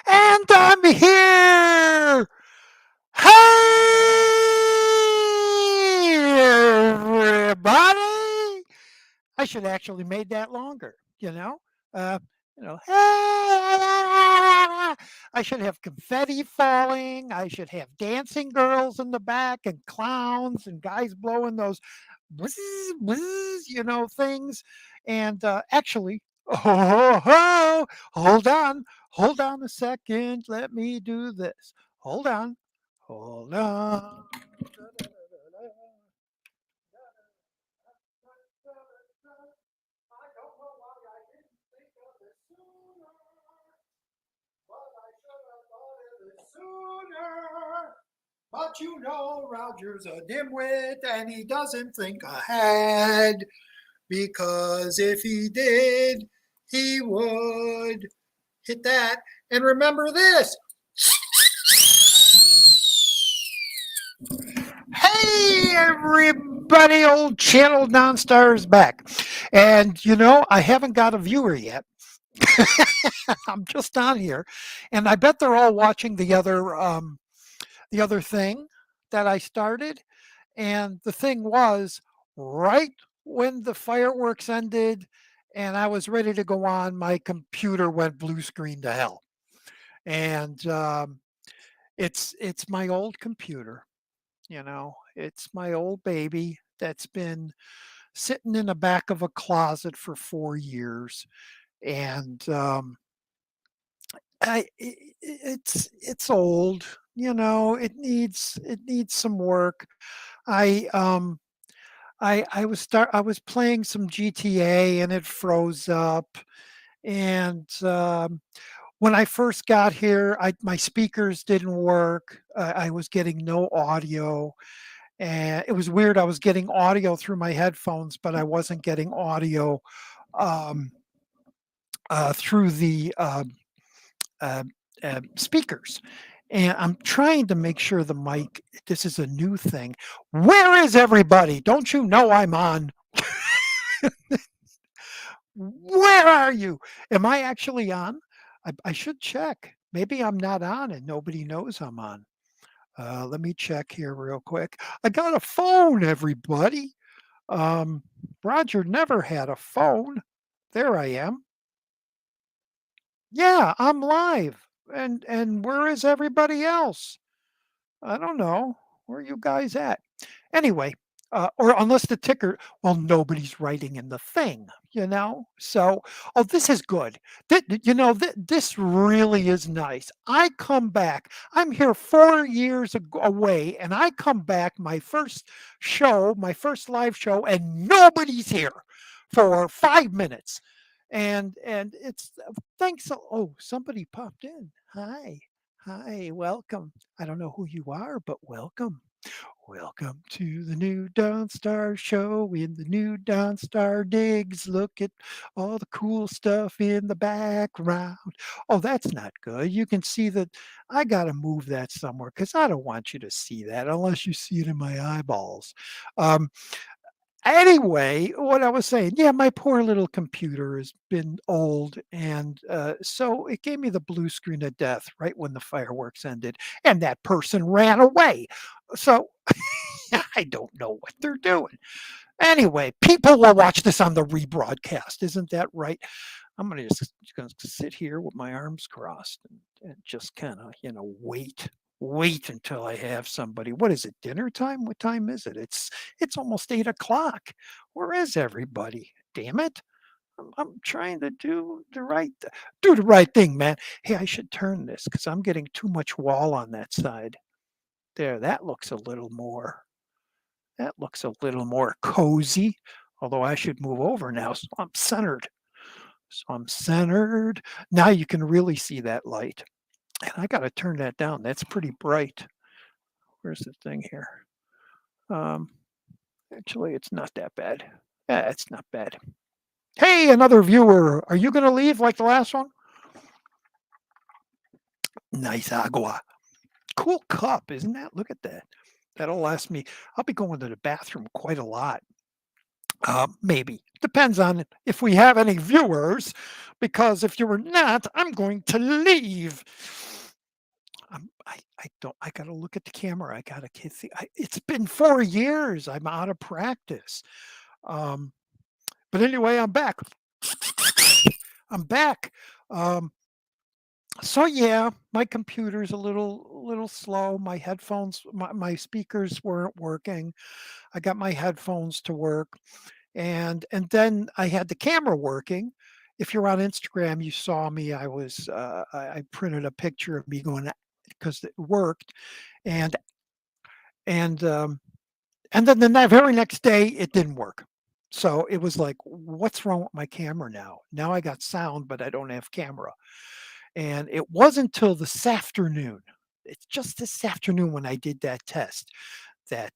And I'm here. Hey, everybody. I should actually made that longer, you know? Uh, hey, I should have confetti falling. I should have dancing girls in the back and clowns and guys blowing those buzz, buzz, things. And actually, hold on, hold on a second. Let me do this. Hold on, hold on. I don't know why I didn't think of this sooner, but I should have thought of it sooner. But Roger's a dimwit and he doesn't think ahead. Because if he did, he would hit that. And remember this. Hey, everybody, old channel Donstar is back. And I haven't got a viewer yet. I'm just on here. And I bet they're all watching the other thing that I started. And the thing was, right when the fireworks ended and I was ready to go on, my computer went blue screen to hell. And it's my old computer. It's my old baby that's been sitting in the back of a closet for 4 years, and it's old. It needs some work. I I was playing some GTA and it froze up. And when I first got here, my speakers didn't work. I was getting no audio, and it was weird. I was getting audio through my headphones, but I wasn't getting audio um, through the uh, speakers. And I'm trying to make sure the mic. This is a new thing. Where is everybody? Don't you know I'm on? Where are you? Am I actually on? I should check. Maybe I'm not on and nobody knows I'm on. Let me check here real quick. I got a phone, everybody. Um, Roger never had a phone. There I am. Yeah, I'm live. And where is everybody else? I don't know. Where are you guys at? Anyway, or unless the ticker, well, nobody's writing in the thing. So, oh, this is good. This really is nice. I come back. I'm here 4 years away, and I come back my first show, my first live show, and nobody's here for 5 minutes. And it's thanks. Oh, somebody popped in. Hi. Hi, welcome. I don't know who you are, but welcome. Welcome to the new Donstar show in the new Donstar digs. Look at all the cool stuff in the background. Oh, that's not good. You can see that I got to move that somewhere because I don't want you to see that unless you see it in my eyeballs. Um, Anyway, what I was saying, yeah, my poor little computer has been old, and so it gave me the blue screen of death right when the fireworks ended, and that person ran away. So I don't know what they're doing. Anyway, people will watch this on the rebroadcast, isn't that right? I'm gonna sit here with my arms crossed and just kind of wait until I have somebody. What is it? Dinner time? What time is it? It's almost 8 o'clock. Where is everybody? Damn it! I'm trying to do the right thing, man. Hey, I should turn this because I'm getting too much wall on that side. There, that looks a little more. That looks a little more cozy. Although I should move over now, so I'm centered. So I'm centered. Now you can really see that light. And I got to turn that down. That's pretty bright. Where's the thing here? Um, Actually, it's not that bad. Yeah, it's not bad. Hey, another viewer. Are you going to leave like the last one? Nice agua. Cool cup, isn't that? Look at that. That'll last me. I'll be going to the bathroom quite a lot. Maybe. Depends on if we have any viewers, because if you were not, I'm going to leave. I don't, I gotta look at the camera. I gotta see. It's been 4 years. I'm out of practice. Um, but anyway, I'm back. I'm back. Um, so yeah, my computer's a little slow. My headphones, my speakers weren't working. I got my headphones to work. And then I had the camera working. If you're on Instagram, you saw me. I printed a picture of me going because it worked, and and um, and then very next day it didn't work. So it was like, what's wrong with my camera now? Now I got sound, but I don't have camera. And it wasn't until this afternoon. It's just this afternoon when I did that test that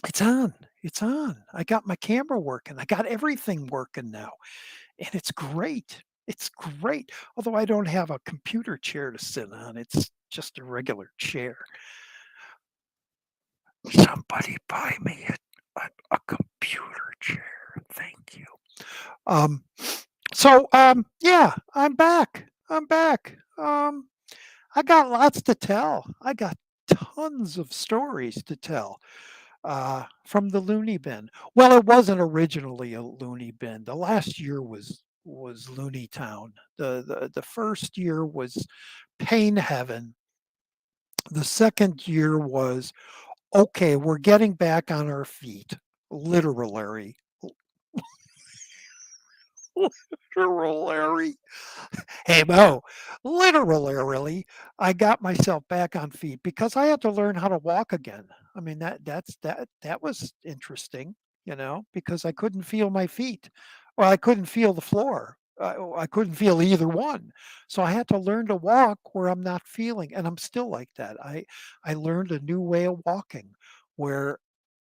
it's on. It's on. I got my camera working. I got everything working now. And it's great. It's great. Although I don't have a computer chair to sit on, it's just a regular chair. Somebody buy me a computer chair. Thank you. Um, yeah, I'm back. I'm back. I got lots to tell. I got tons of stories to tell from the loony bin. Well, it wasn't originally a loony bin. The last year was Looney Town. The first year was Pain Heaven. The second year was okay. We're getting back on our feet, literally, literally. Hey Mo, literally, I got myself back on feet because I had to learn how to walk again. I mean that was interesting, because I couldn't feel my feet, or I couldn't feel the floor. I couldn't feel either one, so I had to learn to walk where I'm not feeling, and I'm still like that. I learned a new way of walking where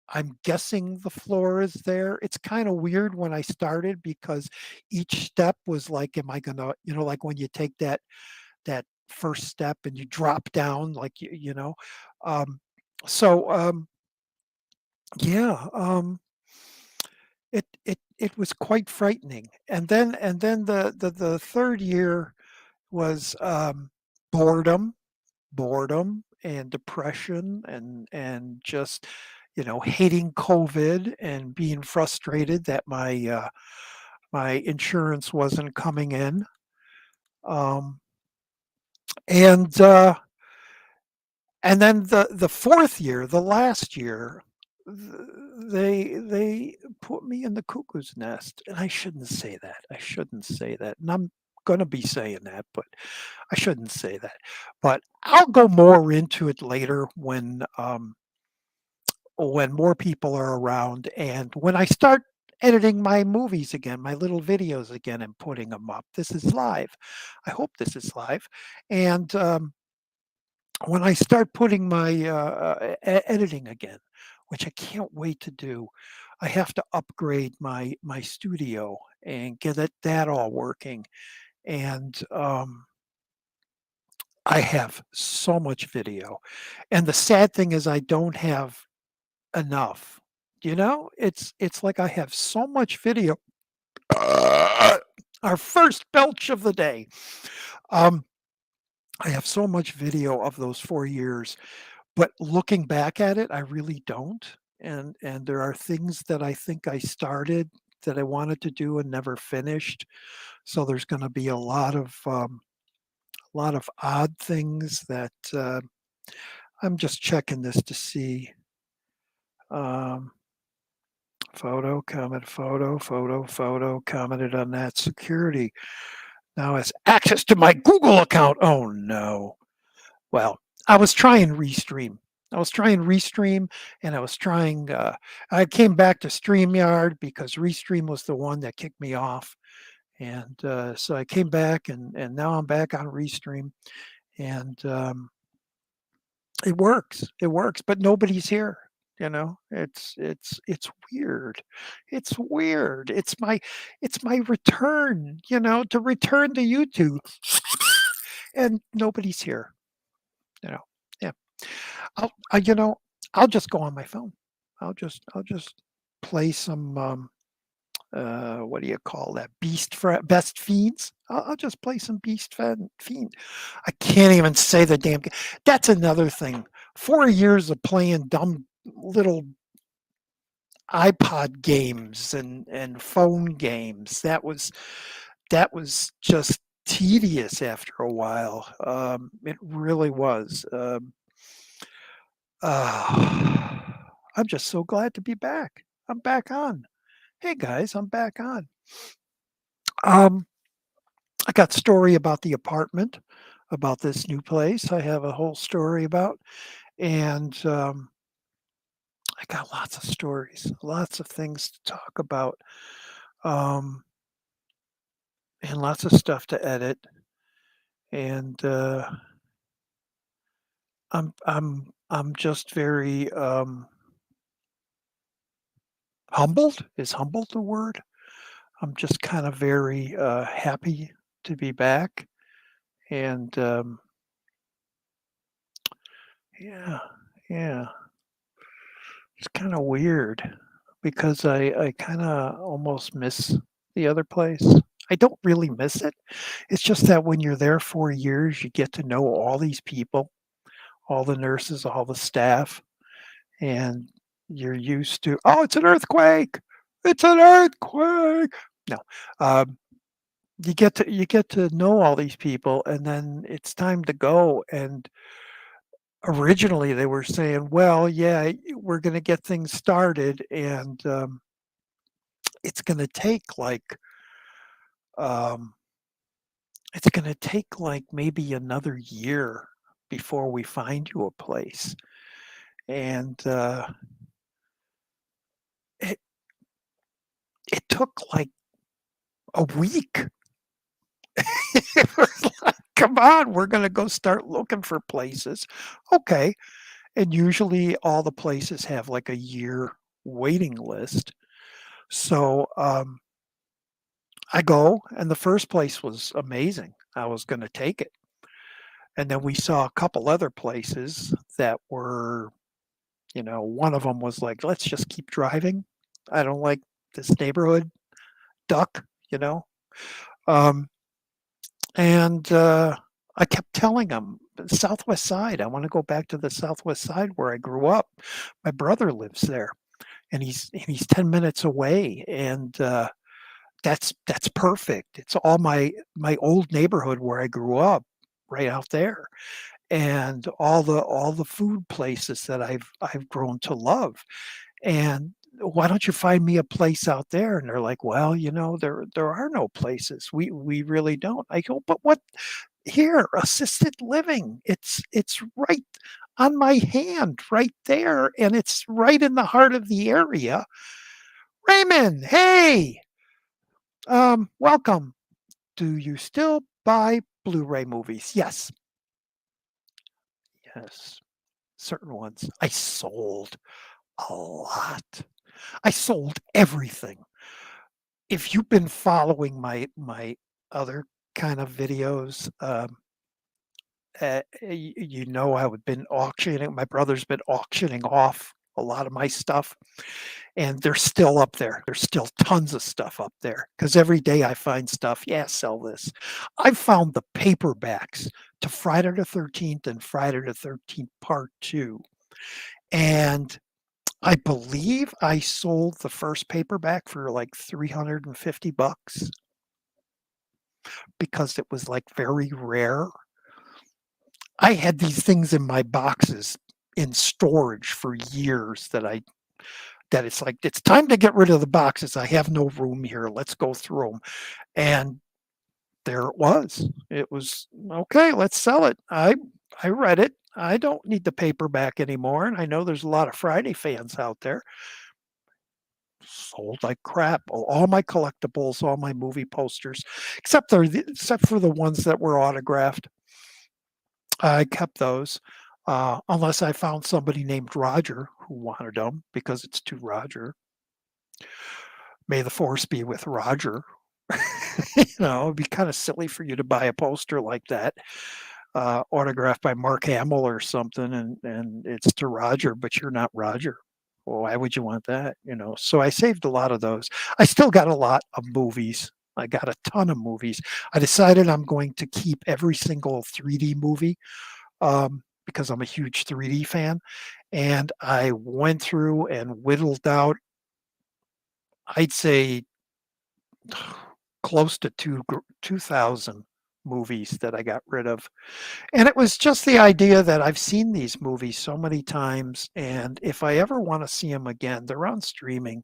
I'm guessing the floor is there. It's kind of weird when I started because each step was like, am I gonna, like when you take that first step and you drop down, like Um, so yeah, it was quite frightening. And then the third year was boredom, boredom and depression and just hating COVID and being frustrated that my insurance wasn't coming in. Um, and and then the fourth year, the last year, they put me in the cuckoo's nest, and I shouldn't say that. I shouldn't say that, and I'm gonna be saying that, but I shouldn't say that. But I'll go more into it later when more people are around and when I start editing my movies again, my little videos again, and putting them up. This is live. I hope this is live. And when I start putting my editing again, which I can't wait to do, I have to upgrade my studio and get that all working. And I have so much video, and the sad thing is I don't have enough. It's like I have so much video. Our first belch of the day. Um, I have so much video of those 4 years, but looking back at it, I really don't. And there are things that I think I started that I wanted to do and never finished. So there's going to be a lot of odd things that I'm just checking this to see. Um, photo, commented on that security. Now has access to my Google account. Oh no. Well, I was trying Restream. I was trying Restream and I came back to StreamYard because Restream was the one that kicked me off. And so I came back and now I'm back on Restream and it works. It works, but nobody's here. It's weird. It's weird. It's my return, to return to YouTube, and nobody's here. You know, yeah. I'll just go on my phone. I'll just play some what do you call that? Best Fiends. I'll just play some Fiend. I can't even say the damn. That's another thing. 4 years of playing dumb little iPod games and phone games. That was just tedious after a while. It really was. Uh, I'm just so glad to be back. I'm back on. Hey guys, I'm back on. Um, I got story about the apartment, about this new place. I have a whole story about, and I got lots of stories, lots of things to talk about, um, and lots of stuff to edit. And I'm just very humbled. Is humbled the word? I'm just kind of very happy to be back, and yeah, yeah. It's kinda weird because I kinda almost miss the other place. I don't really miss it. It's just that when you're there 4 years, you get to know all these people, all the nurses, all the staff, and you're used to, "Oh, it's an earthquake! It's an earthquake!" No, um, you get to know all these people, and then it's time to go, and originally they were saying, "Well, yeah, we're gonna get things started, and, it's gonna take like, um, it's gonna take like maybe another year before we find you a place." And, it it took like a week. It was like, "Come on, we're gonna go start looking for places." Okay, and usually all the places have like a year waiting list. So, I go, and the first place was amazing. I was gonna take it. And then we saw a couple other places that were, one of them was like, "Let's just keep driving. I don't like this neighborhood. Duck," you know? Um, and, I kept telling them, "Southwest Side, I wanna go back to the Southwest Side where I grew up. My brother lives there, and he's 10 minutes away, and, that's perfect. It's all my old neighborhood where I grew up, right out there, and all the food places that I've grown to love. And why don't you find me a place out there?" And they're like, "Well, there are no places. We really don't." I go, "But what here, assisted living. It's right on my hand right there, and it's right in the heart of the area." Raymond, hey, welcome. Do you still buy Blu-ray movies? Yes. Yes. Certain ones. I sold a lot. I sold everything. If you've been following my other kind of videos, I've been auctioning. My brother's been auctioning off a lot of my stuff, and they're still up there. There's still tons of stuff up there because every day I find stuff. Yeah, sell this. I found the paperbacks to Friday the 13th and Friday the 13th Part Two, and I believe I sold the first paperback for like $350 because it was like very rare. I had these things in my boxes in storage for years that it's like, it's time to get rid of the boxes. I have no room here. Let's go through them. And there it was. It was okay. Let's sell it. I read it. I don't need the paperback anymore. And I know there's a lot of Friday fans out there. Sold like crap. All my collectibles, all my movie posters, except for the ones that were autographed. I kept those, unless I found somebody named Roger who wanted them because it's to Roger. May the force be with Roger. It'd be kind of silly for you to buy a poster like that, autographed by Mark Hamill or something, and it's to Roger, but you're not Roger. Well, why would you want that? So I saved a lot of those. I still got a lot of movies. I got a ton of movies. I decided I'm going to keep every single 3D movie because I'm a huge 3D fan. And I went through and whittled out, I'd say, close to 2,000 movies that I got rid of. And it was just the idea that I've seen these movies so many times. And if I ever want to see them again, they're on streaming,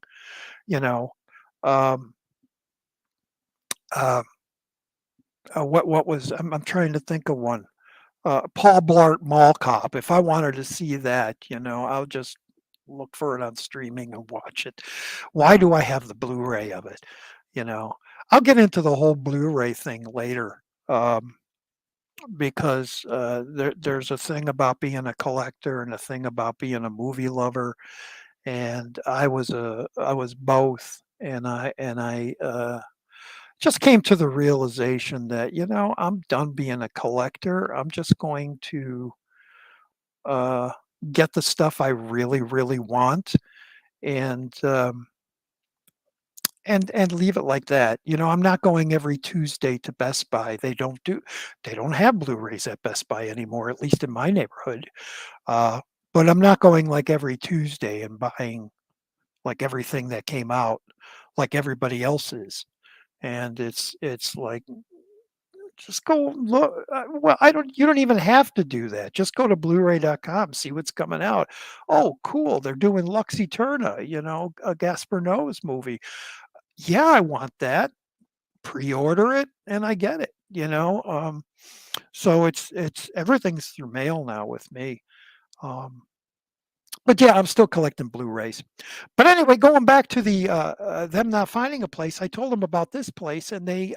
you know. Um, uh, what was I'm trying to think of one. Paul Blart Mall Cop. If I wanted to see that, I'll just look for it on streaming and watch it. Why do I have the Blu-ray of it? You know, I'll get into the whole Blu-ray thing later. Because there's a thing about being a collector and a thing about being a movie lover, and I was both, and I just came to the realization that I'm done being a collector. I'm just going to uh, get the stuff I really really want, and and leave it like that. I'm not going every Tuesday to Best Buy. They don't have Blu-rays at Best Buy anymore, at least in my neighborhood. Uh, but I'm not going like every Tuesday and buying like everything that came out like everybody else is. And it's like just go look. Well, you don't even have to do that. Just go to Blu-ray.com, see what's coming out. Oh, cool! They're doing Lux Eterna, a Gaspar Noé's movie. Yeah, I want that. Pre-order it, and I get it. So it's everything's through mail now with me. Um, but yeah, I'm still collecting Blu-rays. But anyway, going back to them not finding a place, I told them about this place, and they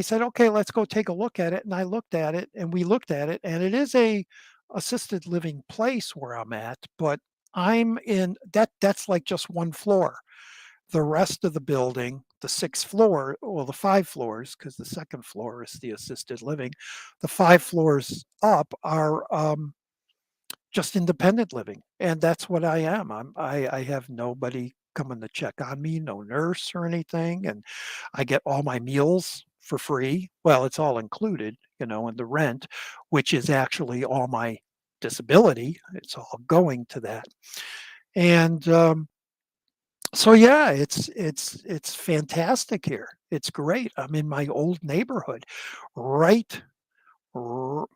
said, okay, let's go take a look at it. And I looked at it, and we looked at it, and it is a assisted living place where I'm at, but I'm in that's like just one floor. The rest of the building, the sixth floor, well, the five floors, because the second floor is the assisted living, the five floors up are just independent living, and that's what I am. I have nobody coming to check on me, no nurse or anything, and I get all my meals for free. Well, it's all included, in the rent, which is actually all my disability. It's all going to that, and so yeah, it's fantastic here. It's great. I'm in my old neighborhood, right, r-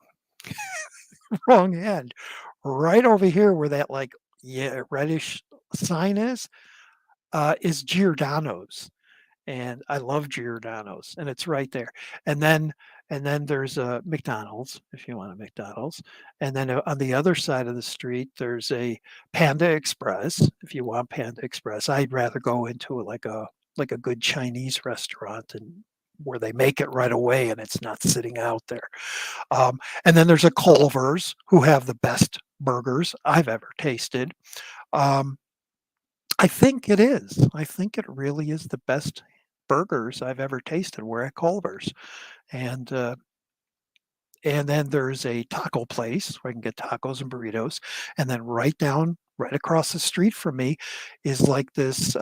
wrong end, right over here where that like yeah reddish sign is Giordano's, and I love Giordano's, and it's right there. And then there's a McDonald's if you want a McDonald's, and then on the other side of the street there's a Panda Express if you want Panda Express. I'd rather go into like a good Chinese restaurant and where they make it right away and it's not sitting out there. And then there's a Culver's who have the best burgers I've ever tasted. Um, I think it is. I think it really is the best burgers I've ever tasted were at Culver's. And and then there's a taco place where I can get tacos and burritos. And then right across the street from me is like this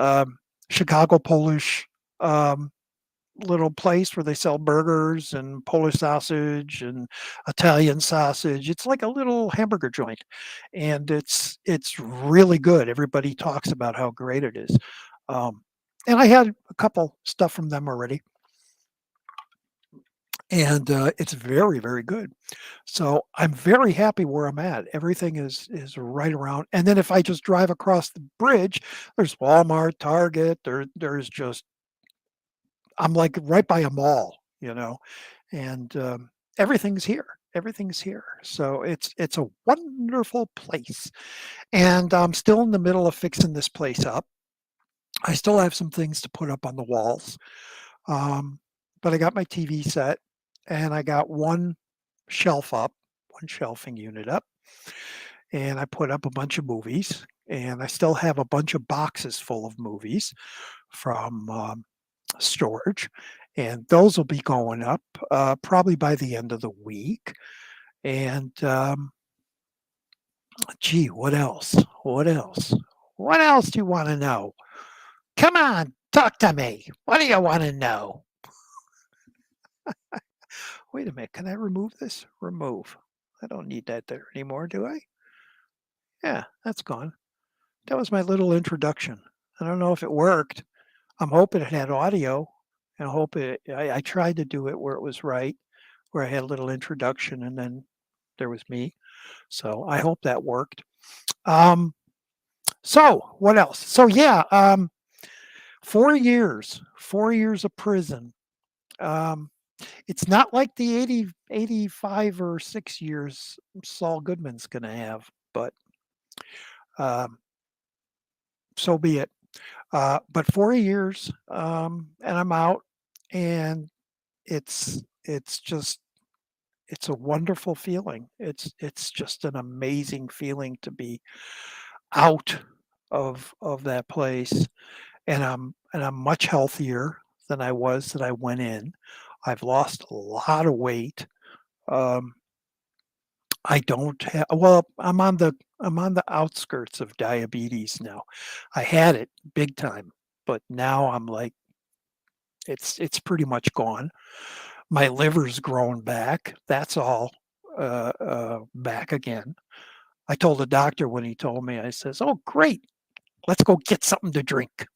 Chicago Polish um, little place where they sell burgers and Polish sausage and Italian sausage. It's like a little hamburger joint, and it's really good. Everybody talks about how great it is. Um, and I had a couple stuff from them already, and it's very very good. So I'm very happy where I'm at. Everything is right around. And then if I just drive across the bridge, there's Walmart, Target. There's just I'm like right by a mall, and everything's here. Everything's here. So it's a wonderful place. And I'm still in the middle of fixing this place up. I still have some things to put up on the walls, um, but I got my TV set, and I got one shelving unit up, and I put up a bunch of movies, and I still have a bunch of boxes full of movies from storage, and those will be going up probably by the end of the week. And Gee, what else? What else? What else do you want to know? Come on, talk to me. What do you want to know? Wait a minute. Can I remove this? Remove. I don't need that there anymore, do I? Yeah, that's gone. That was my little introduction. I don't know if it worked. I'm hoping it had audio. And I hope I tried to do it where it was right, where I had a little introduction and then there was me. So I hope that worked. Um, so what else? So yeah, 4 years, 4 years of prison. Um, it's not like the 80, 85 or 6 years Saul Goodman's going to have, but um, so be it. But 4 years, and I'm out, and it's just it's a wonderful feeling. It's just an amazing feeling to be out of that place, and I'm much healthier than I was that I went in. I've lost a lot of weight. Um, I don't have well, I'm on the outskirts of diabetes now. I had it big time, but now I'm like it's pretty much gone. My liver's grown back. That's all back again. I told the doctor when he told me, I says, "Oh, great, let's go get something to drink."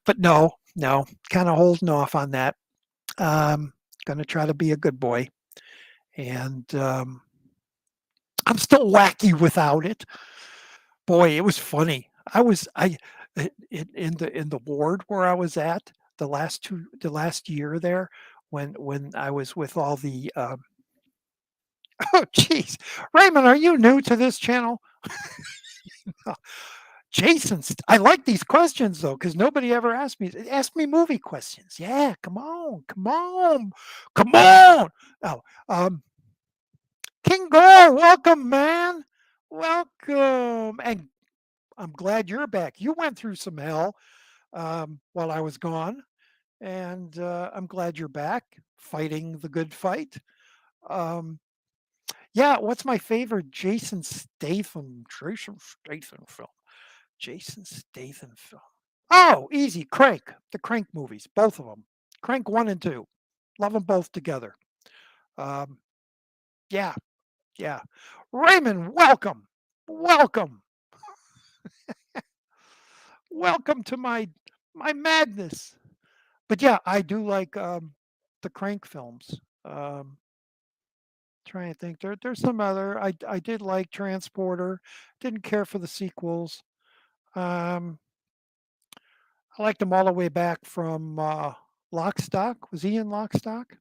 But no, no, kind of holding off on that. Going to try to be a good boy, and I'm still wacky without it. Boy, it was funny. In the ward where I was at the last year there when I was with all the oh geez, Raymond, are you new to this channel? Jason, I like these questions though because nobody ever asked me. Ask me movie questions. Yeah, come on, come on, come on. Oh, King Gore, welcome, man. Welcome, and I'm glad you're back. You went through some hell while I was gone, and I'm glad you're back fighting the good fight. Um, yeah, what's my favorite Jason Statham film? Jason Statham film. Oh, easy. Crank. The Crank movies, both of them. Crank 1 and 2. Love them both together. Um, yeah, yeah. Raymond, welcome. Welcome. Welcome to my madness. But yeah, I do like the Crank films. Trying to think. There's some other. I did like Transporter. Didn't care for the sequels. Um, I liked them all the way back from Lock Stock. Was he in Lock Stock?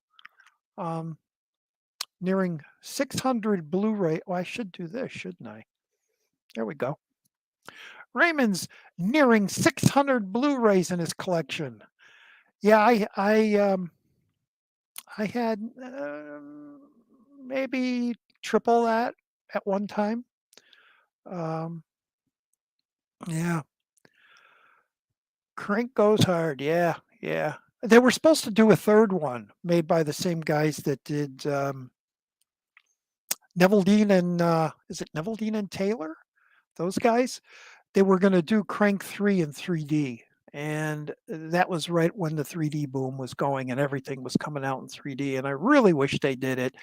Um, nearing 600 Blu-ray. Oh, I should do this, shouldn't I? There we go. Raymond's nearing 600 Blu-rays in his collection. Yeah, I had maybe triple that at one time. Um, yeah, Crank goes hard. Yeah, yeah. They were supposed to do a third one made by the same guys that did Neville Dean and is it Neville Dean and Taylor? Those guys. They were going to do Crank 3 in 3D. And that was right when the 3D boom was going and everything was coming out in 3D. And I really wish they did it.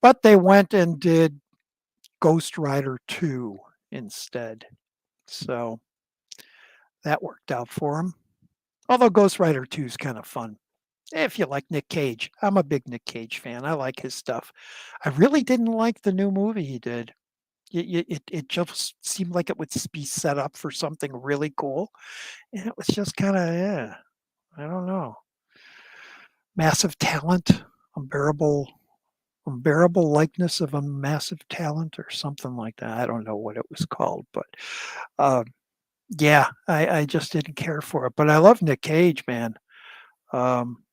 But they went and did Ghost Rider 2 instead. So that worked out for them. Although Ghost Rider 2 is kind of fun. If you like Nick Cage, I'm a big Nick Cage fan. I like his stuff. I really didn't like the new movie he did. It just seemed like it would be set up for something really cool. And it was just kind of, yeah, I don't know. Massive talent, unbearable, unbearable likeness of a massive talent, or something like that. I don't know what it was called, but uh, yeah, I just didn't care for it. But I love Nick Cage, man. Um,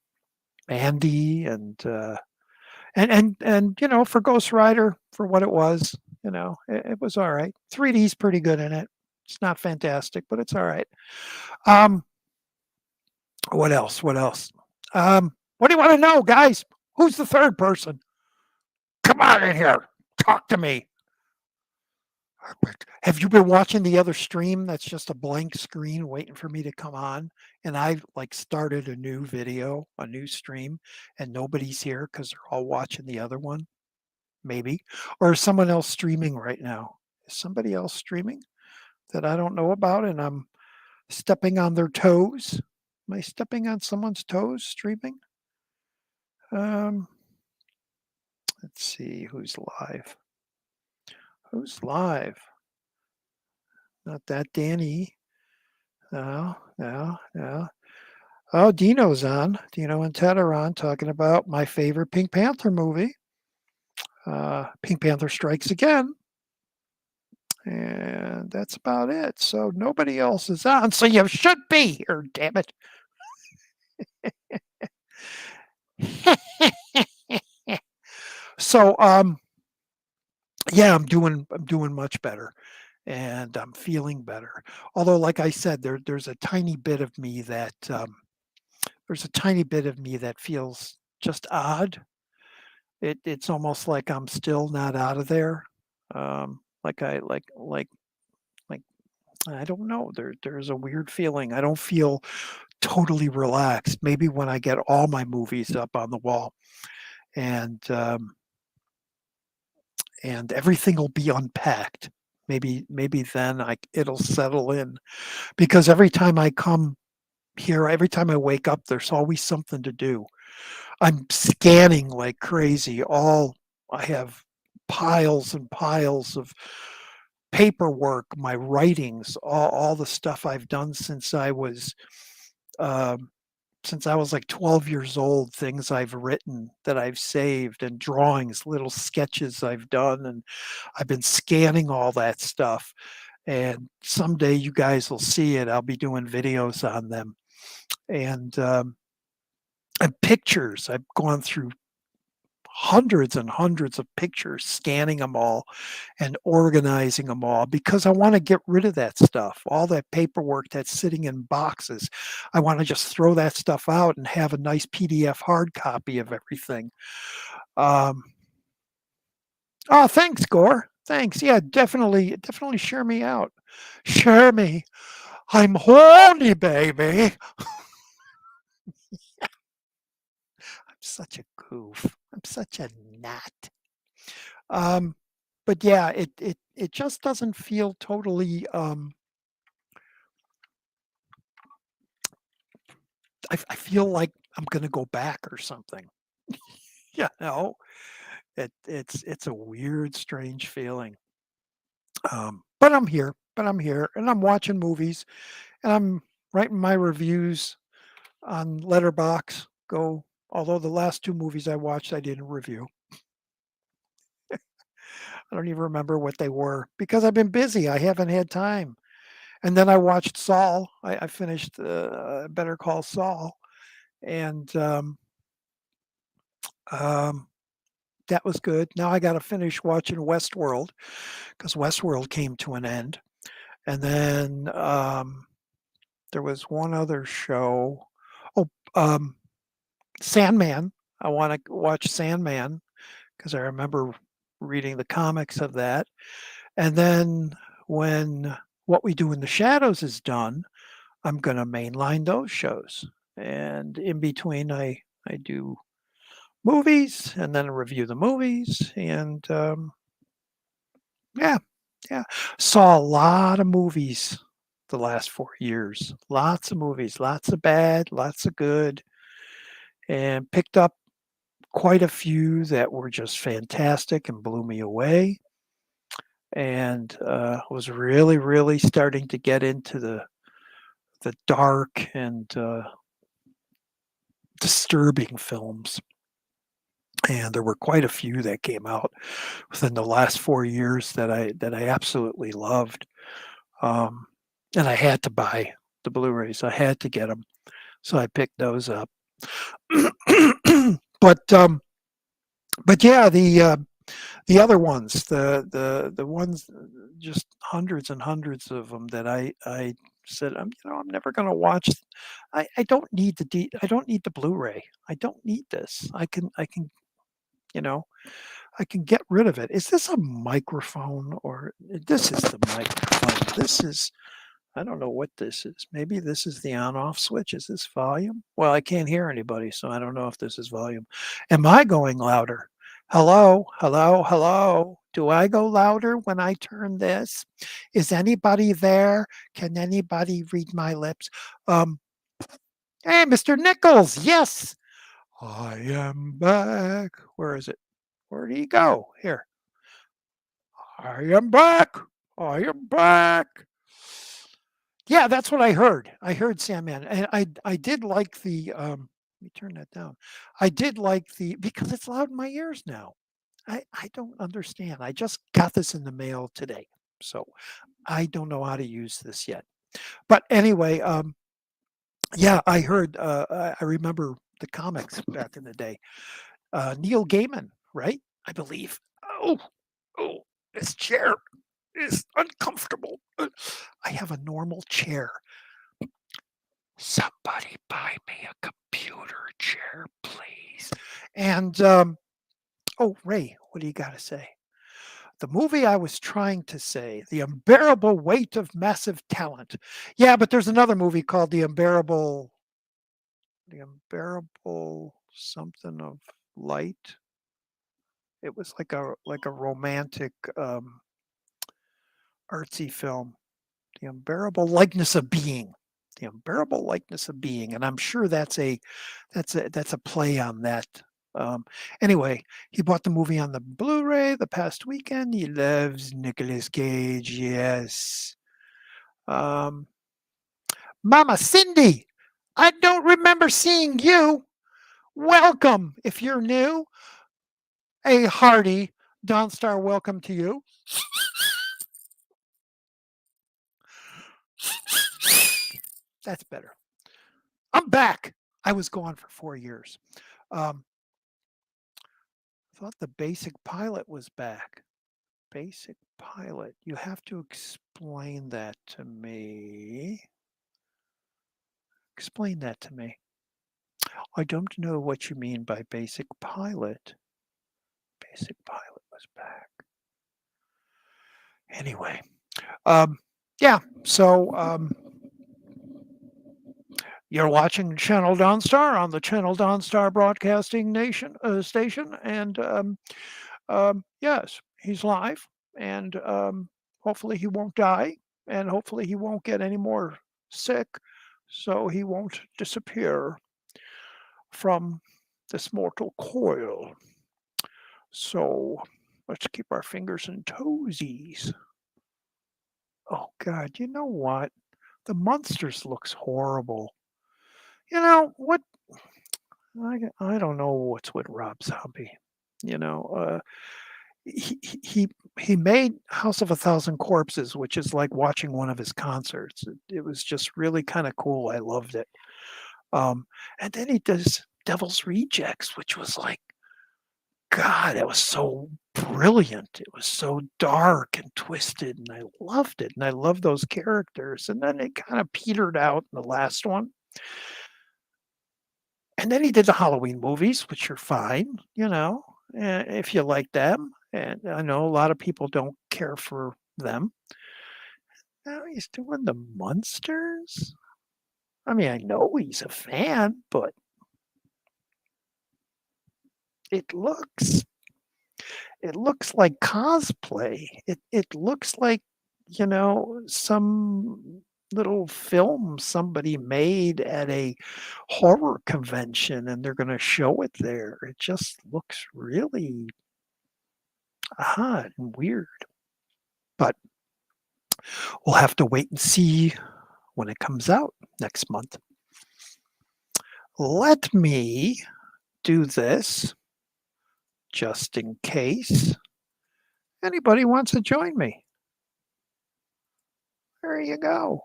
Andy and you know, for Ghost Rider for what it was, you know, it was all right. 3D's pretty good in it. It's not fantastic, but it's all right. Um, what else? What else? What do you want to know, guys? Who's the third person? Come on in here. Talk to me. Have you been watching the other stream that's just a blank screen waiting for me to come on? And I've like started a new video, a new stream, and nobody's here because they're all watching the other one, maybe. Or is someone else streaming right now? Is somebody else streaming that I don't know about and I'm stepping on their toes? Am I stepping on someone's toes streaming? Um, let's see who's live. Who's live? Not that Danny. No, no, no. Oh, Dino's on. Dino and Ted are on talking about my favorite Pink Panther movie, Pink Panther Strikes Again. And that's about it. So nobody else is on. So you should be here, damn it. so yeah, I'm doing much better and I'm feeling better. Although, like I said, there's a tiny bit of me that feels just odd. It's almost like I'm still not out of there. Like like I don't know. There's a weird feeling. I don't feel totally relaxed. Maybe when I get all my movies up on the wall and everything will be unpacked. Maybe then it'll settle in because every time I come here, every time I wake up, there's always something to do. I'm scanning like crazy. I have piles and piles of paperwork, my writings, all the stuff I've done um, since I was like 12 years old, things I've written that I've saved and drawings, little sketches I've done. And I've been scanning all that stuff. And someday you guys will see it. I'll be doing videos on them. And, and pictures. I've gone through hundreds and hundreds of pictures, scanning them all and organizing them all because I want to get rid of that stuff, all that paperwork that's sitting in boxes. I want to just throw that stuff out and have a nice PDF hard copy of everything. Um, oh, thanks, Gore. Thanks. Yeah, definitely share me out. Share me. I'm horny, baby. I'm such a goof. I'm such a gnat. Um, but yeah, it just doesn't feel totally. I feel like I'm gonna go back or something. You know, it's a weird, strange feeling. But I'm here. But I'm here, and I'm watching movies, and I'm writing my reviews on Letterbox. Go. Although the last two movies I watched, I didn't review. I don't even remember what they were because I've been busy. I haven't had time. And then I watched Saul. I finished Better Call Saul, and um, that was good. Now I got to finish watching Westworld because Westworld came to an end. And then there was one other show. Oh, Sandman. I want to watch Sandman because I remember reading the comics of that. And then when What We Do in the Shadows is done, I'm going to mainline those shows. And in between, I do movies and then review the movies. And yeah, yeah. Saw a lot of movies the last 4 years. Lots of movies, lots of bad, lots of good, and picked up quite a few that were just fantastic and blew me away. And was really, really starting to get into the dark and disturbing films. And there were quite a few that came out within the last 4 years that I absolutely loved. Um, and I had to buy the Blu-rays. I had to get them, so I picked those up. but but yeah, the other ones, the ones, just hundreds and hundreds of them that I said, I'm never going to watch. I don't need I don't need the Blu-ray. I don't need this. I can, you know, I can get rid of it. Is this a microphone or this is the microphone? This is I don't know what this is. Maybe this is the on off switch. Is this volume? Well, I can't hear anybody, so I don't know if this is volume. Am I going louder? Hello, hello, hello. Do I go louder when I turn this? Is anybody there? Can anybody read my lips? Um, hey, Mr. Nichols. Yes, I am back. Where is it? Where did he go? Here. I am back. I am back. Yeah, that's what I heard. I heard Sandman, and I did like the, let me turn that down. I did like the because it's loud in my ears now. I don't understand. I just got this in the mail today, so I don't know how to use this yet. But anyway, yeah, I heard, I remember the comics back in the day. Neil Gaiman, right? I believe. Oh, oh, this chair is uncomfortable. I have a normal chair. Somebody buy me a computer chair, please. And oh, Ray, what do you got to say? The movie I was trying to say, The Unbearable Weight of Massive Talent. Yeah, but there's another movie called The Unbearable something of Light. It was like a romantic artsy film. The Unbearable Likeness of Being. The Unbearable Likeness of Being, and I'm sure that's a play on that. Um, anyway, he bought the movie on the Blu-ray the past weekend. He loves Nicolas Cage. Yes. Um, Mama Cindy, I don't remember seeing you. Welcome if you're new. A hearty Donstar welcome to you. That's better. I'm back. I was gone for 4 years. Um, thought the basic pilot was back. Basic pilot. You have to explain that to me. Explain that to me. I don't know what you mean by basic pilot. Basic pilot was back. Anyway, um, yeah. So you're watching Channel Donstar on the Channel Donstar Broadcasting Nation station, and yes, he's live, and hopefully he won't die, and hopefully he won't get any more sick, so he won't disappear from this mortal coil. So let's keep our fingers and toesies. Oh God, you know what? The Munsters looks horrible. You know what? I don't know what's with Rob Zombie. You know, he he made House of a Thousand Corpses, which is like watching one of his concerts. It was just really kind of cool. I loved it. Um, and then he does Devil's Rejects, which was like, God, it was so brilliant. It was so dark and twisted, and I loved it. And I loved those characters. And then it kind of petered out in the last one. And then he did the Halloween movies, which are fine, if you like them. And I know a lot of people don't care for them. Now he's doing the Munsters. I mean, I know he's a fan, but it looks it looks like cosplay. It looks like, some little film somebody made at a horror convention and they're going to show it there. It just looks really odd and weird. But we'll have to wait and see when it comes out next month. Let me do this just in case anybody wants to join me. There you go.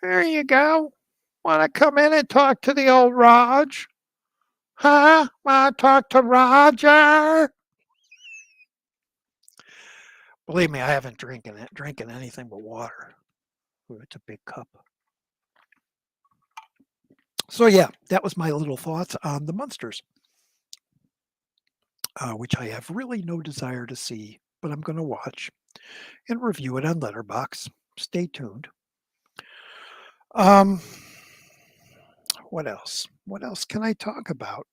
There you go. Want to come in and talk to the old Raj? Huh? Want to talk to Roger? Believe me, I haven't drinking anything but water. Ooh, it's a big cup. So yeah, that was my little thoughts on the Munsters. which I have really no desire to see, but I'm going to watch and review it on Letterbox. Stay tuned. Um, what else? What else can I talk about?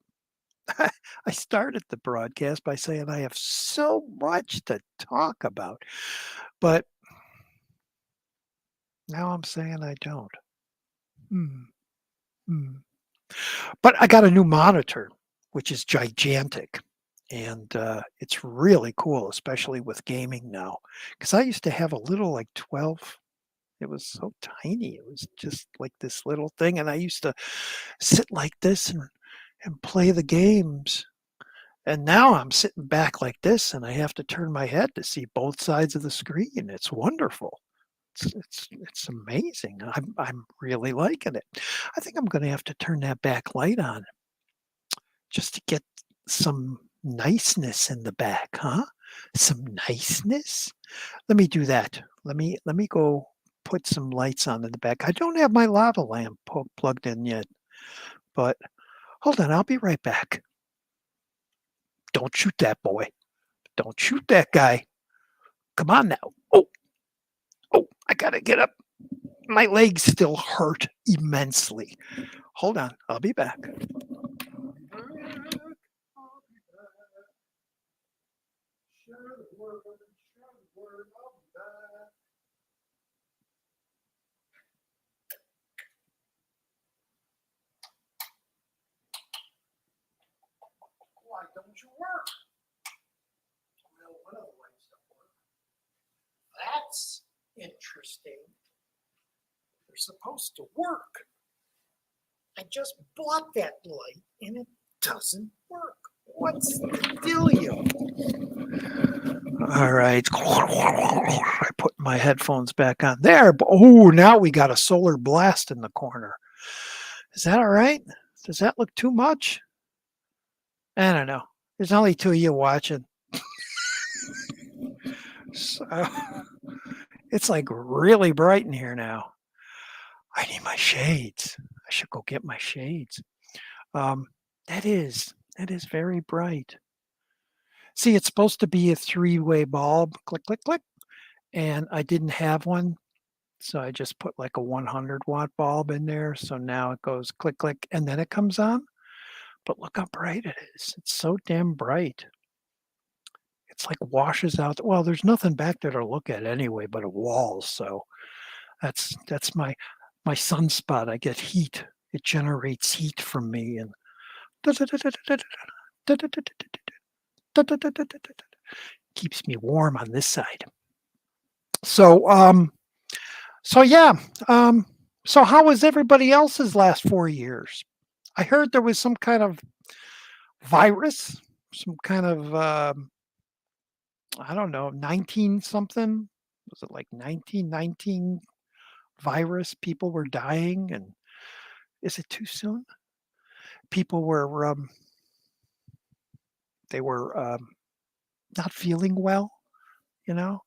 I started the broadcast by saying I have so much to talk about, but now I'm saying I don't. Hmm, hmm. But I got a new monitor, which is gigantic, and, it's really cool, especially with gaming now. Because I used to have a little, like, 12. It was so tiny, it was just like this little thing, and I used to sit like this and play the games, and now I'm sitting back like this, and I have to turn my head to see both sides of the screen. It's wonderful. It's amazing. I'm really liking it. I think I'm gonna have to turn that back light on just to get some niceness in the back, huh? Some niceness? Let me do that. Let me go put some lights on in the back. I don't have my lava lamp plugged in yet, but hold on, I'll be right back. Don't shoot that boy. Don't shoot that guy. Come on now. Oh, oh, I gotta get up. My legs still hurt immensely. Hold on, I'll be back. Why don't you work? Well, one of the lights don't work. That's interesting. They're supposed to work. I just bought that light and it doesn't work. What's the dealio? All right. I put my headphones back on there. Oh, now we got a solar blast in the corner. Is that all right? Does that look too much? I don't know. There's only two of you watching. So it's like really bright in here now. I need my shades. I should go get my shades. Um, that is very bright. See, it's supposed to be a three-way bulb. Click, click, click. And I didn't have one. So I just put like a 100-watt bulb in there. So now it goes click, click, and then it comes on. But look how bright it is. It's so damn bright. It's like washes out. Well, there's nothing back there to look at anyway but a wall. So that's my sunspot. I get heat. It generates heat from me and keeps me warm on this side. So so yeah. Um so how was everybody else's last 4 years? I heard there was some kind of virus, some kind of I don't know, 19 something. Was it like 1919 virus? People were dying, and is it too soon? People were they were not feeling well, you know.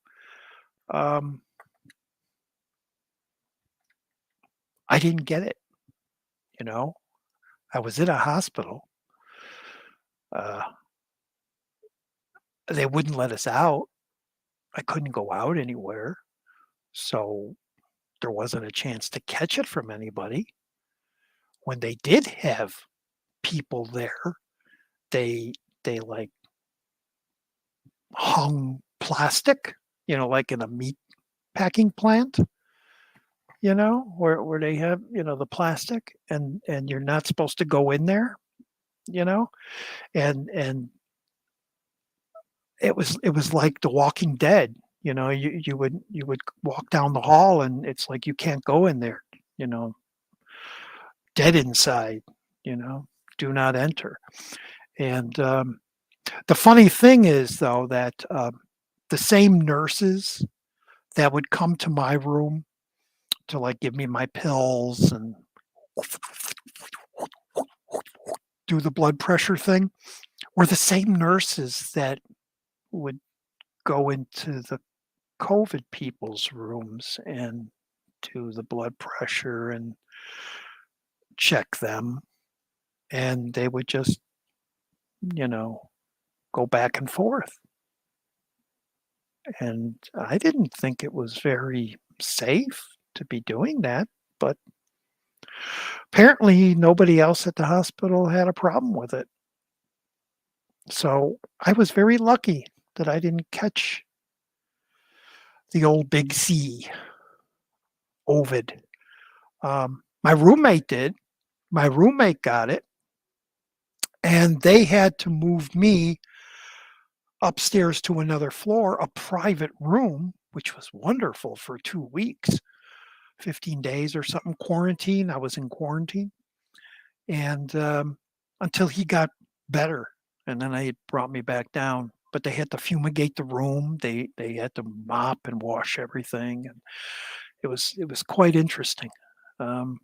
Um, I didn't get it, you know. I was in a hospital. Uh, they wouldn't let us out. I couldn't go out anywhere, so there wasn't a chance to catch it from anybody. When they did have people there, they like hung plastic, like in a meat packing plant, where they have, the plastic and you're not supposed to go in there, you know, and it was like The Walking Dead. You would walk down the hall and it's like you can't go in there, you know, dead inside, do not enter. And the funny thing is though that the same nurses that would come to my room to like give me my pills and do the blood pressure thing were the same nurses that would go into the COVID people's rooms and do the blood pressure and check them. And they would just, you know, go back and forth. And I didn't think it was very safe to be doing that, but apparently nobody else at the hospital had a problem with it. So I was very lucky that I didn't catch the old big C, Ovid. My roommate did. My roommate got it, and they had to move me upstairs to another floor, a private room, which was wonderful for 2 weeks, 15 days or something quarantine. I was in quarantine, and until he got better, and then they brought me back down. But they had to fumigate the room. They had to mop and wash everything, and it was quite interesting. Um,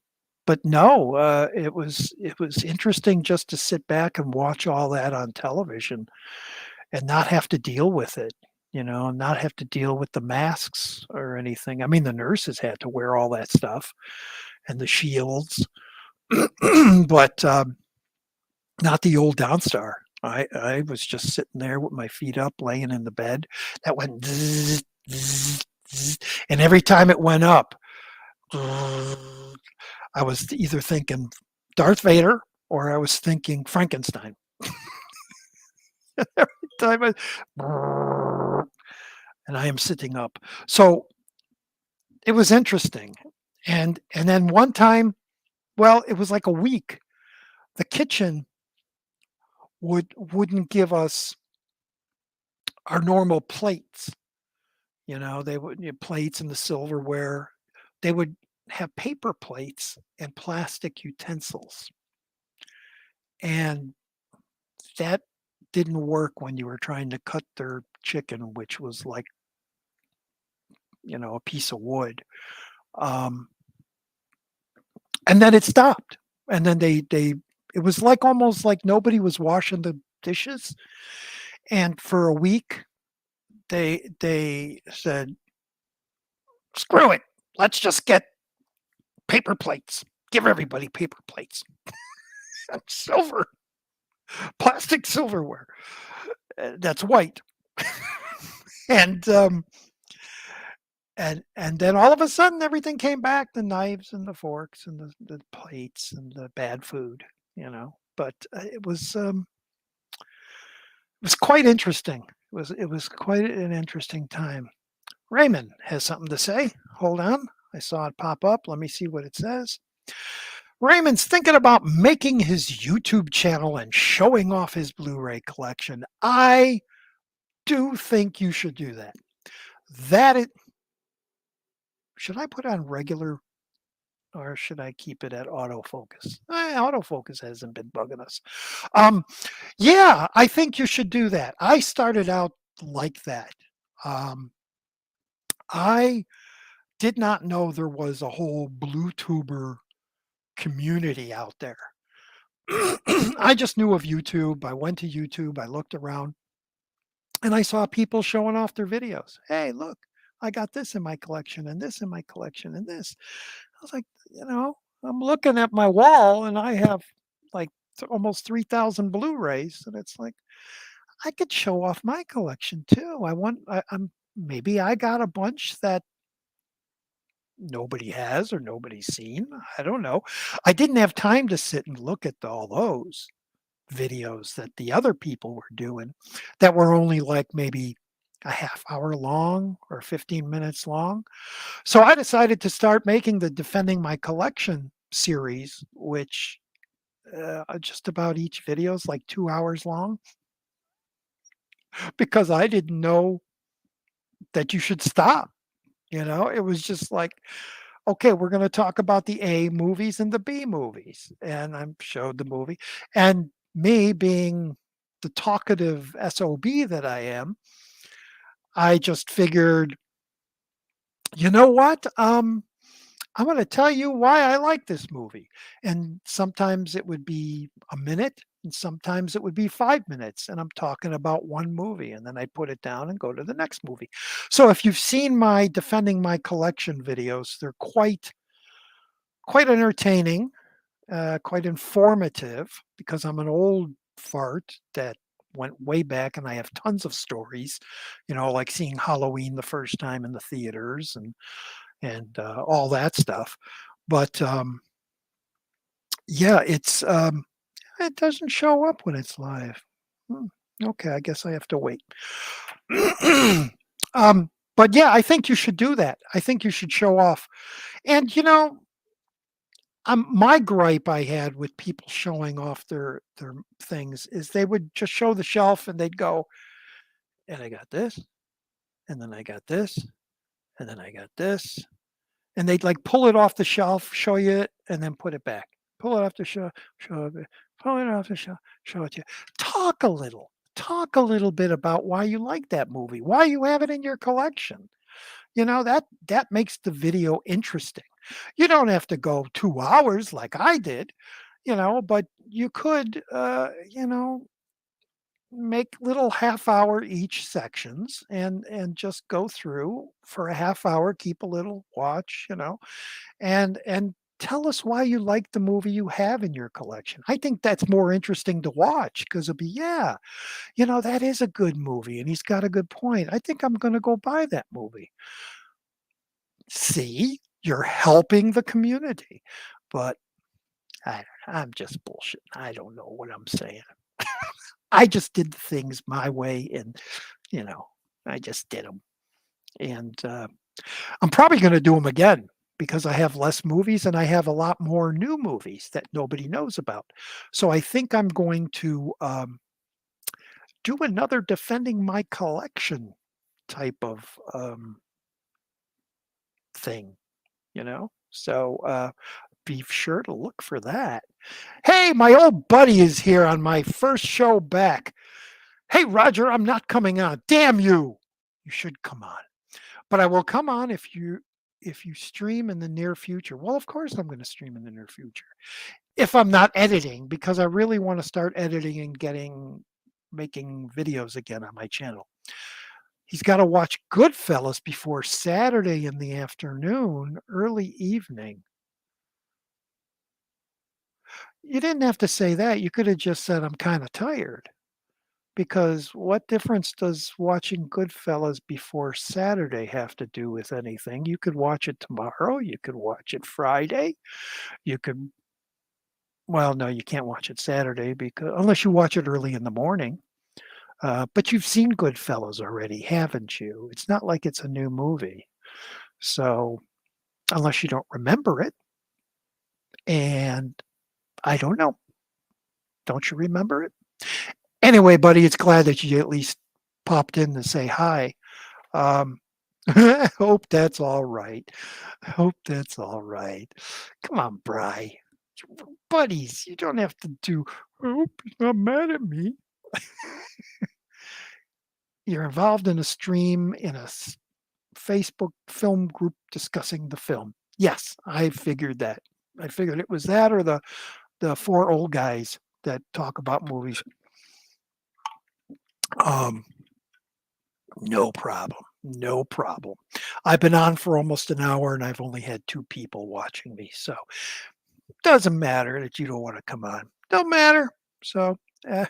but no, it was interesting just to sit back and watch all that on television and not have to deal with it, not have to deal with the masks or anything. I mean, the nurses had to wear all that stuff and the shields, but not the old Donstar. I was just sitting there with my feet up, laying in the bed. That went zzz, zzz, zzz, and every time it went up, I was either thinking Darth Vader or I was thinking Frankenstein. Every time and I am sitting up. So it was interesting. And then one time, well, it was like a week. The kitchen wouldn't give us our normal plates. They would plates and the silverware. They would have paper plates and plastic utensils. And that didn't work when you were trying to cut their chicken, which was like, a piece of wood. Um, and then it stopped. And then they it was like almost like nobody was washing the dishes. And for a week, they said, "Screw it. Let's just get paper plates. Give everybody paper plates." Silver, plastic silverware, that's white. And, and then all of a sudden, everything came back, the knives and the forks and the plates and the bad food, but, it was quite interesting. It was quite an interesting time. Raymond has something to say. Hold on. I saw it pop up. Let me see what it says. Raymond's thinking about making his YouTube channel and showing off his Blu-ray collection. I do think you should do that. That it should I put on regular or should I keep it at autofocus? Autofocus hasn't been bugging us. Um, yeah, I think you should do that. I started out like that. Um, I did not know there was a whole BlueTuber community out there. I just knew of YouTube. I went to YouTube, I looked around, and I saw people showing off their videos. Hey, look, I got this in my collection and this in my collection and this. I was like, I'm looking at my wall and I have like almost 3,000 Blu-rays. And it's like, I could show off my collection too. I'm maybe I got a bunch that nobody has or nobody's seen. I don't know. I didn't have time to sit and look at all those videos that the other people were doing that were only like maybe a half hour long or 15 minutes long. So I decided to start making the Defending My Collection series, which just about each video is like 2 hours long because I didn't know that you should stop. It was just like, okay, we're going to talk about the A movies and the B movies. And I showed the movie. And me being the talkative SOB that I am, I just figured, you know what? I'm going to tell you why I like this movie. And sometimes it would be a minute, and sometimes it would be 5 minutes. And I'm talking about one movie, and then I put it down and go to the next movie. So if you've seen my Defending My Collection videos, they're quite entertaining, quite informative because I'm an old fart that went way back, and I have tons of stories, like seeing Halloween the first time in the theaters and all that stuff. But yeah, it doesn't show up when it's live. Hmm, okay, I guess I have to wait. But yeah, I think you should do that. I think you should show off. And my gripe I had with people showing off their things is they would just show the shelf and they'd go, and I got this, and then I got this, and then I got this, and they'd like pull it off the shelf, show you it, and then put it back. Pull it off the shelf, show it, pull it off the shelf, show it to you. Talk a little. Talk a little bit about why you like that movie, why you have it in your collection. That makes the video interesting. You don't have to go 2 hours like I did, but you could, make little half hour each sections and just go through for a half hour, keep a little watch, and tell us why you like the movie you have in your collection. I think that's more interesting to watch because it'll be, yeah, that is a good movie and he's got a good point. I think I'm going to go buy that movie. See, you're helping the community. But I'm just bullshit. I don't know what I'm saying. I just did the things my way and, you know, I just did them. And I'm probably going to do them again because I have less movies and I have a lot more new movies that nobody knows about. So I think I'm going to do another defending my collection type of thing, So be sure to look for that. Hey, my old buddy is here on my first show back. Hey, Roger, I'm not coming on. Damn you. You should come on. But I will come on if you stream in the near future. Well, of course I'm going to stream in the near future. If I'm not editing because I really want to start editing and making videos again on my channel. He's got to watch Goodfellas before Saturday in the afternoon, early evening. You didn't have to say that. You could have just said, I'm kind of tired. Because what difference does watching Goodfellas before Saturday have to do with anything? You could watch it tomorrow. You could watch it Friday. You could, well, no, you can't watch it Saturday because unless you watch it early in the morning. But you've seen Goodfellas already, haven't you? It's not like it's a new movie. So unless you don't remember it, and I don't know, don't you remember it? Anyway, buddy, it's glad that you at least popped in to say hi. Um, hope that's all right. Hope that's all right. Come on, Bry. Buddies, you don't have to do, I hope he's not mad at me. You're involved in a stream in a Facebook film group discussing the film. Yes, I figured that. I figured it was that or the four old guys that talk about movies. Um, no problem. No problem. I've been on for almost an hour and I've only had 2 people watching me. So doesn't matter that you don't want to come on. Don't matter. So uh,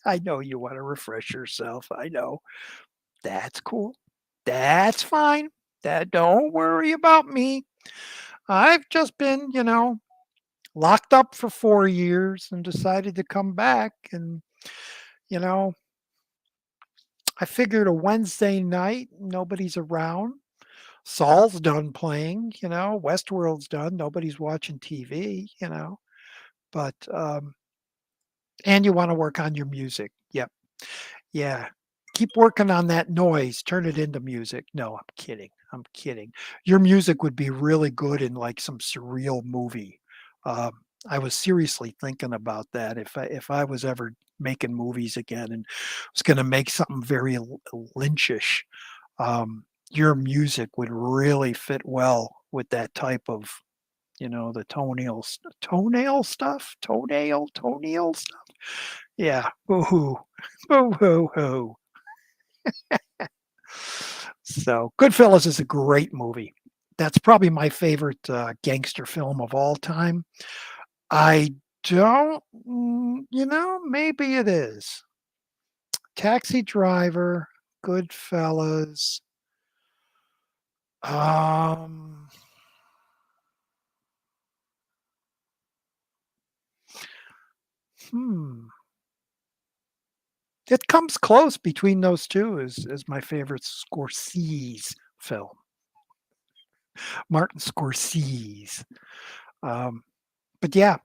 I know you want to refresh yourself. I know. That's cool. That's fine. That don't worry about me. I've just been, locked up for 4 years and decided to come back and you know, I figured a Wednesday night, nobody's around. Saul's done playing, Westworld's done, nobody's watching TV. But and you want to work on your music. Yep. Yeah. Keep working on that noise, turn it into music. No, I'm kidding. I'm kidding. Your music would be really good in like some surreal movie. Um, I was seriously thinking about that if I was ever making movies again and was going to make something very Lynchish. Your music would really fit well with that type of, the toenail stuff. Yeah, boo-hoo, boo-hoo-hoo. So, Goodfellas is a great movie. That's probably my favorite gangster film of all time. I don't, maybe it is. Taxi Driver, Goodfellas. Um, hmm. It comes close between those 2 as my favorite Scorsese film, Martin Scorsese. Um, but yeah,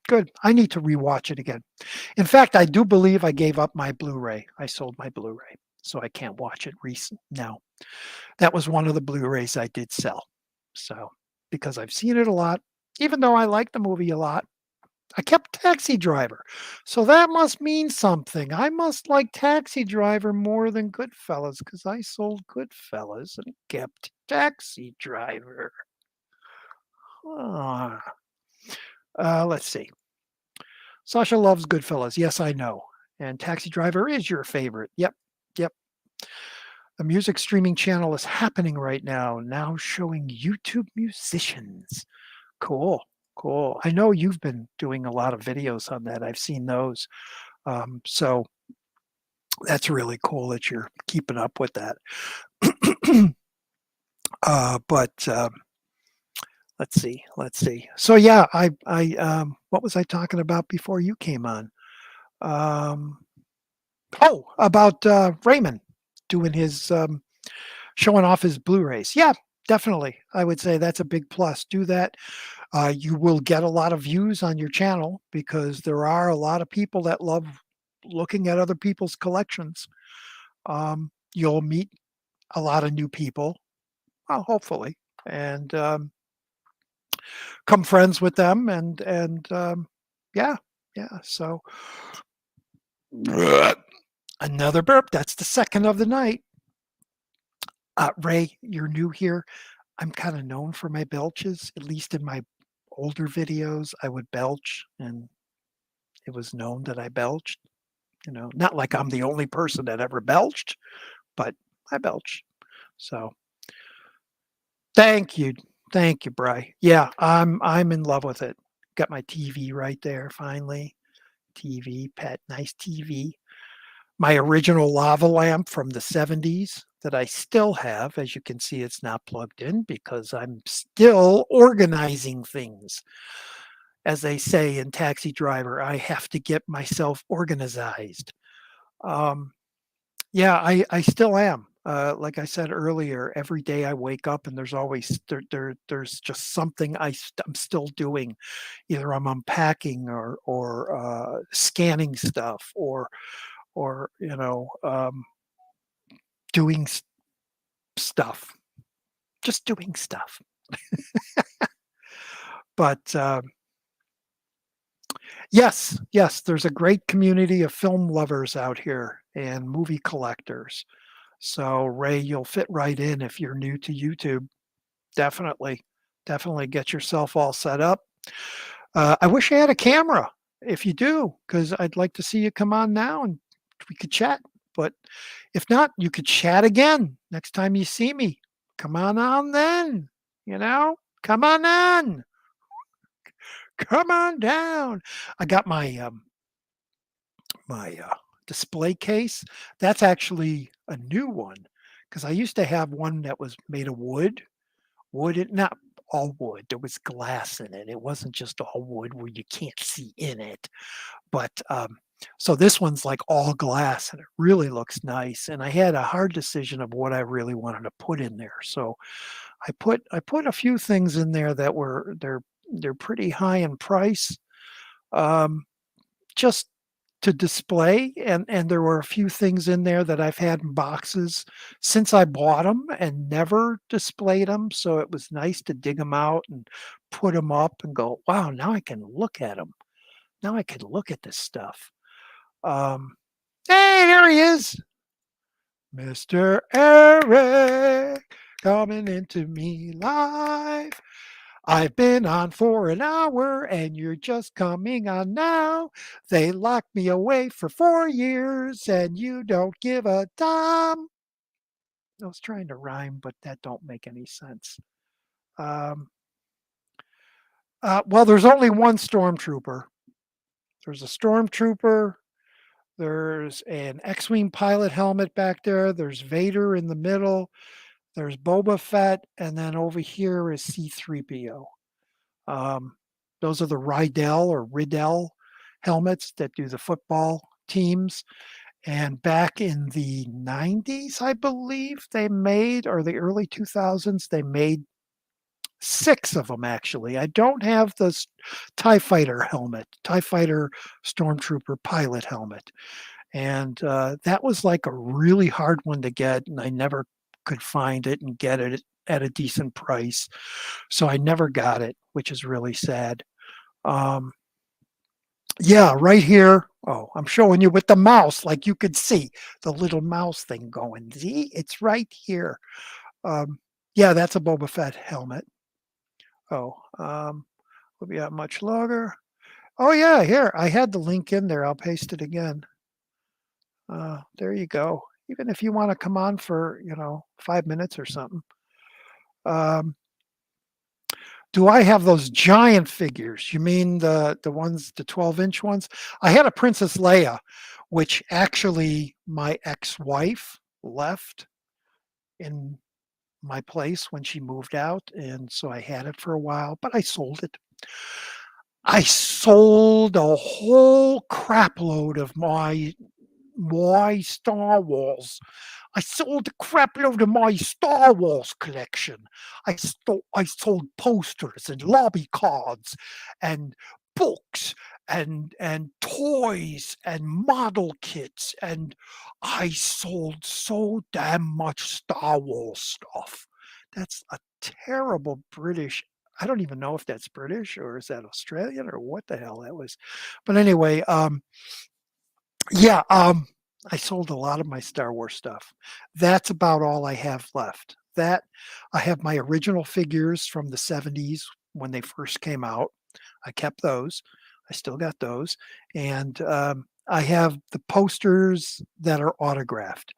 good. I need to rewatch it again. In fact, I do believe I gave up my Blu-ray. I sold my Blu-ray, so I can't watch it recent now. That was one of the Blu-rays I did sell. So, because I've seen it a lot, even though I like the movie a lot, I kept Taxi Driver. So that must mean something. I must like Taxi Driver more than Goodfellas because I sold Goodfellas and kept Taxi Driver. Ah, let's see. Sasha loves Goodfellas. Yes, I know. And Taxi Driver is your favorite. Yep. Yep. A music streaming channel is happening right now showing YouTube musicians. Cool. Cool. I know you've been doing a lot of videos on that. I've seen those. So that's really cool that you're keeping up with that. But let's see. Let's see. So yeah, what was I talking about before you came on? Um, oh, about Raymond doing his showing off his Blu-rays. Yeah, definitely. I would say that's a big plus. Do that. You will get a lot of views on your channel because there are a lot of people that love looking at other people's collections. You'll meet a lot of new people, well, hopefully, and come friends with them, and yeah, yeah. So another burp. That's the second of the night. Ray, you're new here. I'm kind of known for my belches. At least in my older videos, I would belch, and it was known that I belched. Not like I'm the only person that ever belched, but I belch. So thank you. Thank you, Bry. Yeah, I'm in love with it. Got my TV right there finally. TV, pet, nice TV. My original lava lamp from the 70s that I still have. As you can see, it's not plugged in because I'm still organizing things. As they say in Taxi Driver, I have to get myself organized. Um, Yeah, I still am. Like I said earlier, every day I wake up and there's just something I'm still doing. Either I'm unpacking or scanning stuff or doing stuff, just doing stuff. But yes, yes, there's a great community of film lovers out here and movie collectors. So Ray, you'll fit right in if you're new to YouTube. Definitely. Definitely get yourself all set up. I wish I had a camera if you do, because I'd like to see you come on now and we could chat. But if not, you could chat again next time you see me. Come on then, you know? Come on on. Come on down. I got my display case. That's actually a new one because I used to have one that was made of wood, not all wood. There was glass in it. It wasn't just all wood where you can't see in it. But so this one's like all glass and it really looks nice. And I had a hard decision of what I really wanted to put in there. So I put a few things in there that they're pretty high in price. Um, just to display, and there were a few things in there that I've had in boxes since I bought them and never displayed them. So it was nice to dig them out and put them up and go, wow, now I can look at them. Now I can look at this stuff. Um, hey, there he is, Mr. Eric, coming into me live. I've been on for an hour and you're just coming on now. They locked me away for 4 years and you don't give a damn. I was trying to rhyme, but that don't make any sense. Um, well, there's only one stormtrooper. There's a stormtrooper There's an X-wing pilot helmet back there. There's Vader in the middle. There's Boba Fett, and then over here is C-3PO. Um, those are the Riddell helmets that do the football teams. And back in the 90s, I believe they made, or the early 2000s, they made six of them actually. I don't have the TIE Fighter helmet, TIE Fighter Stormtrooper pilot helmet. And that was like a really hard one to get, and I never could find it and get it at a decent price. So I never got it, which is really sad. Um, yeah, right here. Oh, I'm showing you with the mouse, like you could see the little mouse thing going. See, it's right here. Um, yeah, that's a Boba Fett helmet. Oh, we'll be out much longer. Oh yeah, here I had the link in there. I'll paste it again. There you go. Even if you want to come on for 5 minutes or something. Um, do I have those giant figures? You mean the ones, the 12-inch ones? I had a Princess Leia, which actually my ex-wife left in my place when she moved out, and so I had it for a while, but I sold it. I sold a whole crapload of my Star Wars. I sold a crapload of my Star Wars collection. I sold posters and lobby cards and books and toys and model kits, and I sold so damn much Star Wars stuff. That's a terrible British. I don't even know if that's British or is that Australian or what the hell that was. But anyway, yeah, I sold a lot of my Star Wars stuff. That's about all I have left. That I have my original figures from the 70s when they first came out. I kept those. I still got those. And I have the posters that are autographed,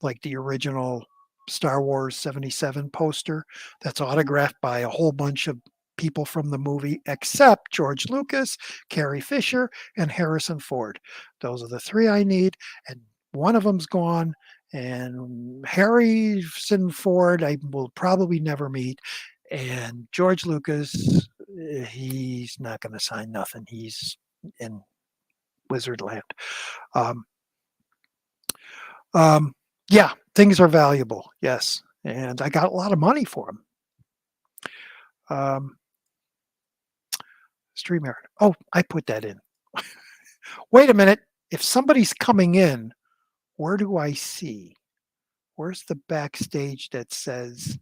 like the original Star Wars 77 poster that's autographed by a whole bunch of people from the movie, except George Lucas, Carrie Fisher, and Harrison Ford. Those are the three I need, and one of them's gone. And Harrison Ford, I will probably never meet. And George Lucas, he's not going to sign nothing. He's in Wizard Land. Um, um, yeah, things are valuable. Yes. And I got a lot of money for them. StreamYard. Oh, I put that in. Wait a minute. If somebody's coming in, where do I see? Where's the backstage that says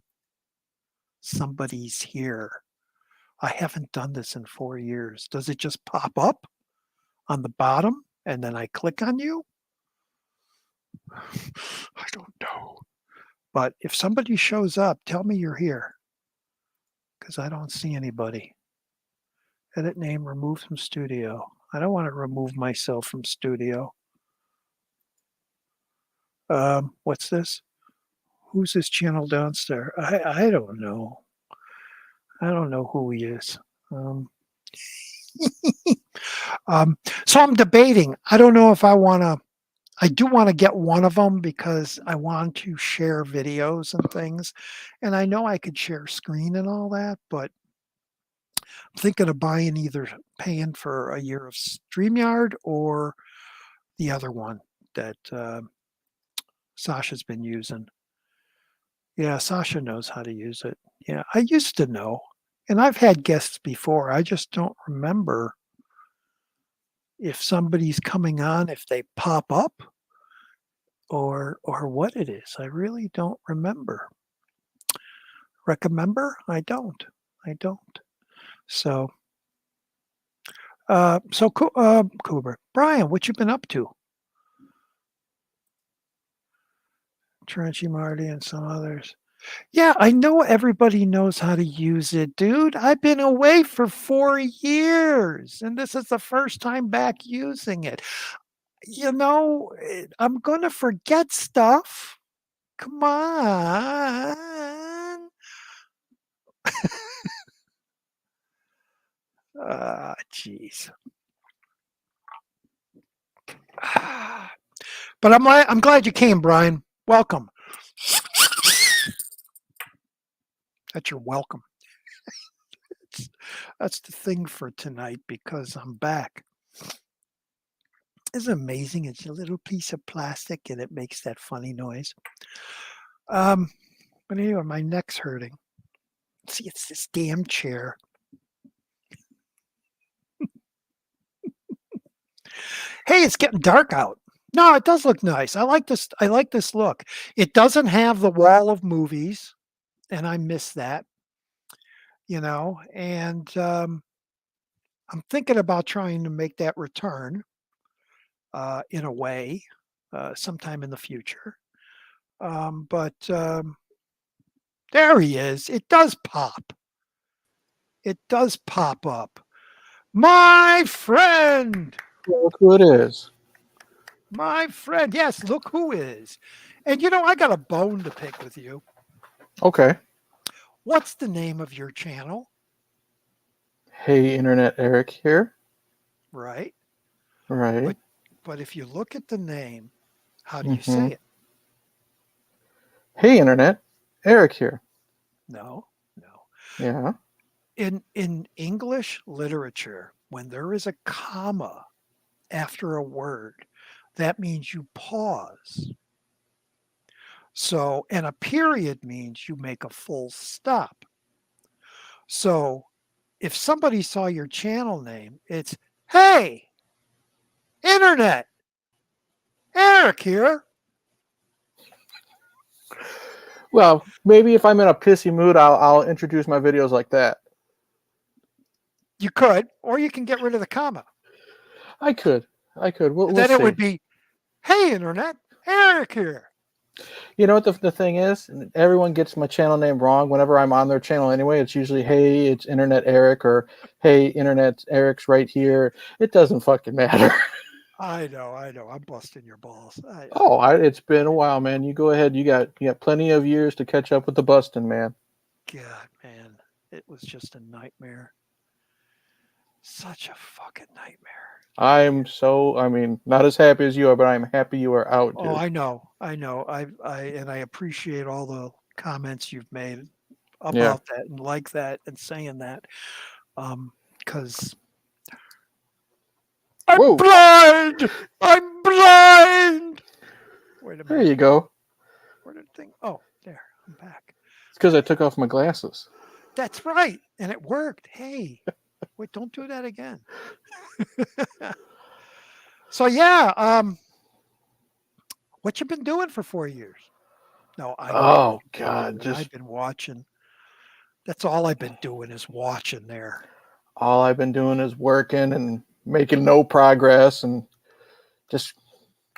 somebody's here? I haven't done this in 4 years. Does it just pop up on the bottom and then I click on you? I don't know. But if somebody shows up, tell me you're here because I don't see anybody. Edit name, remove from studio. I don't want to remove myself from studio. What's this? Who's this channel Donstar? I don't know. I don't know who he is. Um, so I'm debating. I don't know if I want to. I do want to get one of them because I want to share videos and things, and I know I could share screen and all that. But I'm thinking of buying either paying for a year of StreamYard or the other one that Sasha's been using. Yeah, Sasha knows how to use it. Yeah, I used to know. And I've had guests before. I just don't remember if somebody's coming on, if they pop up or what it is. I really don't remember. Recommember? I don't. I don't. So Cooper. Brian, what you been up to? Trenchy Marty and some others. Yeah, I know everybody knows how to use it, dude. I've been away for 4 years, and this is the first time back using it. I'm going to forget stuff. Come on. Jeez. But I'm glad you came, Brian. Welcome. That's your welcome. That's, that's the thing for tonight because I'm back. Isn't it amazing? It's a little piece of plastic and it makes that funny noise. Um, but anyway, my neck's hurting. See, it's this damn chair. Hey, it's getting dark out. No, it does look nice. I like this. I like this look. It doesn't have the wall of movies, and I miss that. And I'm thinking about trying to make that return in a way sometime in the future. But there he is. It does pop. It does pop up. My friend. Look who it is. My friend. Yes, look who is. And I got a bone to pick with you. Okay. What's the name of your channel? Hey, Internet Eric here. Right. Right. But if you look at the name, how do you Mm-hmm. say it? Hey, Internet Eric here. No. Yeah. In English literature, when there is a comma after a word, that means you pause. So, and a period means you make a full stop. So, if somebody saw your channel name, it's, hey, Internet, Eric here. Well, maybe if I'm in a pissy mood, I'll introduce my videos like that. You could, or you can get rid of the comma. I could. We'll Then it see. would be, hey, Internet, Eric here. You know what the thing is? Everyone gets my channel name wrong whenever I'm on their channel anyway. It's usually, hey, it's Internet Eric, or hey, Internet Eric's right here. It doesn't fucking matter. I know. I'm busting your balls. It's been a while, man. You go ahead. You got plenty of years to catch up with the busting, man. God, man, it was just a nightmare. Such a fucking nightmare. Not as happy as you are, but I'm happy you are out, dude. Oh, I know. I appreciate all the comments you've made Yeah. about that and like that and saying that. Because I'm Whoa. blind. I'm blind. Wait a minute. There you go. Where did the thing? Oh, there. I'm back. It's because I took off my glasses. That's right, and it worked. Hey, wait! Don't do that again. So yeah, what you been doing for 4 years? No, I know what Oh you've been God, doing. I've been watching. That's all I've been doing is watching there. all I've been doing is working and making no progress and just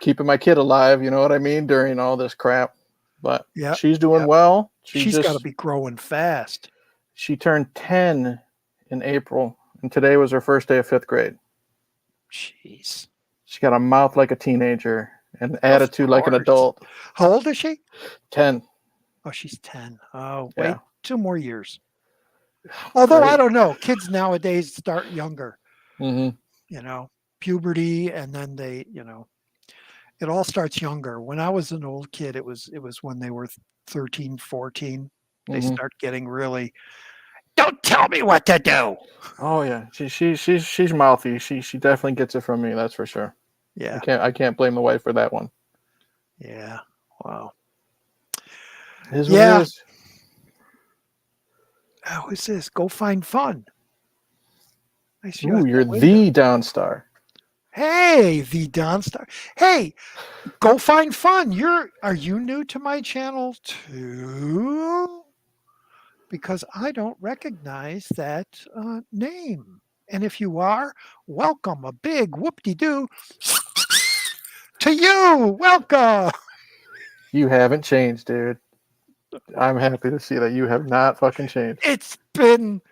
keeping my kid alive. You know what I mean? During all this crap, but Yeah, she's doing well. she's got to be growing fast. She turned 10 in April, and today was her first day of 5th grade. Jeez. She got a mouth like a teenager and Of attitude like an course. adult. How old is she? 10. Oh, she's 10. Oh, Yeah. wait, 2 more years. Although I Great. don't know, kids nowadays start younger. Mm-hmm. Puberty, and then it all starts younger. When I was an old kid, it was when they were 13, 14. They Mm-hmm. start getting really, don't tell me what to do. Oh yeah, she's mouthy. She definitely gets it from me. That's for sure. Yeah. I can't blame the wife for that one. Yeah. Wow. It is what Yeah. it is. How is this? Go find fun. Nice. Ooh, you're the Donstar. Hey, the Donstar. Hey, go find fun. Are you new to my channel too? Because I don't recognize that name. And if you are, welcome. A big whoop-de-doo to you. Welcome. You haven't changed, dude. I'm happy to see that you have not fucking changed. It's been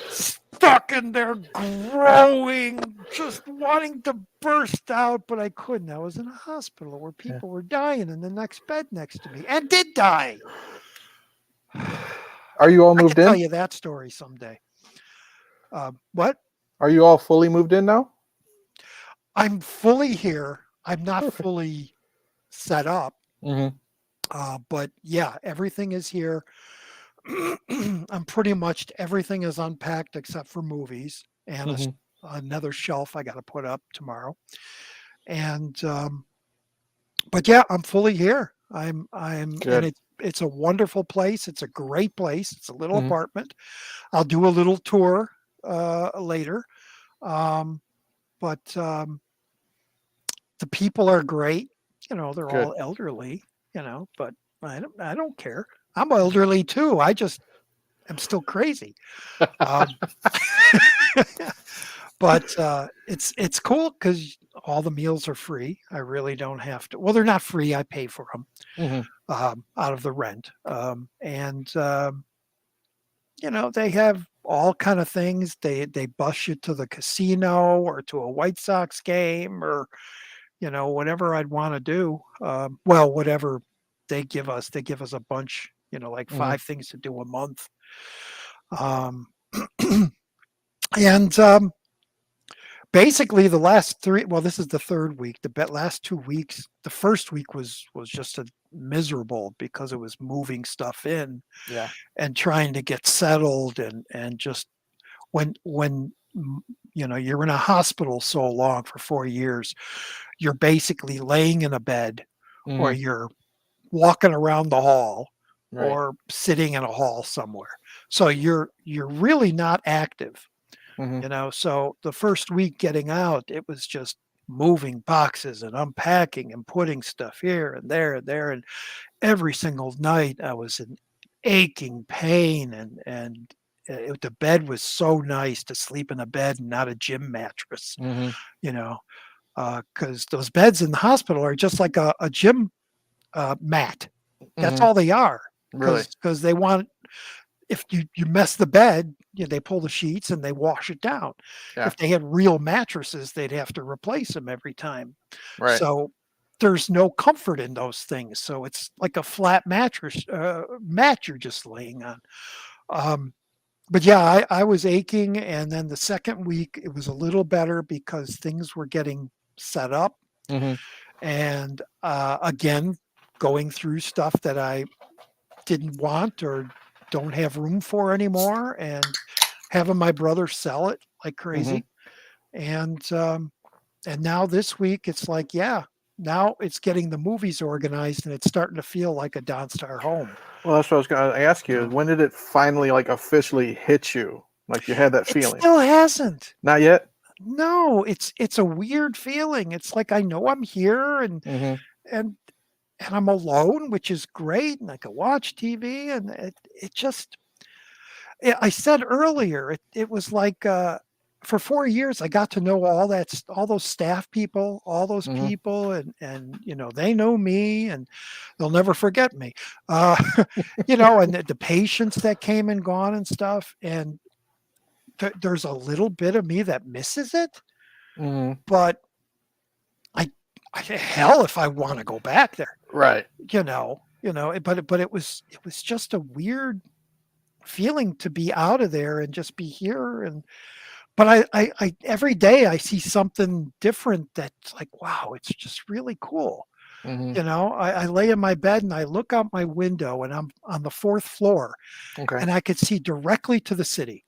stuck in there growing, just wanting to burst out, but I couldn't. I was in a hospital where people were dying in the next bed next to me and did die. Are you all moved I can in? tell you that story someday. What? Are you all fully moved in now? I'm fully here. I'm not Perfect. fully set up, Mhm. but yeah, everything is here. I'm pretty much everything is unpacked except for movies and Mhm. another shelf I got to put up tomorrow. And but yeah, I'm fully here. And Good. it's a wonderful place. It's a great place. It's a little Mhm. apartment. I'll do a little tour later. Um, but the people are great. They're Good. all elderly. But I don't care. I'm elderly too. I just am still crazy. Um, but it's cool because all the meals are free. I really don't have to. Well, they're not free. I pay for them Mhm. out of the rent, and they have all kind of things. They bus you to the casino or to a White Sox game or whatever I'd want to do. Well, whatever they give us. They give us a bunch. Like Mhm. 5 things to do a month. Um, and basically the last three, well, this is the third week. The last 2 weeks, the first week was just a miserable because it was moving stuff in Yeah. and trying to get settled and just when you're in a hospital so long for 4 years, you're basically laying in a bed or Mhm. you're walking around the hall Right. or sitting in a hall somewhere, so you're really not active. Mhm. So the first week getting out, it was just moving boxes and unpacking and putting stuff here and there and there. And every single night I was in aching pain the bed was so nice to sleep in a bed and not a gym mattress, Mhm. you know, because those beds in the hospital are just like a gym mat. That's Mhm. all they are. Really. Because they want if you mess the bed, they pull the sheets and they wash it down. Yeah. If they had real mattresses, they'd have to replace them every time. Right. So there's no comfort in those things. So it's like a flat mat you're just laying on. Um, but yeah, I was aching, and then the second week it was a little better because things were getting set up, Mhm. and again going through stuff that I didn't want or don't have room for anymore, and having my brother sell it like Mhm. crazy. And now this week it's like, yeah, now it's getting the movies organized and it's starting to feel like a Donstar home. Well, that's what I was gonna ask You you. know, When did it finally, like, officially hit you? Like, you had that it feeling? still hasn't. Not yet? No, it's a weird feeling. It's like I know I'm here Mhm. and and I'm alone, which is great, and I can watch TV, and it just I said earlier, it was like, for 4 years, I got to know all those staff people, all those Mhm. people, and they know me, and they'll never forget me. Uh, and the patients that came and gone and stuff, and there's a little bit of me that misses it, Mhm. but I hell, if I wanna go back there, Right. but it was just a weird feeling to be out of there and just be here. But I every day I see something different that's like, wow, it's just really cool. Mhm. I lay in my bed and I look out my window and I'm on the fourth floor Okay. and I could see directly to the city.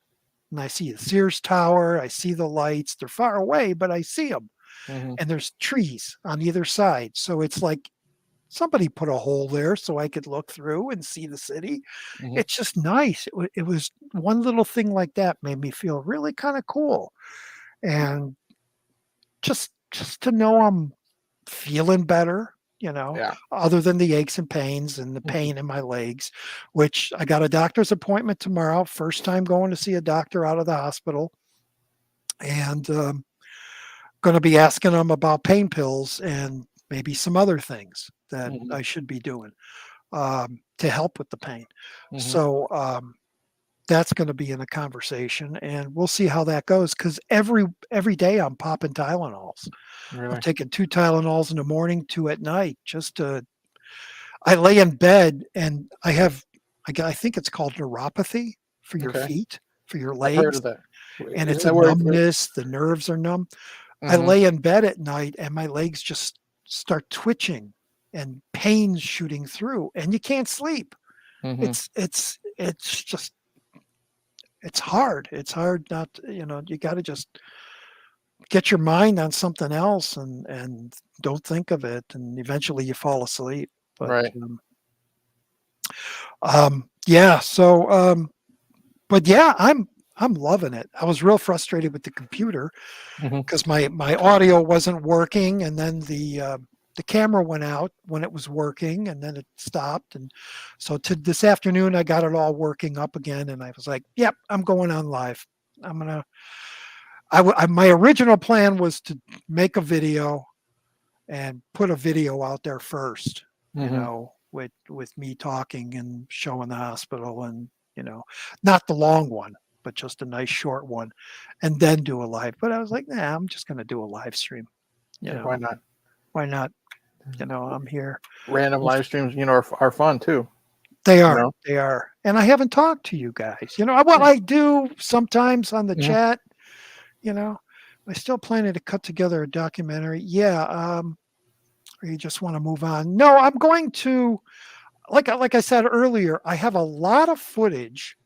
And I see the Sears Tower, I see the lights. They're far away, but I see them. Mhm. And there's trees on either side. So it's like somebody put a hole there so I could look through and see the city. Mhm. It's just nice. It was one little thing like that made me feel really kind of cool. And just to know I'm feeling better, Yeah. other than the aches and pains and the Mhm. pain in my legs, which I got a doctor's appointment tomorrow. First time going to see a doctor out of the hospital, and going to be asking them about pain pills and maybe some other things that Mhm. I should be doing to help with the pain. Mhm. So that's going to be in a conversation, and we'll see how that goes. Because every day I'm popping Tylenols. I'm Really? taking 2 Tylenols in the morning, 2 at night, just to I lay in bed and I think it's called neuropathy for your Okay. feet, for your I've heard legs, of that. and Isn't it's a that where numbness, the nerves are numb. I Mhm. lay in bed at night and my legs just start twitching and pains shooting through, and you can't sleep. Mm-hmm. It's just it's hard. It's hard not to, you got to just get your mind on something else and don't think of it, and eventually you fall asleep. But Right. yeah, so but yeah, I'm loving it. I was real frustrated with the computer Mm-hmm. because my audio wasn't working, and then the camera went out when it was working, and then it stopped. And so to this afternoon, I got it all working up again, and I was like, "Yep, I'm going on live. I'm gonna." My original plan was to make a video and put a video out there first, Mm-hmm. with me talking and showing the hospital, and not the long one, but just a nice short one, and then do a live. But I was like, nah, I'm just going to do a live stream. You Yeah, why know, not? why not? I'm here. Random live streams, are fun too. They You are, know. they are, and I haven't talked to you guys. Well, I do sometimes on the Mm-hmm. chat. You know, I still planning to cut together a documentary. Yeah, or you just want to move on? No, I'm going to like I said earlier, I have a lot of footage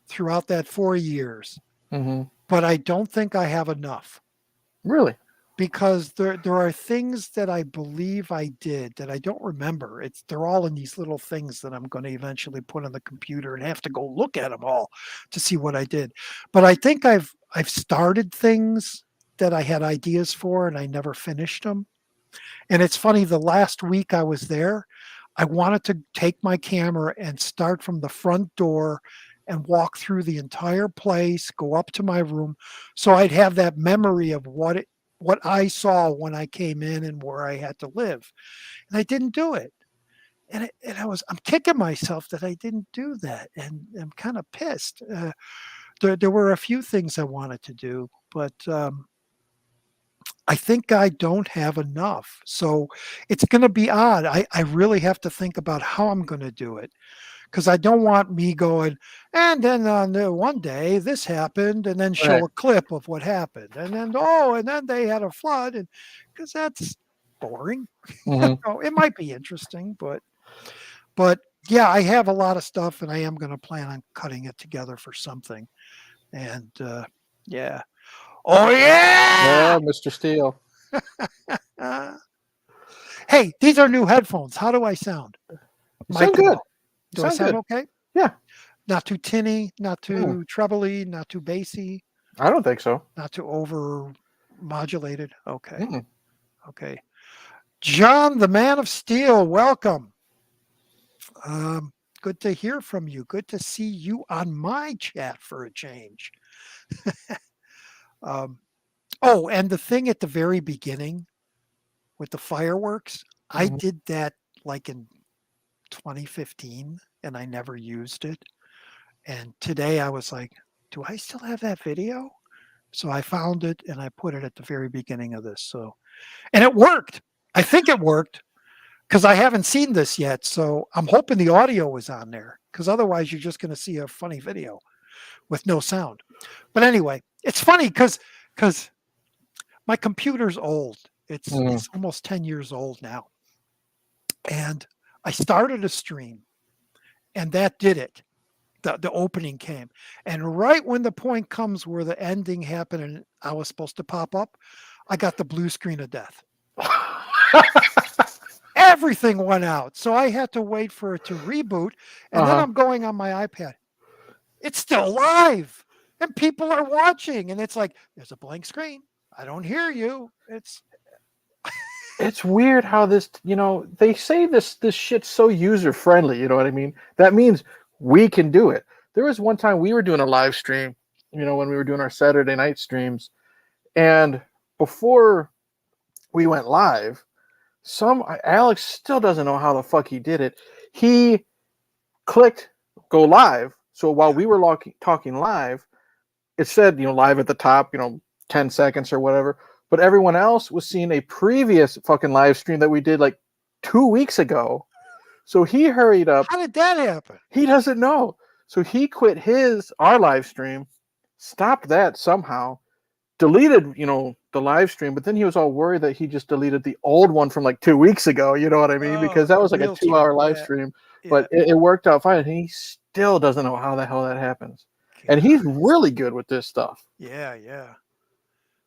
throughout that 4 years, Mm-hmm. but I don't think I have enough Really? because there are things that I believe I did that I don't remember. They're all in these little things that I'm going to eventually put on the computer and have to go look at them all to see what I did. But I think I've started things that I had ideas for and I never finished them. And it's funny, the last week I was there, I wanted to take my camera and start from the front door and walk through the entire place, go up to my room, so I'd have that memory of what I saw when I came in and where I had to live. And I didn't do it. And I'm kicking myself that I didn't do that, and I'm kind of pissed. There were a few things I wanted to do, but I think I don't have enough. So it's going to be odd. I really have to think about how I'm going to do it because I don't want me going, and then on one day this happened, and then Right. show a clip of what happened. And then, oh, and then they had a flood. And because that's boring. Mm-hmm. Oh, it might be interesting, but yeah, I have a lot of stuff and I am going to plan on cutting it together for something. And yeah. Oh, yeah. Oh, Mr. Steele. Uh, Hey, these are new headphones. How do I sound? You sound good. Mike-O. You Do I sound sound good. okay? Yeah. Not too tinny, not Mm, too trebly, not too bassy, I don't think so. not too over modulated. Okay. Mm. Okay. John, the man of steel, welcome. Um, Good to hear from you. Good to see you on my chat for a change. Um, oh, and the thing at the very beginning with the fireworks, I Mm-hmm. did that like in 2015 and I never used it. And today I was like, do I still have that video? So I found it and I put it at the very beginning of this. So, and it worked. I think it worked because I haven't seen this yet. So I'm hoping the audio is on there because otherwise you're just going to see a funny video with no sound. But anyway, it's funny because my computer's old. Mm-hmm. It's almost 10 years old now. And I started a stream and that did it. The opening came. And right when the point comes where the ending happened and I was supposed to pop up, I got the blue screen of death. Everything went out. So I had to wait for it to reboot. And then Uh-huh. I'm going on my iPad. It's still live. And people are watching. And it's like, there's a blank screen. I don't hear you. It's weird how this, they say this shit's so user friendly, you know what I mean? That means we can do it. There was one time we were doing a live stream, when we were doing our Saturday night streams, and before we went live, Alex still doesn't know how the fuck he did it. He clicked go live. So while we were talking live, it said, live at the top, 10 seconds or whatever. But everyone else was seeing a previous fucking live stream that we did like 2 weeks ago. So he hurried up. How did that happen? He doesn't know. So he quit our live stream, stopped that somehow, deleted, the the live stream, but then he was all worried that he just deleted the old one from like 2 weeks ago. You know what I mean? Because Oh, that the was like a real 2 hour live yeah, stream, but yeah. it worked out fine. And he still doesn't know how the hell that happens. And he's God, really good with this stuff. yeah, yeah.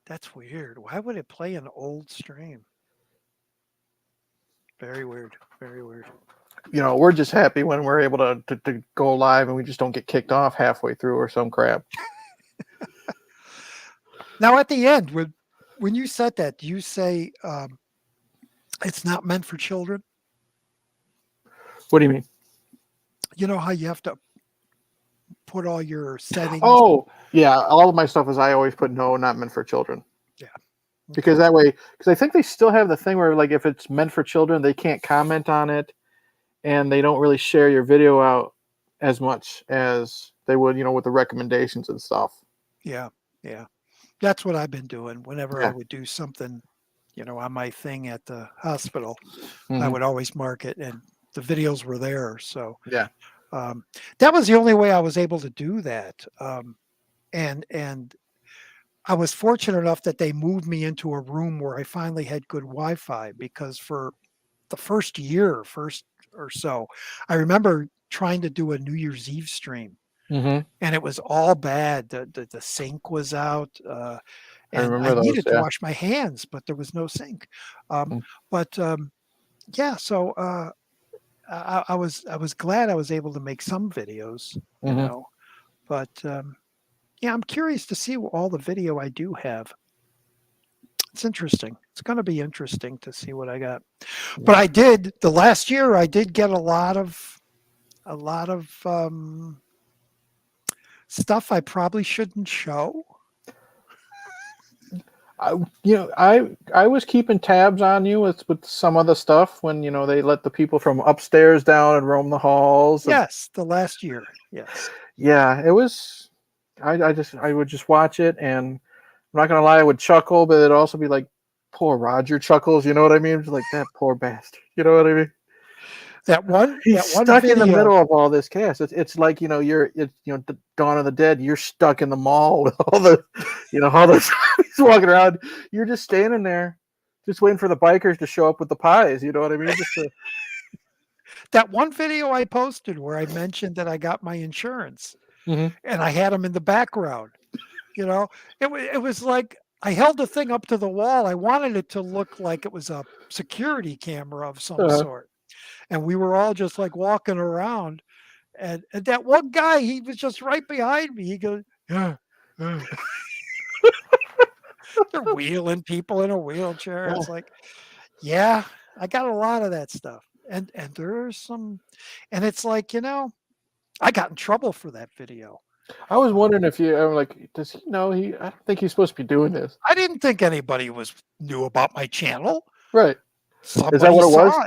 That's weird. Why would it play an old stream? Very weird. Very weird. You know, we're just happy when we're able to go live and we just don't get kicked off halfway through or some crap. Now, at the end, when you said that, do you say it's not meant for children? What do you mean? You know how you have to put all your settings? Oh, yeah. All of my stuff is I always put no, not meant for children. Yeah. Okay. Because that way, because I think they still have the thing where, like, if it's meant for children, they can't comment on it and they don't really share your video out as much as they would, you know, with the recommendations and stuff. Yeah. Yeah. That's what I've been doing. Whenever I Yeah. would do something, on my thing at the hospital, I Hmm. would always mark it, and the videos were there. So Yeah. um, that was the only way I was able to do that. And I was fortunate enough that they moved me into a room where I finally had good Wi-Fi, because for the first or so, I remember trying to do a New Year's Eve stream, Hmm. and it was all bad. The sink was out, I and I remember those. needed to Yeah. wash my hands, but there was no sink. But yeah, so I was glad I was able to make some videos, Hmm. But yeah, I'm curious to see all the video I do have. It's interesting. It's going to be interesting to see what I got. But Yeah. I did the last year. I did get a lot of stuff I probably shouldn't show. I, I was keeping tabs on you with some of the stuff when they let the people from upstairs down and roam the halls. And Yes, the last year. Yes. yeah, it was. I would just watch it, and I'm not gonna lie, I would chuckle, but it'd also be like, poor Roger chuckles. You know what I mean? Just like that poor bastard. You know what I mean? That one He's that one stuck in the video. middle of all this chaos. It's like Dawn of the Dead. You're stuck in the mall with all the, all the zombies walking around. You're just standing there, just waiting for the bikers to show up with the pies. You know what I mean? Just to, That one video I posted where I mentioned that I got my insurance, Mhm. and I had them in the background. You know, it was like I held the thing up to the wall. I wanted it to look like it was a security camera of some uh, sort, and we were all just like walking around. And that one guy, he was just right behind me. He goes, yeah, yeah. They're wheeling people in a wheelchair. It's like, yeah, I got a lot of that stuff, and there's some, and it's like, I got in trouble for that video. I was Um, wondering if you ever like, does he know he? I don't think he's supposed to be doing this. I didn't think anybody was knew about my channel. Right? Is that Somebody what it was? saw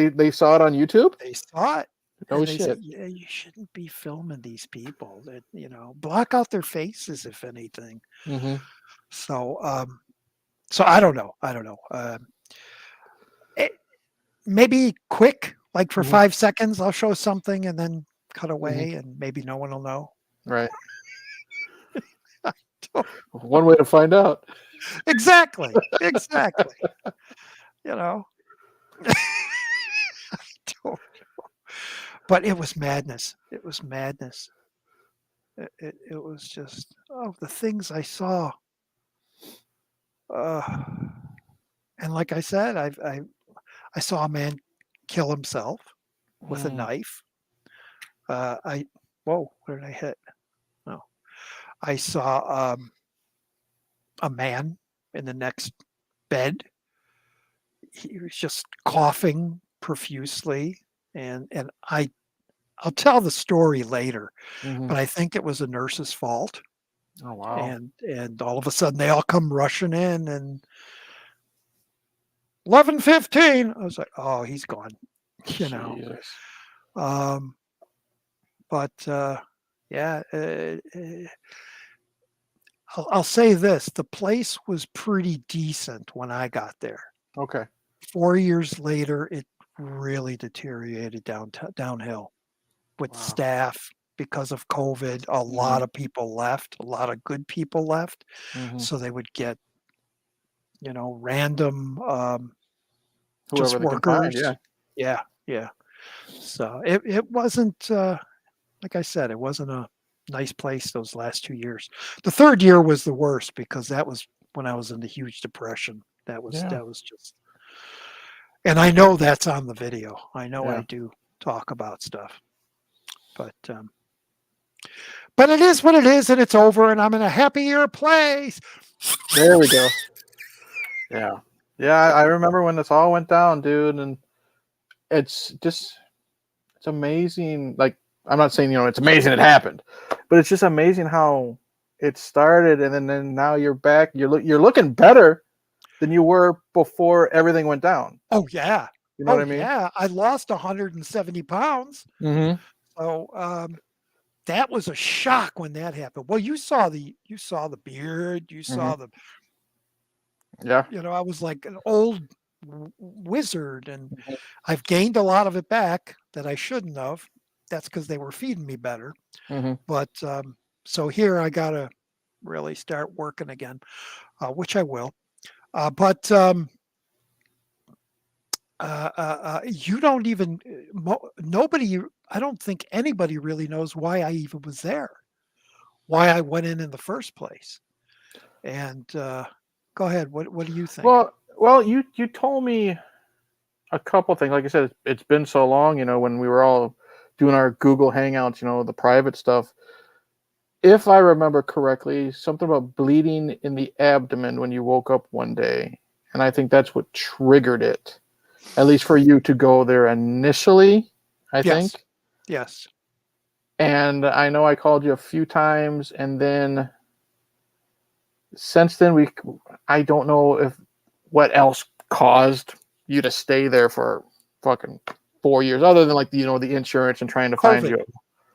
it. They saw it on YouTube? They saw it, No and they said, shit. "Yeah, you shouldn't be filming these people. That block out their faces, if anything." Hmm. So, so I don't know. I don't know. It, maybe quick, like for Hmm. 5 seconds, I'll show something and then cut Hmm. away, and maybe no one will know. Right. I don't- One way to find out. exactly, exactly. You know, don't- but it was madness. It was madness. It was just the things I saw. Uh, and like I said, I saw a man kill himself with a Mm. knife. I whoa, what did I hit? No, I saw a man in the next bed. He was just coughing profusely, and I'll tell the story later, Hmm. but I think it was a nurse's fault. Oh wow. And all of a sudden they all come rushing in, and 11:15. I was like, oh, he's gone. You know. Jesus. Um, but yeah, I'll say this: the place was pretty decent when I got there. Okay. 4 years later, it really deteriorated downhill with Wow. staff because of COVID. A Hmm. lot of people left. A lot of good people left, Hmm. so they would get random Whoever just they can find. workers. Yeah. Yeah, yeah. So it wasn't like I said, it wasn't a nice place those last 2 years. The third year was the worst because that was when I was in the huge depression. Yeah. That was just, and I know that's on the video. I know I Yeah. do talk about stuff, but but it is what it is, and it's over, and I'm in a happier place. There we go. Yeah. Yeah. I remember when this all went down, dude, and it's just it's amazing. Like, I'm not saying it's amazing it happened, but it's just amazing how it started, and then now you're back. You're looking better than you were before everything went down. Oh yeah, You know what oh I mean? yeah. I lost 170 pounds, Mm-hmm. so that was a shock when that happened. Well, you saw the beard, you Mm-hmm. saw the Yeah. I was like an old wizard, and Mhm. I've gained a lot of it back that I shouldn't have. That's because they were feeding me better. Mm-hmm. But so here I gotta really start working again, which I will. But you don't even nobody. I don't think anybody really knows why I even was there, why I went in the first place. And go ahead. What do you think? Well, you told me a couple things. Like I said, it's been so long. When we were all doing our Google Hangouts, the private stuff. If I remember correctly, something about bleeding in the abdomen when you woke up one day, and I think that's what triggered it. At least for you to go there initially, I Yes, think. yes. And I know I called you a few times, and then since then I don't know if what else caused you to stay there for fucking 4 years, other than like the insurance and trying to find COVID. you.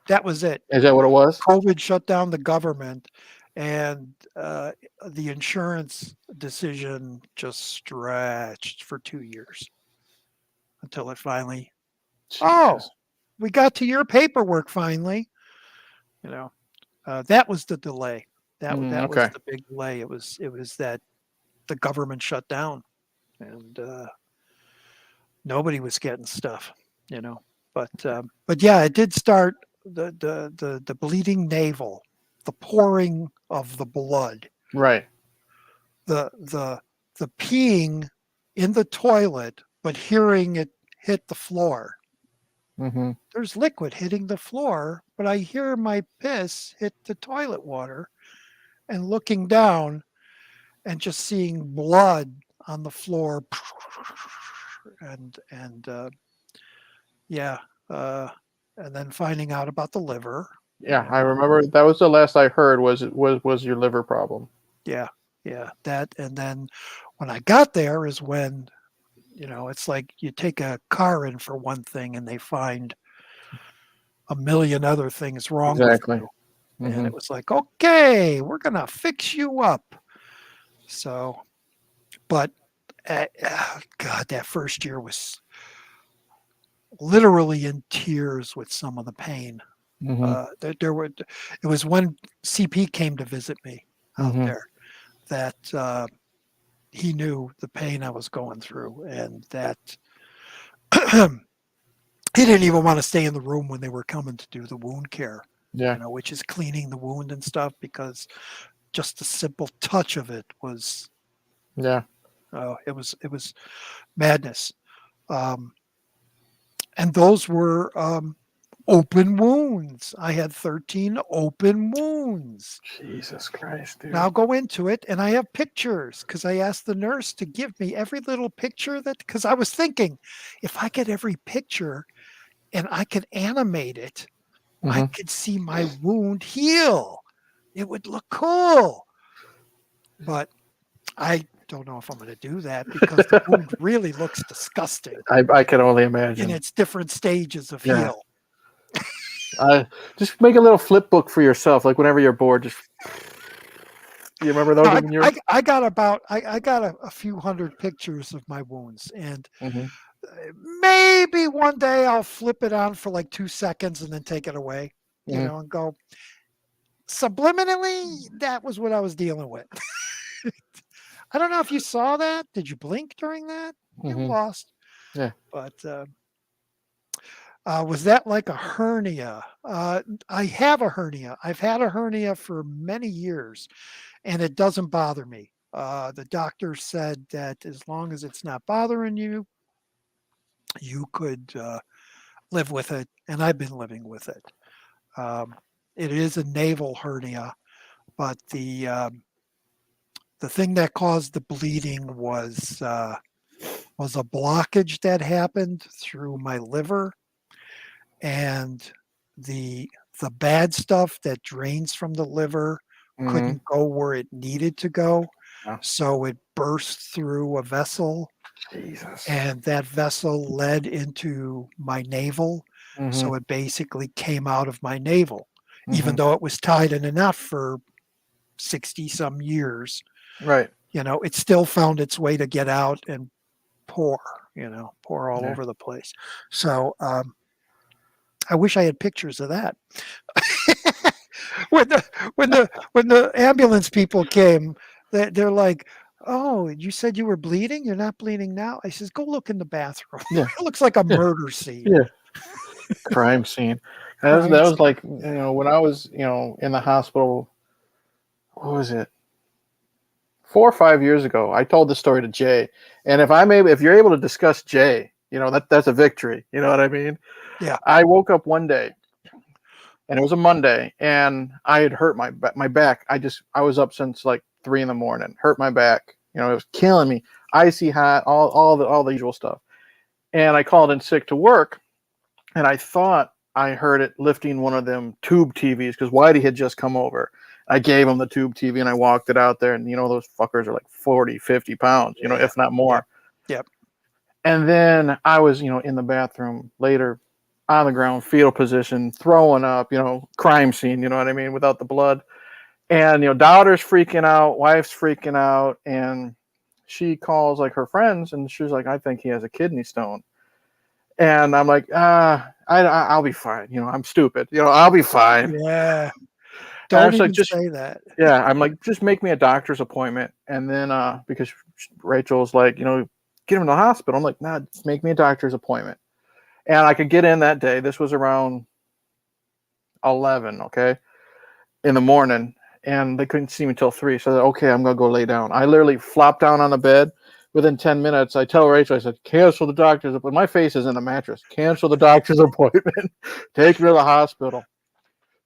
That was it. Is that what it was? COVID shut down the government, and the insurance decision just stretched for 2 years until it finally. Oh, Jesus. we got to your paperwork finally. You know, that was the delay. That was Okay. the big delay. It was that the government shut down, and nobody was getting stuff. You know, but yeah, it did start the bleeding navel, the pouring of the blood, Right. the the peeing in the toilet, but hearing it hit the floor. Mm-hmm. There's liquid hitting the floor, but I hear my piss hit the toilet water, and looking down and just seeing blood on the floor, and yeah, uh, and then finding out about the liver, Yeah, I and remember that was the last I heard was your liver problem. yeah, yeah, that, and then when I got there is when it's like you take a car in for one thing and they find a million other things wrong with Exactly. you. And Mm-hmm. it was like, okay, we're going to fix you up. So, but God, that first year was literally in tears with some of the pain. Mm-hmm. It was when CP came to visit me out Mm-hmm. there that he knew the pain I was going through, and that he didn't even want to stay in the room when they were coming to do the wound care, Yeah. which is cleaning the wound and stuff, because just the simple touch of it was, Yeah. it was madness. Um, and those were open wounds. I had 13 open wounds. Jesus Christ, Now dude. I'll go into it, and I have pictures because I asked the nurse to give me every little picture, because I was thinking, if I get every picture and I could animate it, I Mm-hmm. could see my wound heal. It would look cool. But I don't know if I'm going to do that because the wound really looks disgusting I can only in imagine. its different stages of Yeah. heal. Just make a little flip book for yourself. Like whenever you're bored, just you remember those Now, when you're. I got about I got a few hundred pictures of my wounds, and Mm-hmm. maybe one day I'll flip it on for like 2 seconds and then take it away, Mm-hmm. and go, subliminally, that was what I was dealing with. I don't know if you saw that. Did you blink during that? You Hmm. lost. Yeah. But was that like a hernia? I have a hernia. I've had a hernia for many years, and it doesn't bother me. The doctor said that as long as it's not bothering you, you could live with it, and I've been living with it. Um, it is a navel hernia, but the thing that caused the bleeding was a blockage that happened through my liver, and the the bad stuff that drains from the liver Hmm. couldn't go where it needed to go, Yeah. so it burst through a vessel, Jesus. and that vessel led into my navel, Hmm. so it basically came out of my navel, even Hmm. though it was tied in a knot for 60 some years. Right. It still found its way to get out and pour, pour all Yeah. over the place. So I wish I had pictures of that. when the when the ambulance people came, they're like, "Oh, you said you were bleeding. You're not bleeding now." I says, "Go look in the bathroom. Yeah. It looks like a Yeah. murder scene, Yeah. Crime scene. That crime was scene." like, when I was, in the hospital. What was it? 4 or 5 years ago, I told this story to Jay, and if you're able to discuss Jay, that's a victory. You know what I mean? Yeah, I woke up one day, and it was a Monday, and I had hurt my back. I was up since like 3 in the morning, hurt my back. It was killing me, icy hot, all the usual stuff. And I called in sick to work, and I thought I heard it lifting one of them tube TVs because Whitey had just come over. I gave him the tube TV and I walked it out there, and those fuckers are like 40, 50 pounds, yeah, if not yep, more. yep, And then I was, in the bathroom later on the ground, fetal position, throwing up, crime scene, you know what I mean, without the blood. And, daughter's freaking out, wife's freaking out, and she calls like her friends and she's like, I think he has a kidney stone. And I'm like, I'll be fine. I'm stupid. I'll be fine. yeah. And I'm Don't just like, even just, say that. yeah, I'm like, just make me a doctor's appointment. And then, because Rachel's like, get him to the hospital. I'm like, nah, just make me a doctor's appointment. And I could get in that day. This was around 11, okay, in the morning. And they couldn't see me until 3. So I said, okay, I'm going to go lay down. I literally flopped down on the bed. Within 10 minutes, I tell Rachel, I said, cancel the doctor's appointment. My face is in the mattress. Cancel the doctor's appointment. Take me to the hospital.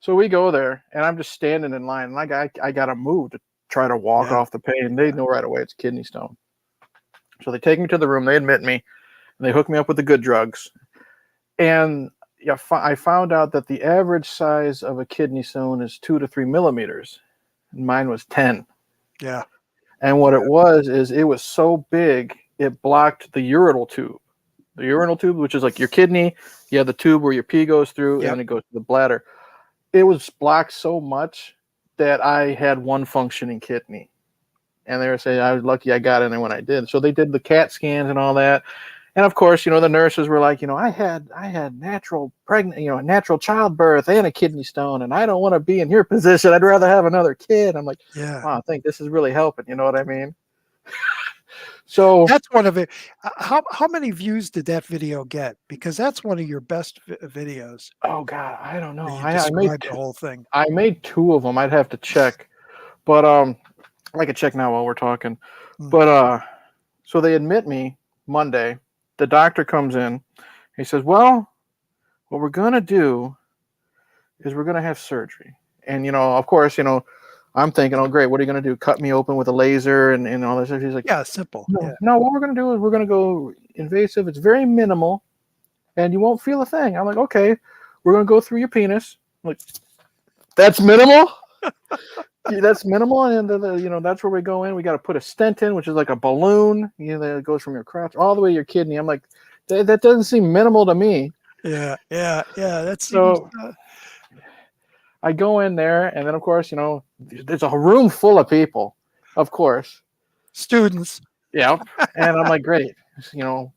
So we go there, and I'm just standing in line, and I got to move to try to walk Yeah, off the pain. They yeah, know right away it's kidney stone. So they take me to the room. They admit me, and they hook me up with the good drugs. And yeah, I found out that the average size of a kidney stone is 2 to 3 millimeters. And mine was 10. yeah, And what it yeah, was is it was so big, it blocked the urinal tube. The urinal tube, which is like your kidney, you have the tube where your pee goes through, and yep, then it goes to the bladder. It was blocked so much that I had one functioning kidney. And they were saying I was lucky I got in there when I did. So they did the CAT scans and all that. And of course, the nurses were like, I had natural pregnant, natural childbirth and a kidney stone, and I don't want to be in your position. I'd rather have another kid. I'm like, yeah. wow, I think this is really helping. You know what I mean? So, That's one of it. How many views did that video get? Because that's one of your best videos oh God, I don't where know. you I made describe the whole thing. I made 2 of them. I'd have to check, but I could check now while we're talking. Mm, But so they admit me Monday. The doctor comes in. He says, "Well, what we're gonna do is we're gonna have surgery." And of course, I'm thinking, "Oh, great. What are you gonna do? Cut me open with a laser and all this?" He's like, yeah, simple. "No, Yeah, no. What we're gonna do is we're gonna go invasive. It's very minimal, and you won't feel a thing." I'm like, "Okay. We're gonna go through your penis." I'm like, that's minimal. Yeah, that's minimal, and that's where we go in. We got to put a stent in, which is like a balloon. That goes from your crotch all the way to your kidney. I'm like, that doesn't seem minimal to me. yeah, yeah, yeah. That seems So I go in there, and then of course, there's a room full of people, of course. students. Yeah, and I'm like, great. You know,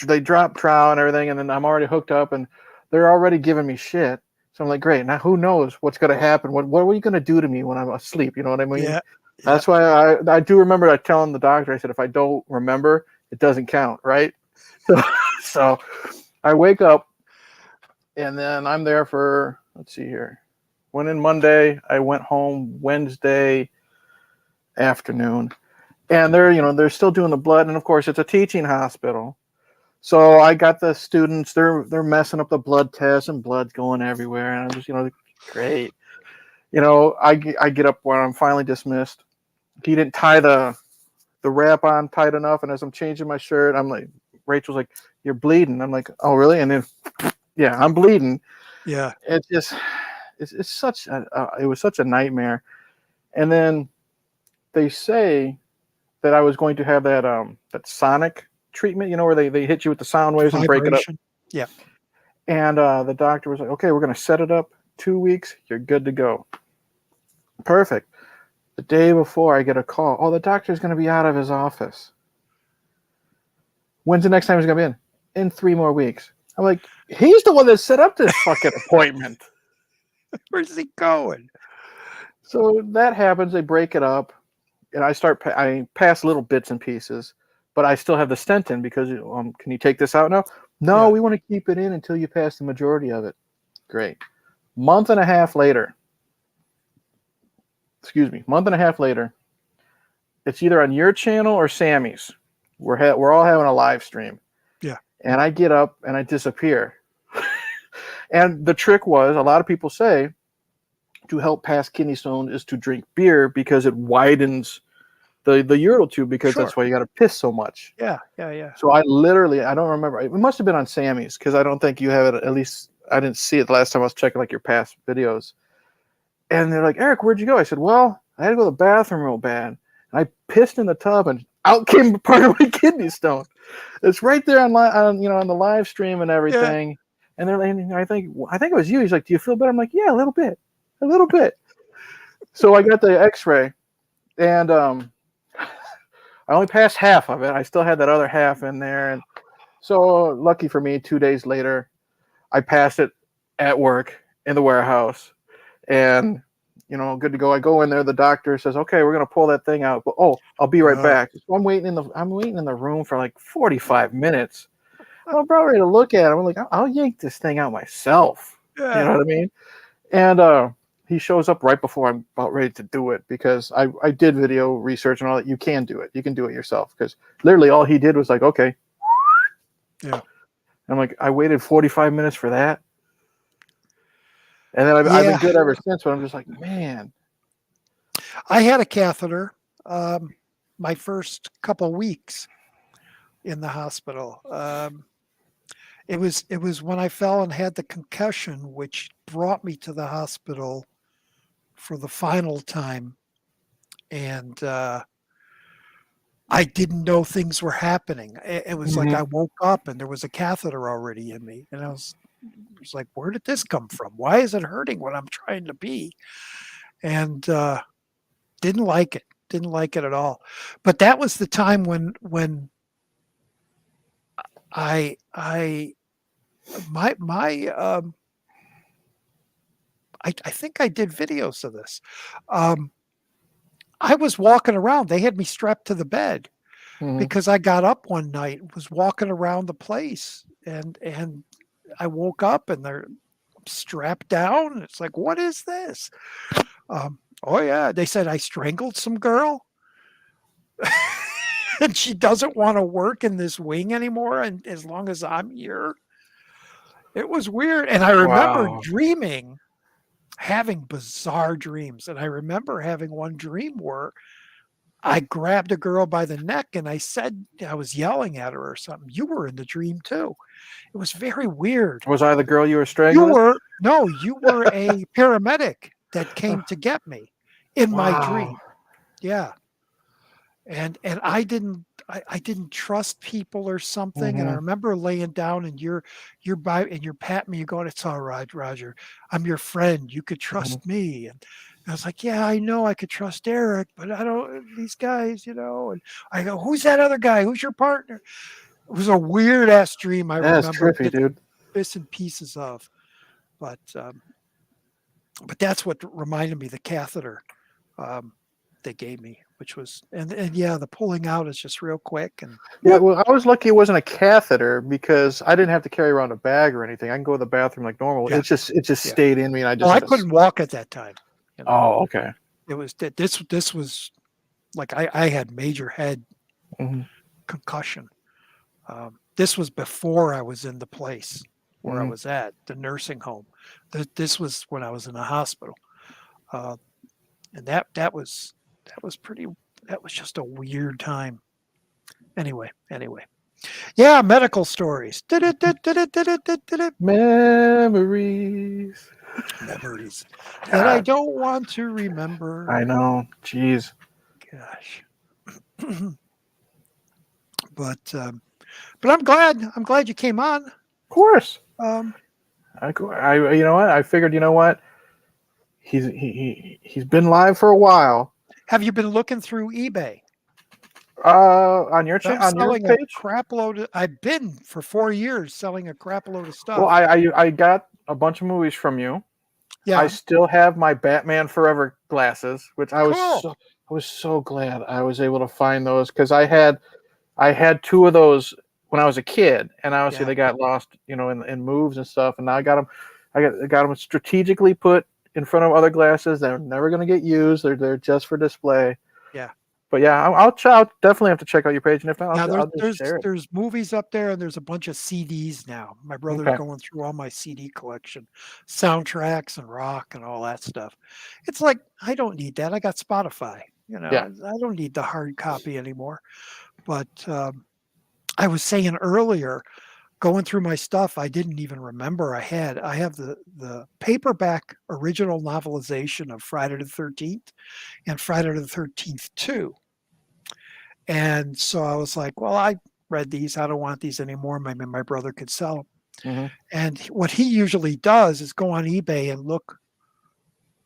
they drop trow and everything, and then I'm already hooked up, and they're already giving me shit. So I'm like, great. Now who knows what's gonna happen? What are you gonna do to me when I'm asleep? You know what I mean? Yeah, Yeah. That's why I do remember I telling the doctor, I said, if I don't remember, it doesn't count, right? So, so I wake up and then I'm there for, let's see here. Went in Monday. I went home Wednesday afternoon. And they're still doing the blood. And of course, it's a teaching hospital. So I got the students, they're messing up the blood tests and blood's going everywhere. And I'm just, great. I get up when I'm finally dismissed. He didn't tie the wrap on tight enough. And as I'm changing my shirt, I'm like, Rachel's like, you're bleeding. I'm like, oh, really? And then, yeah, I'm bleeding. Yeah. It's just, it's it was such a nightmare. And then they say that I was going to have that sonic treatment, where they hit you with the sound waves and break it up. Vibration. Yeah. And the doctor was like, okay, we're going to set it up 2 weeks. You're good to go. Perfect. The day before I get a call, oh, the doctor's going to be out of his office. When's the next time he's going to be in? In 3 more weeks. I'm like, he's the one that set up this fucking appointment. Where's he going? So that happens. They break it up. And I pass little bits and pieces, but I still have the stent in because, can you take this out now? No, Yeah. we want to keep it in until you pass the majority of it. Great. Month and a half later, it's either on your channel or Sammy's. We're all having a live stream. Yeah. And I get up and I disappear. And the trick was, a lot of people say, to help pass kidney stone is to drink beer because it widens the ureter tube, because Sure. that's why you got to piss so much. Yeah. Yeah. Yeah. So I don't remember. It must have been on Sammy's, because I don't think you have it. At least I didn't see it the last time I was checking like your past videos. And they're like, Eric, where'd you go? I said, well, I had to go to the bathroom real bad. And I pissed in the tub and out came part of my kidney stone. It's right there on the live stream and everything. Yeah. And they're like, I think it was you. He's like, do you feel better? I'm like, yeah, a little bit. So I got the X-ray, and I only passed half of it. I still had that other half in there. And so lucky for me, 2 days later, I passed it at work in the warehouse, and good to go. I go in there. The doctor says, okay, we're going to pull that thing out. But, I'll be right back. So I'm waiting in the room for like 45 minutes. I'm about ready to look at it. I'm like, I'll yank this thing out myself. Yeah. You know what I mean? And he shows up right before I'm about ready to do it, because I did video research and all that. You can do it. You can do it yourself, because literally all he did was like, okay. Yeah. I'm like, I waited 45 minutes for that. And then I've been good ever since, but I'm just like, man. I had a catheter my first couple weeks in the hospital. It was when I fell and had the concussion, which brought me to the hospital for the final time. And I didn't know things were happening. It was like I woke up and there was a catheter already in me. And I was like, where did this come from? Why is it hurting when I'm trying to pee? And didn't like it. Didn't like it at all. But that was the time when I think I did videos of this. I was walking around. They had me strapped to the bed because I got up one night, was walking around the place, and I woke up and they're strapped down. And it's like, what is this? Oh yeah, they said I strangled some girl, and she doesn't want to work in this wing anymore. And as long as I'm here, it was weird. And I remember dreaming. Having bizarre dreams. And I remember having one dream where I grabbed a girl by the neck and I said, I was yelling at her or something. You were in the dream too. It was very weird. Was I the girl you were strangling? You were a paramedic that came to get me in my dream. Yeah. And I didn't trust people or something. And I remember laying down and you're patting me, you're going, it's all right, Roger. I'm your friend. You could trust me. And I was like, yeah, I know I could trust Eric, but I don't, these guys, And I go, who's that other guy? Who's your partner? It was a weird ass dream. I remember trippy, dude. Bits and pieces of, but that's what reminded me, the catheter. they gave me, which was and yeah, the pulling out is just real quick and Yeah, whoop. well, I was lucky it wasn't a catheter because I didn't have to carry around a bag or anything. I can go to the bathroom like normal. Yeah, It just yeah. stayed in me, and I Well, just I had to. couldn't walk at that time. You know, Oh, okay. it was this was like I had major head Hmm. concussion. This was before I was in the place where I Hmm. was at the nursing home. This was when I was in the hospital, uh, and that was pretty. That was just a weird time. Anyway, yeah, medical stories. Memories. Memories that I God, don't want to remember. I know. Jeez. Gosh, but um, but I'm glad you came on. Of course. Um, You know what? I figured. You know what? He's been live for a while. have you been looking through eBay? On your I'm on your selling a page. crap load. I've been for 4 years selling a crap load of Well, stuff. I got a bunch of movies from you. I Yeah, still have my Batman Forever glasses, which cool. I was so glad I was able to find those because I had two of those when I was a kid, and obviously Yeah, they got lost, in moves and stuff. And now I got them strategically put in front of other glasses that are never going to get used. They're just for display. yeah, But yeah, I'll definitely have to check out your page, and if not, yeah. There's I'll just there's share it. there's movies up there, and there's a bunch of CDs now. My brother's Okay. going through all my CD collection, soundtracks and rock and all that stuff. It's like I don't need that. I got Spotify. Yeah. I don't need the hard copy anymore. But I was saying earlier, going through my stuff, I didn't even remember I had. I have the paperback original novelization of Friday the 13th and Friday the 13th 2. And so I was like, well, I read these. I don't want these anymore. Maybe my brother could sell them. Hmm. And what he usually does is go on eBay and look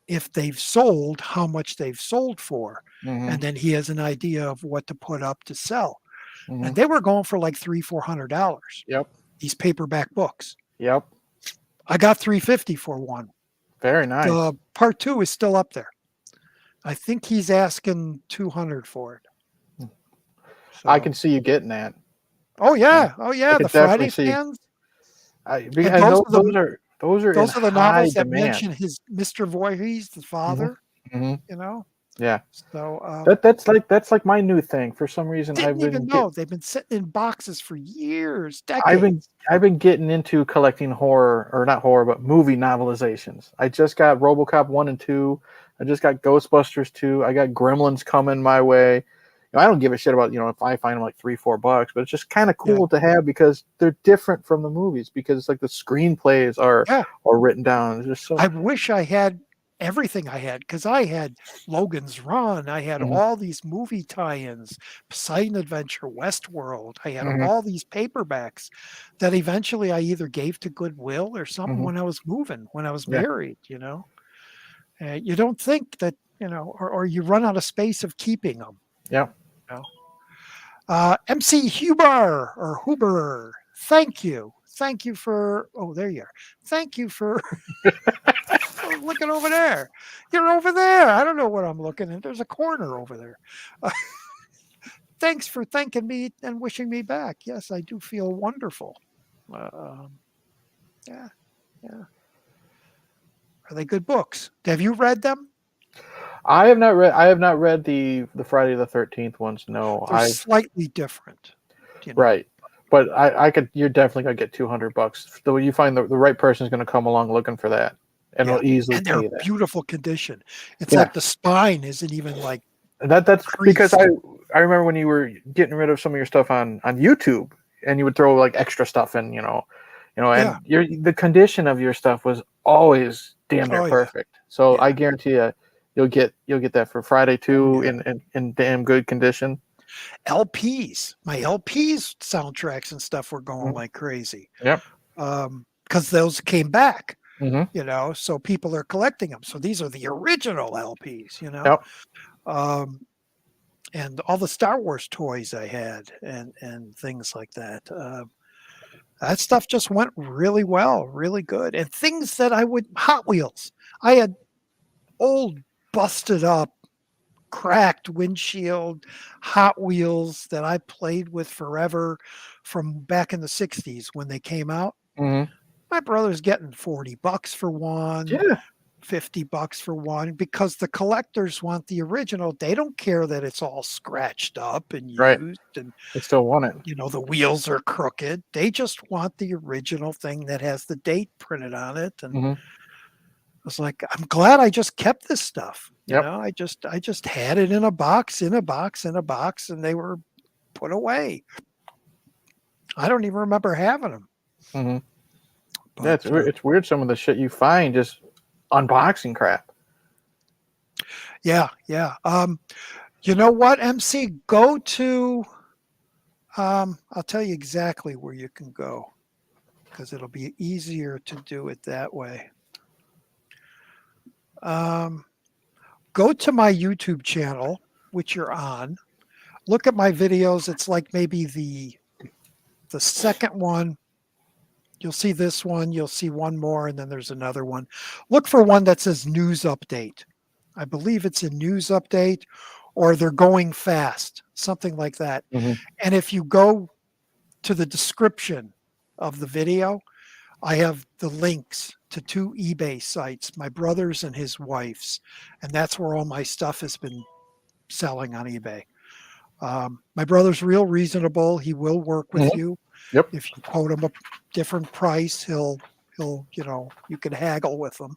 if they've sold, how much they've sold for. Hmm. And then he has an idea of what to put up to sell. Hmm. And they were going for like $300-400, Yep. these paperback books. Yep. I got 350 for one. Very nice. The part two is still up there. I think he's asking 200 for it. I So, can see you getting that. oh Yeah. yeah, oh I yeah, the could definitely Friday see. fans, And and those are in those are the high novels that demand. mention his Mr. Voorhees, the Hmm. father. Hmm. You know, Yeah. so That's like my new thing. For some reason, didn't even know they've been sitting in boxes for years, I've been decades. I've been getting into collecting horror, or not horror, but movie novelizations. I just got RoboCop 1 and 2. I just got Ghostbusters 2. I got Gremlins coming my way. I don't give a shit about, if I find them like $3-4, but it's just kind of Yeah, cool to have because they're different from the movies because it's like the screenplays yeah. are written down. It's just so. I wish I had everything I had because I had Logan's Run. I had Hmm. all these movie tie-ins, Poseidon Adventure, Westworld. I had Hmm. all these paperbacks that eventually I either gave to Goodwill or something Hmm. when I was moving, when I was Yeah. married. You don't think that or you run out of space of keeping them. Yeah. You know? MC Huber or Huber, thank you for. Oh, there you are. Thank you for I was looking over there. You're over there. I don't know what I'm looking at. There's a corner over there. Uh, Thanks for thanking me and wishing me back. Yes, I do feel wonderful. Um, yeah, yeah. Are they good books? Have you read them? I have not read the Friday the 13th ones. No, They're slightly different. You know. right. But I could. You're definitely gonna get $200. Though you find the right person is gonna come along looking for that, and Yeah, will easily and they're pay that. beautiful condition. It's Yeah, like the spine isn't even like that's because creased. I remember when you were getting rid of some of your stuff on YouTube, and you would throw like extra stuff in, Yeah. and the condition of your stuff was always damn near Oh yeah. perfect. So I Yeah. guarantee you, you'll get that for Friday Oh too yeah. in damn good condition. LPs. My LPs soundtracks and stuff were going Mhm. like crazy. Yep. Because those came back, Hmm. so people are collecting them. So these are the original LPs. Yep. Um, and all the Star Wars toys I had and things like that. That stuff just went really well, really good. And things that I would Hot Wheels. I had old busted up cracked windshield Hot Wheels that I played with forever from back in the 60s when they came out. Hmm. My brother's getting $40 for one, Yeah. $50 for one because the collectors want the original. They don't care that it's all scratched up and Right. used and They still want it. the wheels are crooked. They just want the original thing that has the date printed on it. And Hmm. I was like, I'm glad I just kept this stuff. Yep. I just had it in a box, in a box, in a box, and they were put away. I don't even remember having them. Hmm. Yeah, But it's weird some of the shit you find just unboxing crap. yeah, yeah. You know what, MC? Go to I'll tell you exactly where you can go because it'll be easier to do it that way. Um, Go to my YouTube channel, which you're on. Look at my videos. It's like maybe the second one. You'll see this one. You'll see one more, and then there's another one. Look for one that says news update. I believe it's a news update, or they're going fast, something like that. Hmm. And if you go to the description of the video, I have the links to two eBay sites, my brother's and his wife's, and that's where all my stuff has been selling on eBay. My brother's real reasonable. He will work with Hmm. you. Yep. If you quote him a different price, he'll you can haggle with him.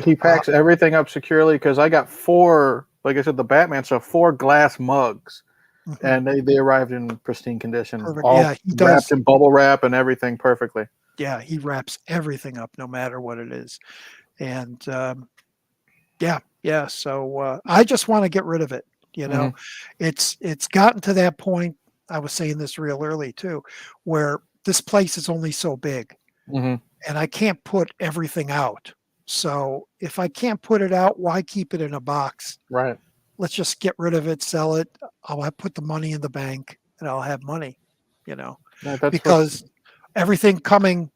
He Uh, packs everything up securely because I got four, like I said, the Batman stuff, four glass mugs, mhm, and they arrived in pristine condition, perfect. all Yeah, he wrapped does. in bubble wrap and everything perfectly. Yeah, he wraps everything up, no matter what it is. And yeah, yeah. So I just want to get rid of it. You know, Hmm. it's gotten to that point. I was saying this real early too, where this place is only so big, Hmm. and I can't put everything out. So if I can't put it out, why keep it in a box? Right. Let's just get rid of it, sell it. Put the money in the bank, and I'll have money. You know, That's what's. because everything coming,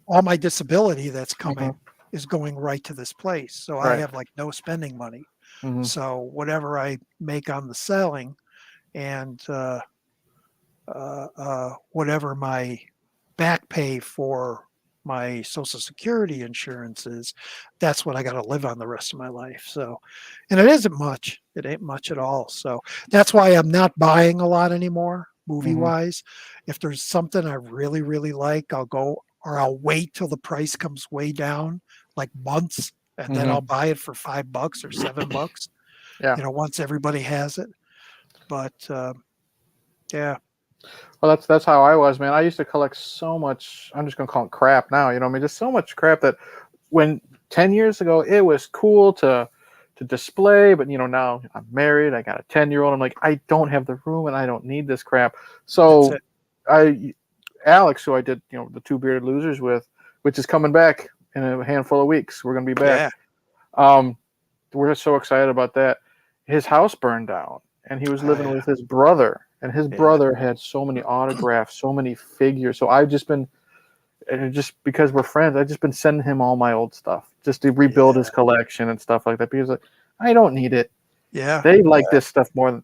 all my disability that's Hmm. coming is going right to this place. So I Right. have like no spending money. Hmm. So whatever I make on the selling and whatever my back pay for my social security insurance is, that's what I got to live on the rest of my life. So, and it isn't much. It ain't much at all. So that's why I'm not buying a lot anymore, movie Hmm. wise. If there's something I really, really like, I'll go or I'll wait till the price comes way down, like months, and then Hmm. I'll buy it for $5 or $7. Yeah. Once everybody has it. But yeah, Well, that's how I was, man. I used to collect so much. I'm just gonna call it crap now. You know, what I mean, just so much crap that when 10 years ago it was cool to display, but now I'm married. I got a 10-year-old. I'm like, I don't have the room, and I don't need this crap. that's So, it. I Alex, who I did the Two Bearded Losers with, which is coming back in a handful of weeks. We're gonna be back. Yeah, Um, we're so excited about that. His house burned down, and he was living yeah, with his brother, and his yeah, brother had so many autographs, so many figures. So I've just been, and just because we're friends, I've just been sending him all my old stuff just to rebuild his yeah, collection and stuff like that. Because like, I don't need it. yeah. They like this stuff more than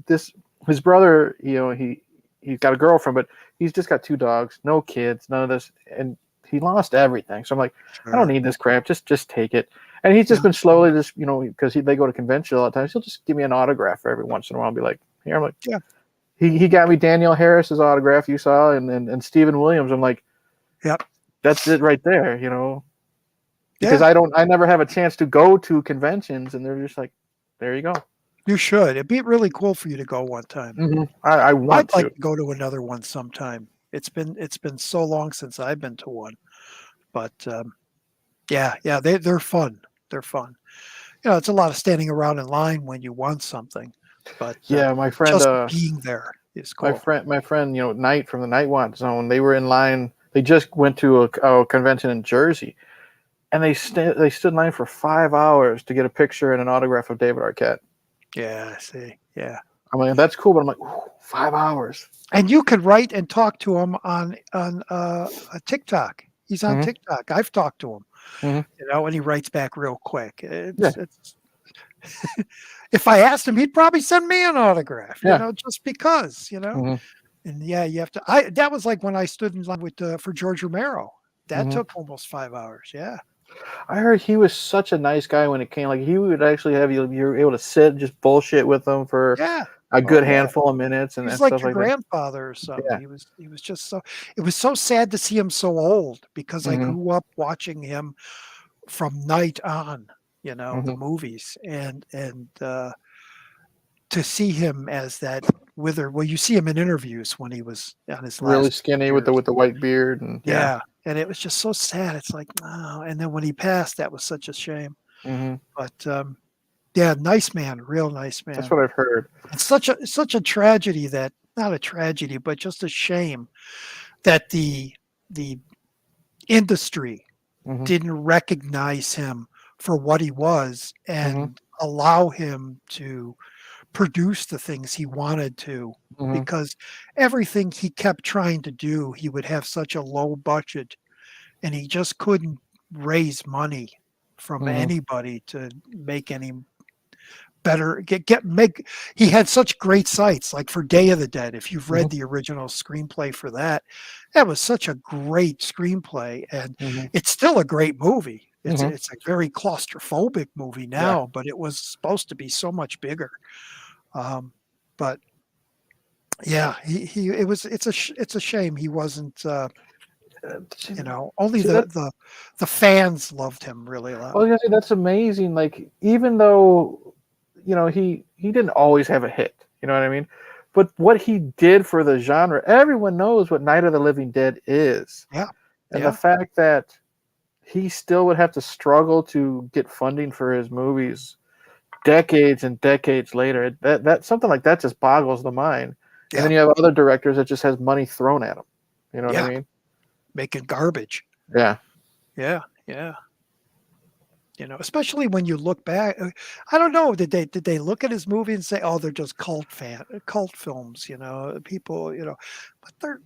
this. His brother, he's got a girlfriend, but he's just got two dogs, no kids, none of this, and he lost everything. So I'm like, I don't Sure. need this crap. Just take it. And he's Yeah, just been slowly just because they go to convention all the time. He'll just give me an autograph every once in a while. And be like, here. I'm like, yeah, he got me Danielle Harris's autograph you saw, and Stephen Williams. I'm like, yep, that's it right there. Because yeah. I never have a chance to go to conventions, and they're just like, there you go. You should. It'd be really cool for you to go one time. I want I'd like to. to go to another one sometime. It's been so long since I've been to one, but yeah, yeah, they're fun. They're fun. It's a lot of standing around in line when you want something, but Yeah, just being there is cool. my friend, Knight from the Night Watch Zone. They were in line. They just went to a convention in Jersey, and they stood in line for 5 hours to get a picture and an autograph of David Arquette. Yeah, I see. Yeah. I'm like, that's cool, but I'm like, ooh, 5 hours. And you could write and talk to him on a TikTok. He's on Hmm. TikTok. I've talked to him, Hmm. and he writes back real quick. Yeah, It's If I asked him, he'd probably send me an autograph, Yeah. just because, Hmm. And yeah, you have to. I that was like when I stood in line with for George Romero. That Hmm. took almost 5 hours. Yeah, I heard he was such a nice guy when it came. Like he would actually have you were able to sit and just bullshit with him for yeah. a Oh good yeah. handful of minutes He was and like stuff your like that. grandfather or something. Yeah. He was just so. It was so sad to see him so old because I Hmm. grew up watching him from night on. The Hmm. movies and to see him as that withered. Well, you see him in interviews when he was on his Really last skinny with years. the white beard and yeah. Yeah, and it was just so sad. It's like, oh, and then when he passed, that was such a shame. Hmm. But yeah, nice man, real nice That's man. what I've heard. It's such a tragedy that not a tragedy, but just a shame that the industry Hmm. didn't recognize him for what he was Hmm. and allow him to produce the things he wanted to Hmm. because everything he kept trying to do, he would have such a low budget and he just couldn't raise money from Hmm. anybody to make any better get make he had such great sites like for Day of the Dead. If you've Hmm. read the original screenplay for that, that was such a great screenplay and Hmm. it's still a great movie. it's Hmm. it's a very claustrophobic movie Yeah. now, but it was supposed to be so much bigger. um, but yeah, he it's a shame he wasn't See, only see that. the fans loved him really a I lot. was gonna say that's amazing. Like even though he didn't always have a hit. You know what I mean? But what he did for the genre, everyone knows what Night of the Living Dead is, Yeah, and the yeah, fact that he still would have to struggle to get funding for his movies decades and decades later. That something like that just boggles the mind. And yeah, then you have other directors that just has money thrown at them. You know what I yeah, mean? making garbage. Yeah. Yeah, yeah. Especially when you look back. I don't know. Did they look at his movie and say, "Oh, they're just cult films"? People. But there are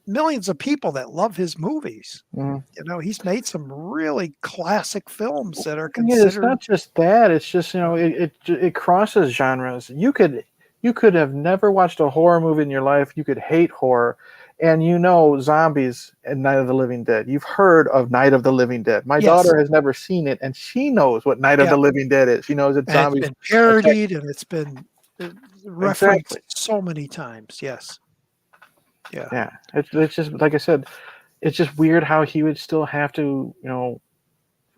millions of people that love his movies. Mhm. He's made some really classic films that are Yeah, it's considered. not just that. It's just it crosses genres. You could have never watched a horror movie in your life. You could hate horror, and zombies and Night of the Living Dead. You've heard of Night of the Living Dead. My Yes, daughter has never seen it, and she knows what Night of yeah, the Living Dead is. She knows that and it's zombies been attack. parodied and it's been referenced Exactly. so many times. Yes, yeah, Yeah. It's just like I said. It's just weird how he would still have to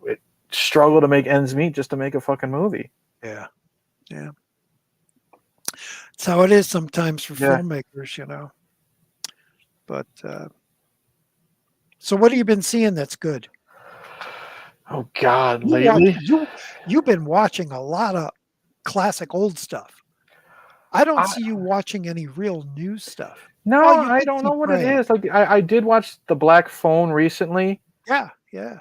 it- struggle to make ends meet just to make a fucking movie. yeah, yeah. It's how it is sometimes for Yeah. filmmakers. But so, what have you been seeing that's good? Oh God, You watch lately. you've been watching a lot of classic old stuff. I don't I see you watching any real new stuff. Well, No, you I did don't see know what it Prey. is. Like I did watch The Black Phone recently. Yeah, yeah.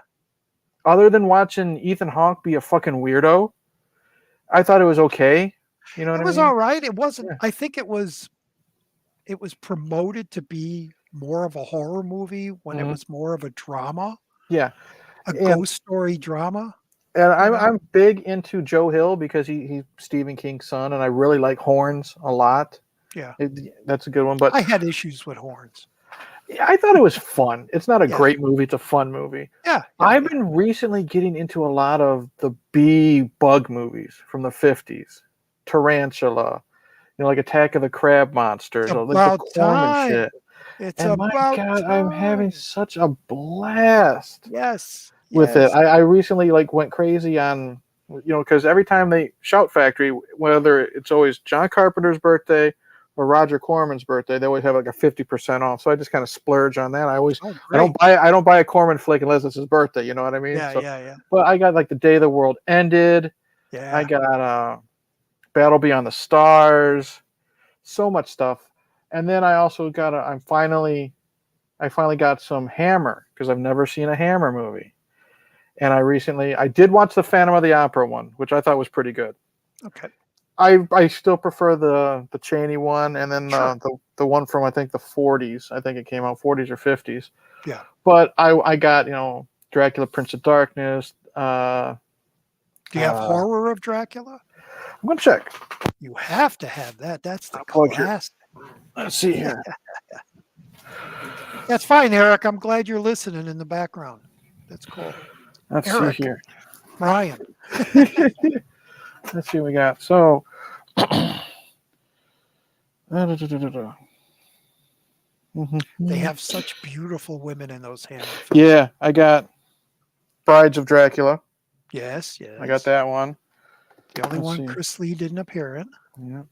Other than watching Ethan Hawke be a fucking weirdo, I thought it was okay. You know what It I was mean? alright. It wasn't Yeah. I think it was promoted to be more of a horror movie when it Hmm. was more of a drama, Yeah. a And ghost story drama, and you I'm know? I'm big into Joe Hill because he's Stephen King's son, and I really like Horns a lot. Yeah. That's a good one. But I had issues with horns. yeah, I thought it was fun. It's not a Yeah. great movie. It's a fun movie. Yeah, yeah, I've yeah. been recently getting into a lot of the B bug movies from the 50s. Tarantula, like Attack of the Crab It's Monsters, or like the about Corman time. shit. It's And my about God, I'm having time. such a blast Yes, with it. yes. I recently went crazy on, because every time they Shout Factory, whether it's always John Carpenter's birthday or Roger Corman's birthday, they always have like a 50% off. So I just kind of splurge on that. Oh, I don't great. buy a Corman flick unless it's his birthday. You know what I mean? Yeah, So, yeah, yeah, but I got like The Day the World Ended. I yeah. got Battle Beyond the Stars. So much stuff. And then I also got I finally got some Hammer because I've never seen a Hammer movie. And I did watch the Phantom of the Opera one, which I thought was pretty good. Okay. I still prefer the Chaney one, and then Sure. the one from I think the 40s. I think it came out 40s or 50s. Yeah. But I got Dracula, Prince of Darkness. Do you have Uh, horror of Dracula? I'm gonna check. You have to have that. That's the Plug here. class. Let's see here. That's fine, Eric. I'm glad you're listening in the background. That's cool. Let's see Eric, here. Brian. Let's see what we got. So, They have such beautiful women in those Hammer films. yeah, I got Brides of Dracula. Yes, yes. I got that one. The only Let's one see. Chris Lee didn't appear in. Yeah.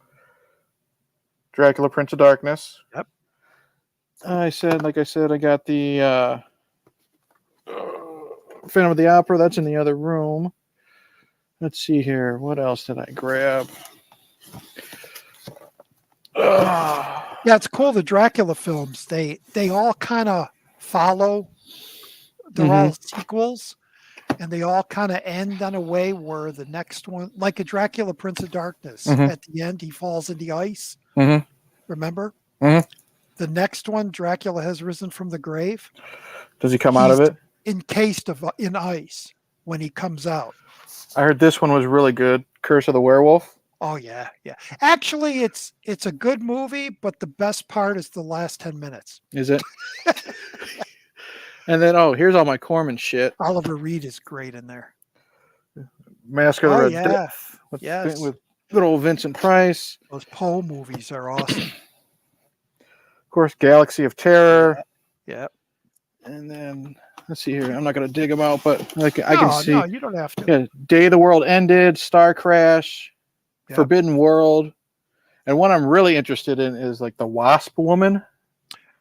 Dracula, Prince of Darkness. Yep. Like I said, I got the Phantom of the Opera. That's in the other room. Let's see here. What else did I grab? Yeah, it's cool. The Dracula films, they all kind of follow. They're all sequels, and they all kind of end on a way where the next one, like a Dracula Prince of Darkness, at the end he falls in the ice. Remember? The next one, Dracula has risen from the grave. Does he come out of it? Encased in ice when he comes out. I heard this one was really good. Curse of the Werewolf. Oh yeah, yeah. Actually, it's a good movie, but the best part is the last 10 minutes. Is it? And then here's all my Corman shit. Oliver Reed is great in there. Mask of the Red Death with good old Vincent Price. Those Poe movies are awesome. Of course, Galaxy of Terror. Yeah. And then let's see here. I'm not gonna dig them out, but I can see. No, you don't have to. Yeah, Day the World Ended, Star Crash, Forbidden World, and one I'm really interested in is like the Wasp Woman.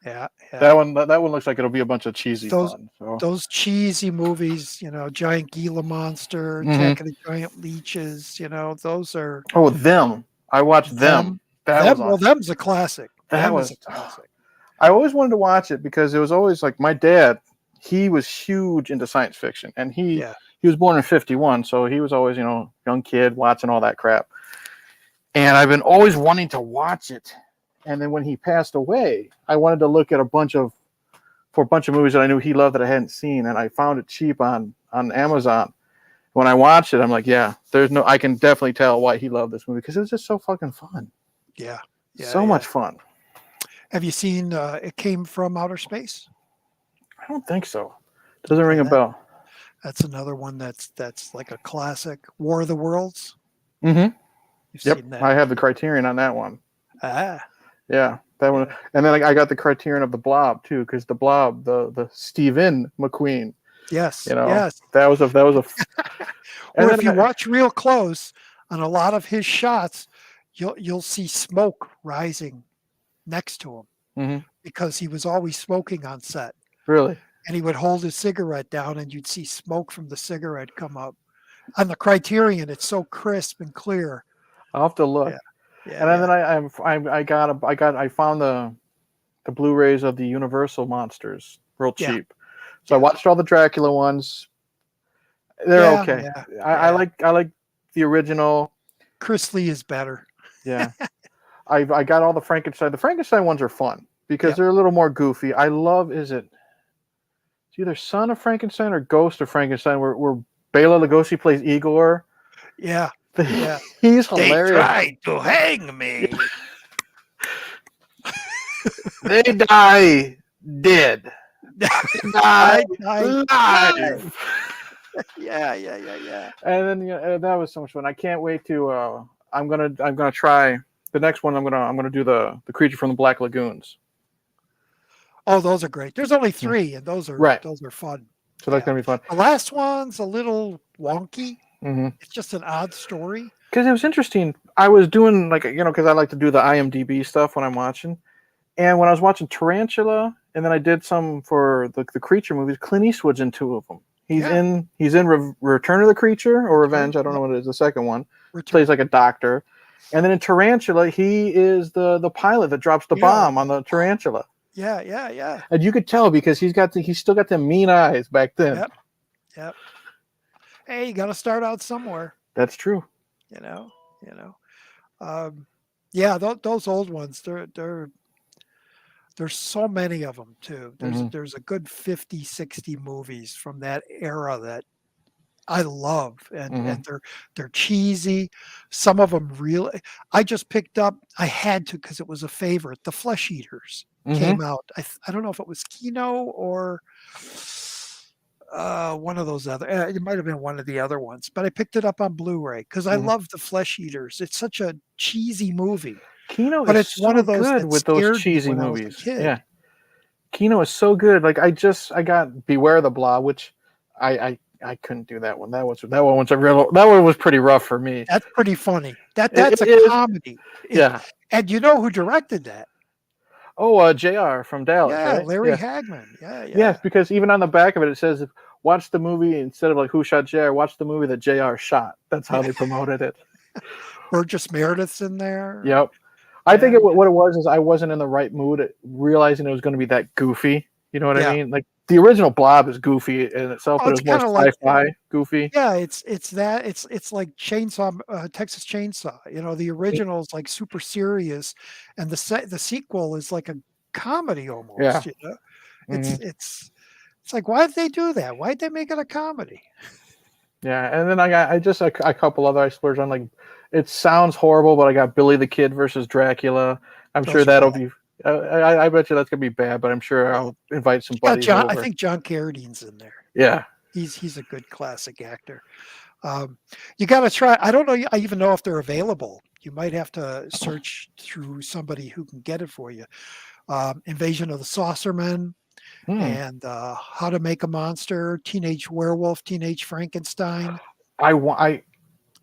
Yeah. That one looks like it'll be a bunch of cheesy fun. So. Those cheesy movies, giant Gila monster, Attack of the Giant Leeches, those are. Oh, them! I watched them. Them's a classic. That was a classic. I always wanted to watch it because it was always like my dad. He was huge into science fiction, and he was born in 1951, so he was always young kid watching all that crap. And I've been always wanting to watch it. And then when he passed away, I wanted to look at a bunch of movies that I knew he loved that I hadn't seen, and I found it cheap on Amazon. When I watched it, I'm like, I can definitely tell why he loved this movie because it was just so fucking fun. Yeah. So much fun. Have you seen It Came from Outer Space? I don't think so. Doesn't ring a bell. That's another one that's like a classic. War of the Worlds. Mm-hmm. You've seen that. I have the Criterion on that one. Yeah, that one. And then I got the Criterion of the Blob too, because the Blob, the Stephen McQueen. Yes. Yes. That was a. Or if you watch real close on a lot of his shots, you'll see smoke rising next to him because he was always smoking on set. Really? And he would hold his cigarette down, and you'd see smoke from the cigarette come up. On the Criterion, it's so crisp and clear. I'll have to look. And then I found the Blu-rays of the Universal monsters real cheap. So I watched all the Dracula ones. They're okay. I like the original. Chris Lee is better. Yeah. I got all the Frankenstein. The Frankenstein ones are fun because they're a little more goofy. I love it's either Son of Frankenstein or Ghost of Frankenstein where Bela Lugosi plays Igor. Yeah. He's hilarious. They tried to hang me. They die dead. They die alive. Yeah. And then that was so much fun. I can't wait to. I'm gonna try the next one. I'm gonna do the Creature from the Black Lagoons. Oh, those are great. There's only 3, and those are fun. So that's gonna be fun. The last one's a little wonky. Mm-hmm. It's just an odd story. Because it was interesting. I was doing because I like to do the IMDb stuff when I'm watching, and when I was watching Tarantula, and then I did some for the Creature movies. Clint Eastwood's in 2 of them. He's in Return of the Creature or Revenge. I don't know what it is. The second one plays like a doctor, and then in Tarantula he is the pilot that drops the bomb on the tarantula. Yeah. And you could tell because he's still got them mean eyes back then. Yep. Hey, you got to start out somewhere. That's true. Those old ones. There's so many of them too. There's a good 50, 60 movies from that era that I love, Hmm. and they're cheesy. Some of them really. I just picked up. I had to because it was a favorite. The Flesh Eaters Hmm. came out. I don't know if it was Kino or one of those other. It might have been one of the other ones, but I picked it up on Blu-ray because I Hmm. love the Flesh Eaters. It's such a cheesy movie, Kino but is it's one so of those good that with those scared me cheesy when I was a movies. kid. Yeah, Kino is so good. Like I got Beware the Blah, which I couldn't do that one. That one was a real that one was pretty rough for me. That's pretty funny. It That's a is, comedy. It yeah. and you know who directed that? Oh, Jr. from Dallas, Yeah, right? Larry Yeah. Hagman. Yeah, Yes, yeah. because even on the back of it, it says, "Watch the movie instead of like Who Shot Jr. Watch the movie that Jr. shot." That's how Yeah. they promoted it. Burgess Meredith's in there. Yep. I think Yeah, yeah. what it was is I wasn't in the right mood, realizing it was going to be that goofy. You know what I Yeah. mean? Like the original Blob is goofy in itself, Well, but it it's was more kinda like sci-fi goofy. yeah, it's that it's like Chainsaw Texas Chainsaw, the original is, like, super serious, and the sequel is like a comedy Yeah. almost, you know? Hmm. It's like, why did they do that? Why'd they make it a comedy? Yeah, and then I just a couple other I splurged on. Like, it sounds horrible, but I got Billy the Kid versus Dracula. I'm sure Those are bad. that'll be. I bet you that's gonna be bad, but I'm sure Yeah. I'll invite some You got buddies I over. think John Carradine's in there. Yeah. He's a good classic actor. Um, you gotta try I don't know I even know if they're available. You might have to search through somebody who can get it for you. Invasion of the Saucermen Hmm. and How to Make a Monster, Teenage Werewolf, Teenage Frankenstein. I want.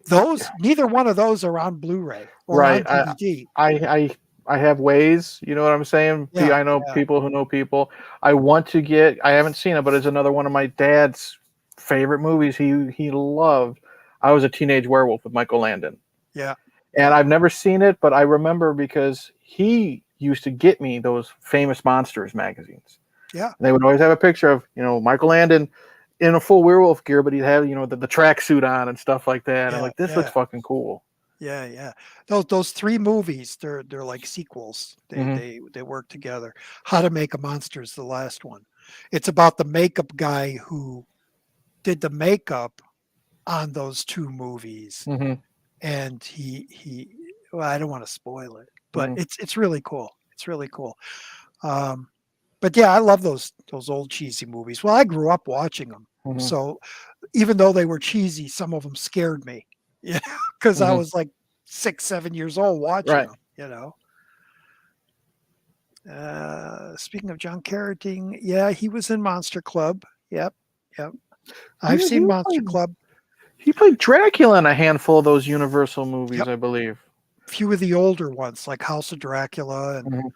Those neither one of those are on Blu-ray or Right. on DVD. I I I have ways. You know what I'm saying? Yeah, I know yeah, people who know people. I want to get. I haven't seen it, but it's another one of my dad's favorite movies. He loved. I was a teenage werewolf with Michael Landon. yeah, And yeah, I've never seen it, but I remember because he used to get me those famous monsters magazines. yeah, And they would always have a picture of, Michael Landon in a full werewolf gear, but he'd have, the tracksuit on and stuff like that. I'm yeah, like, this looks yeah, fucking cool. yeah, yeah. Those three movies, they're like sequels. They Hmm. they they work together. How to Make a Monster is the last one. It's about the makeup guy who did the makeup on those two movies, Hmm. and he. Well, I don't want to spoil it, but Hmm. it's really cool. It's really cool. Um, but yeah, I love those old cheesy movies. Well, I grew up watching them, Hmm. so even though they were cheesy, some of them scared me. Yeah, because I Hmm. was like 6, 7 years old watching Right. them. Speaking of John Carradine, yeah, he was in Monster Club. Yep, yep. He, I've seen he Monster played Club. he played Dracula in a handful of those Universal movies, Yep, I believe. few of the older ones like House of Dracula and Hmm. House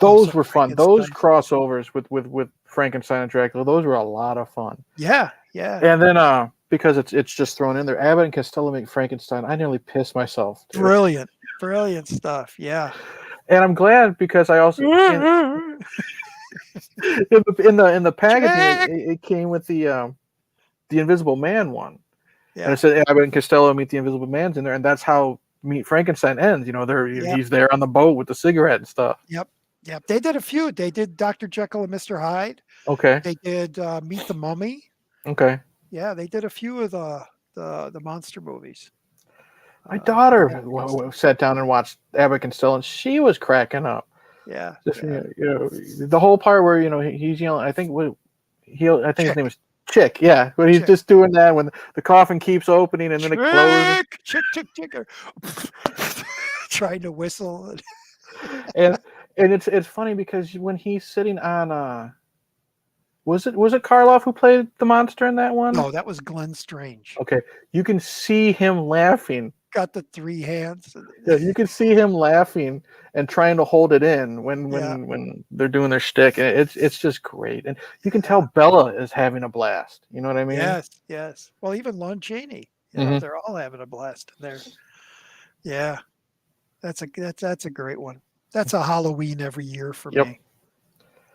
Those of were fun. Those Frankenstein. crossovers with Frankenstein and Dracula, those were a lot of fun. Yeah, yeah. And then because it's just thrown in there, Abbott and Costello make Frankenstein. I nearly pissed myself, dude. Brilliant, brilliant stuff. Yeah. And I'm glad because I also in the packaging Check. it came with the Invisible Man one, and Yeah, it said Abbott and Costello meet the Invisible Man's in there, and that's how Meet Frankenstein ends. yep, He's there on the boat with the cigarette and stuff. yep, yep. They did a few. They did Dr. Jekyll and Mr. Hyde. Okay, They did Meet the Mummy. okay. Yeah, they did a few of the monster movies. My daughter Yeah, good stuff. sat down and watched Abbott and Costello, and she was cracking up. Yeah, Just yeah, the whole part where he's yelling. I think his name chick, is Chick. Yeah, but he's chick, just doing that when the coffin keeps opening and then it closes. chick. Trying to whistle. And it's funny because when he's sitting on was it Karloff who played the monster in that one? No, that was Glenn Strange. Okay, you can see him laughing. Got the three hands. Yeah, you can see him laughing and trying to hold it in Yeah, when they're doing their shtick, and it's just great. And you can yeah. tell Bella is having a blast. You know what I mean? Yes, yes. Well, even Lon Chaney. Hmm. They're all having a blast in there. Yeah, that's a great one. That's a Halloween every year for Yep. me.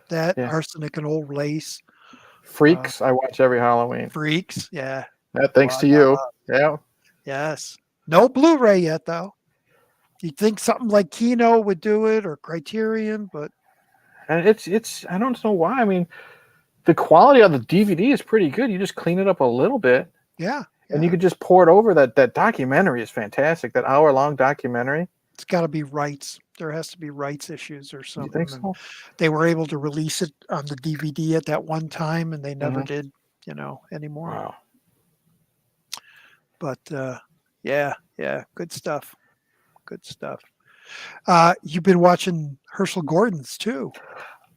That Yeah. Arsenic and Old Lace, uh, Freaks. I watch every Halloween. Freaks. Yeah. Thanks Well, to you. Yeah. yes. No Blu-ray yet, though. You'd think something like Kino would do it or Criterion, but And it's I don't know why. I mean, the quality of the DVD is pretty good. You just clean it up a little bit. Yeah, and you yeah. could just pour it over that. That documentary is fantastic. That hour-long documentary. It's got to be rights. There has to be rights issues or You think something. And so? they were able to release it on the DVD at that one time, and they never Hmm. did, anymore. Wow. But yeah, yeah, good stuff. Good stuff. You've been watching Herschel Gordon's too.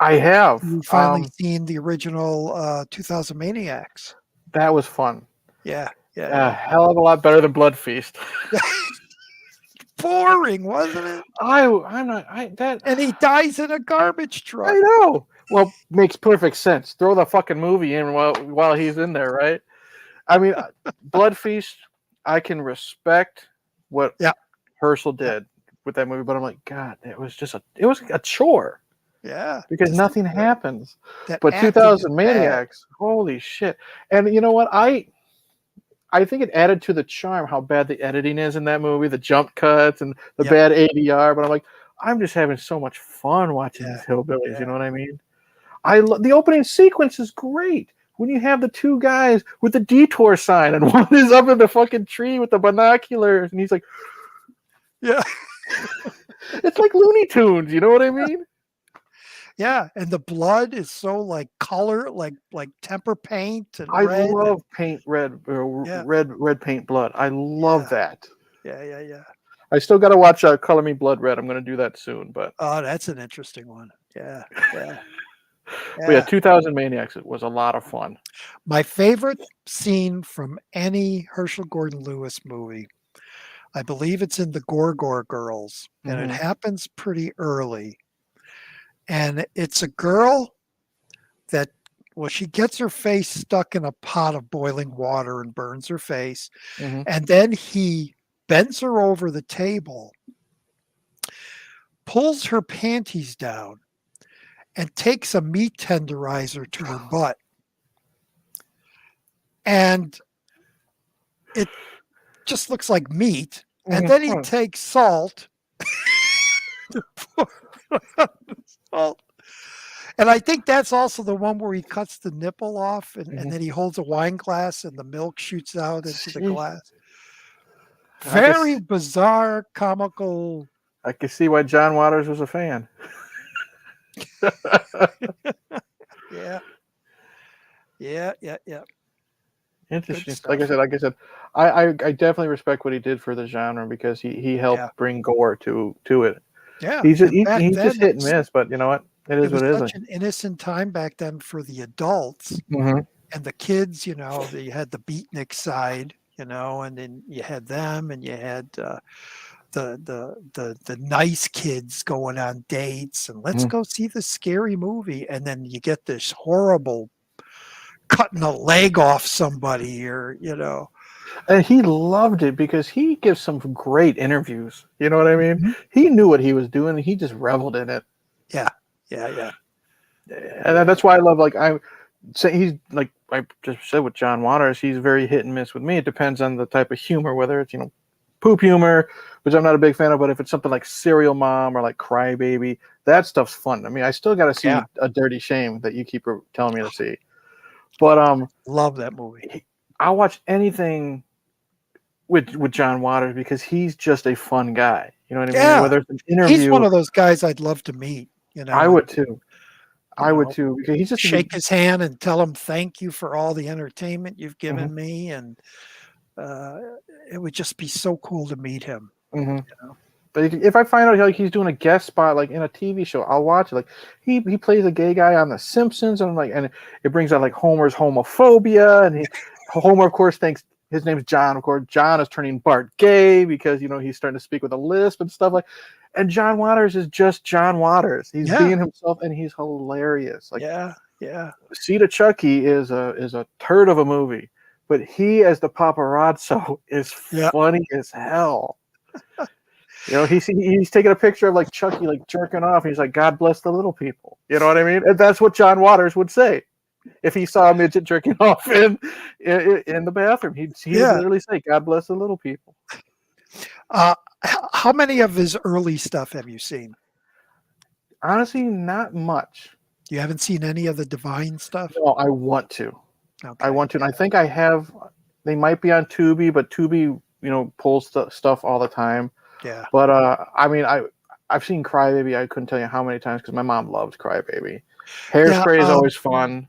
I have. You finally seen the original 2000 Maniacs. That was fun. Yeah, yeah, A yeah. hell of a lot better than Blood Feast. Boring, wasn't it? I'm not. That And he dies in a garbage I truck. know. Well, makes perfect sense. Throw the fucking movie in while he's in there, right? I mean, Blood Feast. I can respect what Yeah, Herschel yeah, did with that movie, but I'm like, God, it was a chore yeah. because To sit nothing there. happens. That But acting is 2000 bad. Maniacs, holy shit! And you know what? I think it added to the charm how bad the editing is in that movie, the jump cuts and the Yep. bad ADR. But I'm like, I'm just having so much fun watching Yeah. these hillbillies. You Yeah. know what I mean? The opening sequence is great when you have the two guys with the detour sign and one is up in the fucking tree with the binoculars and he's like, Yeah. it's like Looney Tunes. You know what I mean? Yeah. And the blood is so like color, like temper paint and I red. And love paint red, yeah. red paint blood. I love Yeah. that. Yeah. Yeah. Yeah. I still got to watch Color Me Blood Red. I'm going to do that soon, Oh, that's an interesting one. Yeah. Yeah. but yeah, Yeah. 2000 Maniacs. It was a lot of fun. My favorite scene from any Herschel Gordon Lewis movie, I believe it's in the Gorgor Girls, and it Hmm. happens pretty early. And it's a girl that, well, she gets her face stuck in a pot of boiling water and burns her face. Hmm. And then he bends her over the table, pulls her panties down, and takes a meat tenderizer to her butt. And it just looks like meat. And then he Hmm. takes salt to pour on the salt. And I think that's also the one where he cuts the nipple off and Hmm. then he holds a wine glass and the milk shoots out into the See, glass. I can Very bizarre, comical. I can see why John Waters was a fan. Yeah, yeah, yeah, yeah. Good Interesting. stuff. Like I said, I definitely respect what he did for the genre because he helped Yeah, bring gore to it. yeah. And back He's just then, hit and miss, but you know what? It it is was what it is. such an innocent time back then for the adults Mm-hmm. and the kids. You had the beatnik side, and then you had them, and you had the nice kids going on dates and let's Mm-hmm. go see the scary movie, and then you get this horrible cutting a leg off somebody or And he loved it because he gives some great interviews. You know what I mean? Mhm. He knew what he was doing. And he just reveled in it, Yeah, yeah, yeah, and yeah, that's why I love. Like I say, he's like I just said with John Waters. He's very hit and miss with me. It depends on the type of humor, whether it's poop humor, which I'm not a big fan of. But if it's something like Serial Mom or like Crybaby, that stuff's fun. I mean, I still got to yeah. see A Dirty Shame that you keep telling me to see. But Love that movie. I'll watch anything with John Waters because he's just a fun guy. You know what I mean? Yeah, Whether it's an he's interview, one of those guys I'd love to meet, I and would too. you I would know too because he's just a. shake his hand and tell him thank you for all the entertainment you've Mhm, given me, and uh, it would just be so cool to meet him. mhm. You know? But if I find out like he's doing a guest spot like in a TV show, I'll watch it. Like he plays a gay guy on The Simpsons, and I'm like, and it brings out like Homer's homophobia, and Homer of course thinks his name's John. Of course, John is turning Bart gay because he's starting to speak with a lisp and stuff like. And John Waters is just John Waters. He's Yeah, being himself, and he's hilarious. Like yeah, yeah, Seed of Chucky is a turd of a movie, but he as the paparazzo is yeah, funny as hell. He's taking a picture of like Chucky like jerking off. And he's like, "God bless the little people." You know what I mean? And that's what John Waters would say if he saw a midget jerking off in the bathroom. He would yeah. literally say, "God bless the little people." Uh, how many of his early stuff have you seen? Honestly, not much. You haven't seen any of the Divine stuff? No, I want to. I Okay. want to, and I think I have. They might be on Tubi, but Tubi, pulls stuff all the time. Yeah. But I mean, I've seen Crybaby. I couldn't tell you how many times because my mom loved Crybaby. Yeah. Hairspray is always fun.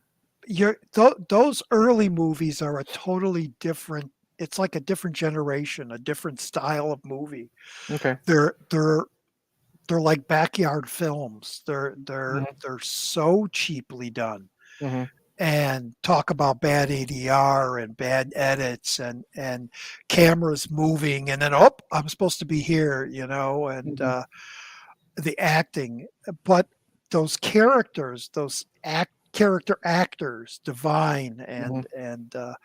Those early movies are a totally different. It's like a different generation, a different style of movie. Okay. They're they're they're like backyard films. Hmm. They're so cheaply done, Hmm. and talk about bad ADR and bad edits and cameras moving, and then oh, I'm supposed to be here, and Hmm. the acting, but those characters, those character actors, Divine Hmm. and the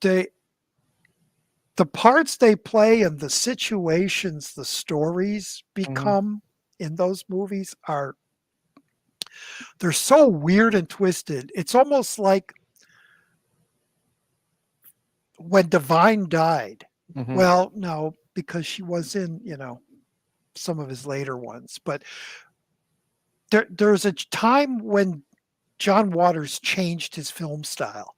the the parts they play and the situations, the stories Hmm. become in those movies are they're so weird and twisted. It's almost like when Divine died. Hmm. Well, no, because she was in, some of his later ones, but there's a time when John Waters changed his film style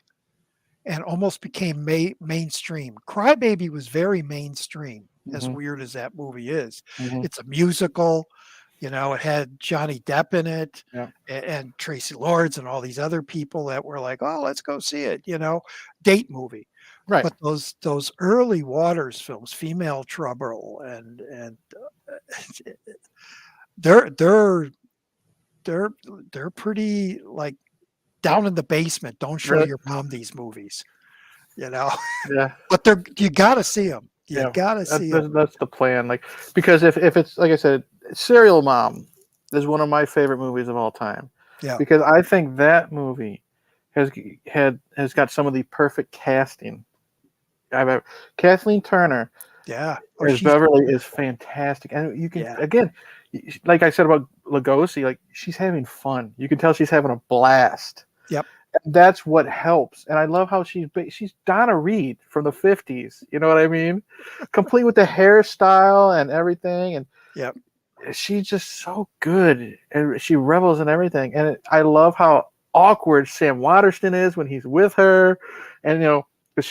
and almost became mainstream. Crybaby was very mainstream, as Hmm. weird as that movie is. Hmm. It's a musical, it had Johnny Depp in it Yeah. and Tracy Lords and all these other people that were like, oh, let's go see it, date movie. Right. But those early Waters films, Female Trouble, and they're they're they're they're pretty like down in the basement. Don't show Really. your mom these movies, you know. Yeah. But you got to see them. You Yeah. got to see them. That's the plan. Like, because if it's like I said, Serial Mom is one of my favorite movies of all time, Yeah, because I think that movie has has got some of the perfect casting I've ever. Kathleen Turner yeah. Oh, as she's Beverly is wonderful. fantastic, and you can Yeah, again, like I said about Lugosi, like she's having fun. You can tell she's having a blast. yep, That's what helps. And I love how she's Donna Reed from the 50s. You know what I mean? Complete with the hairstyle and everything. And yep. she's just so good. And she revels in everything. And I love how awkward Sam Waterston is when he's with her. And, because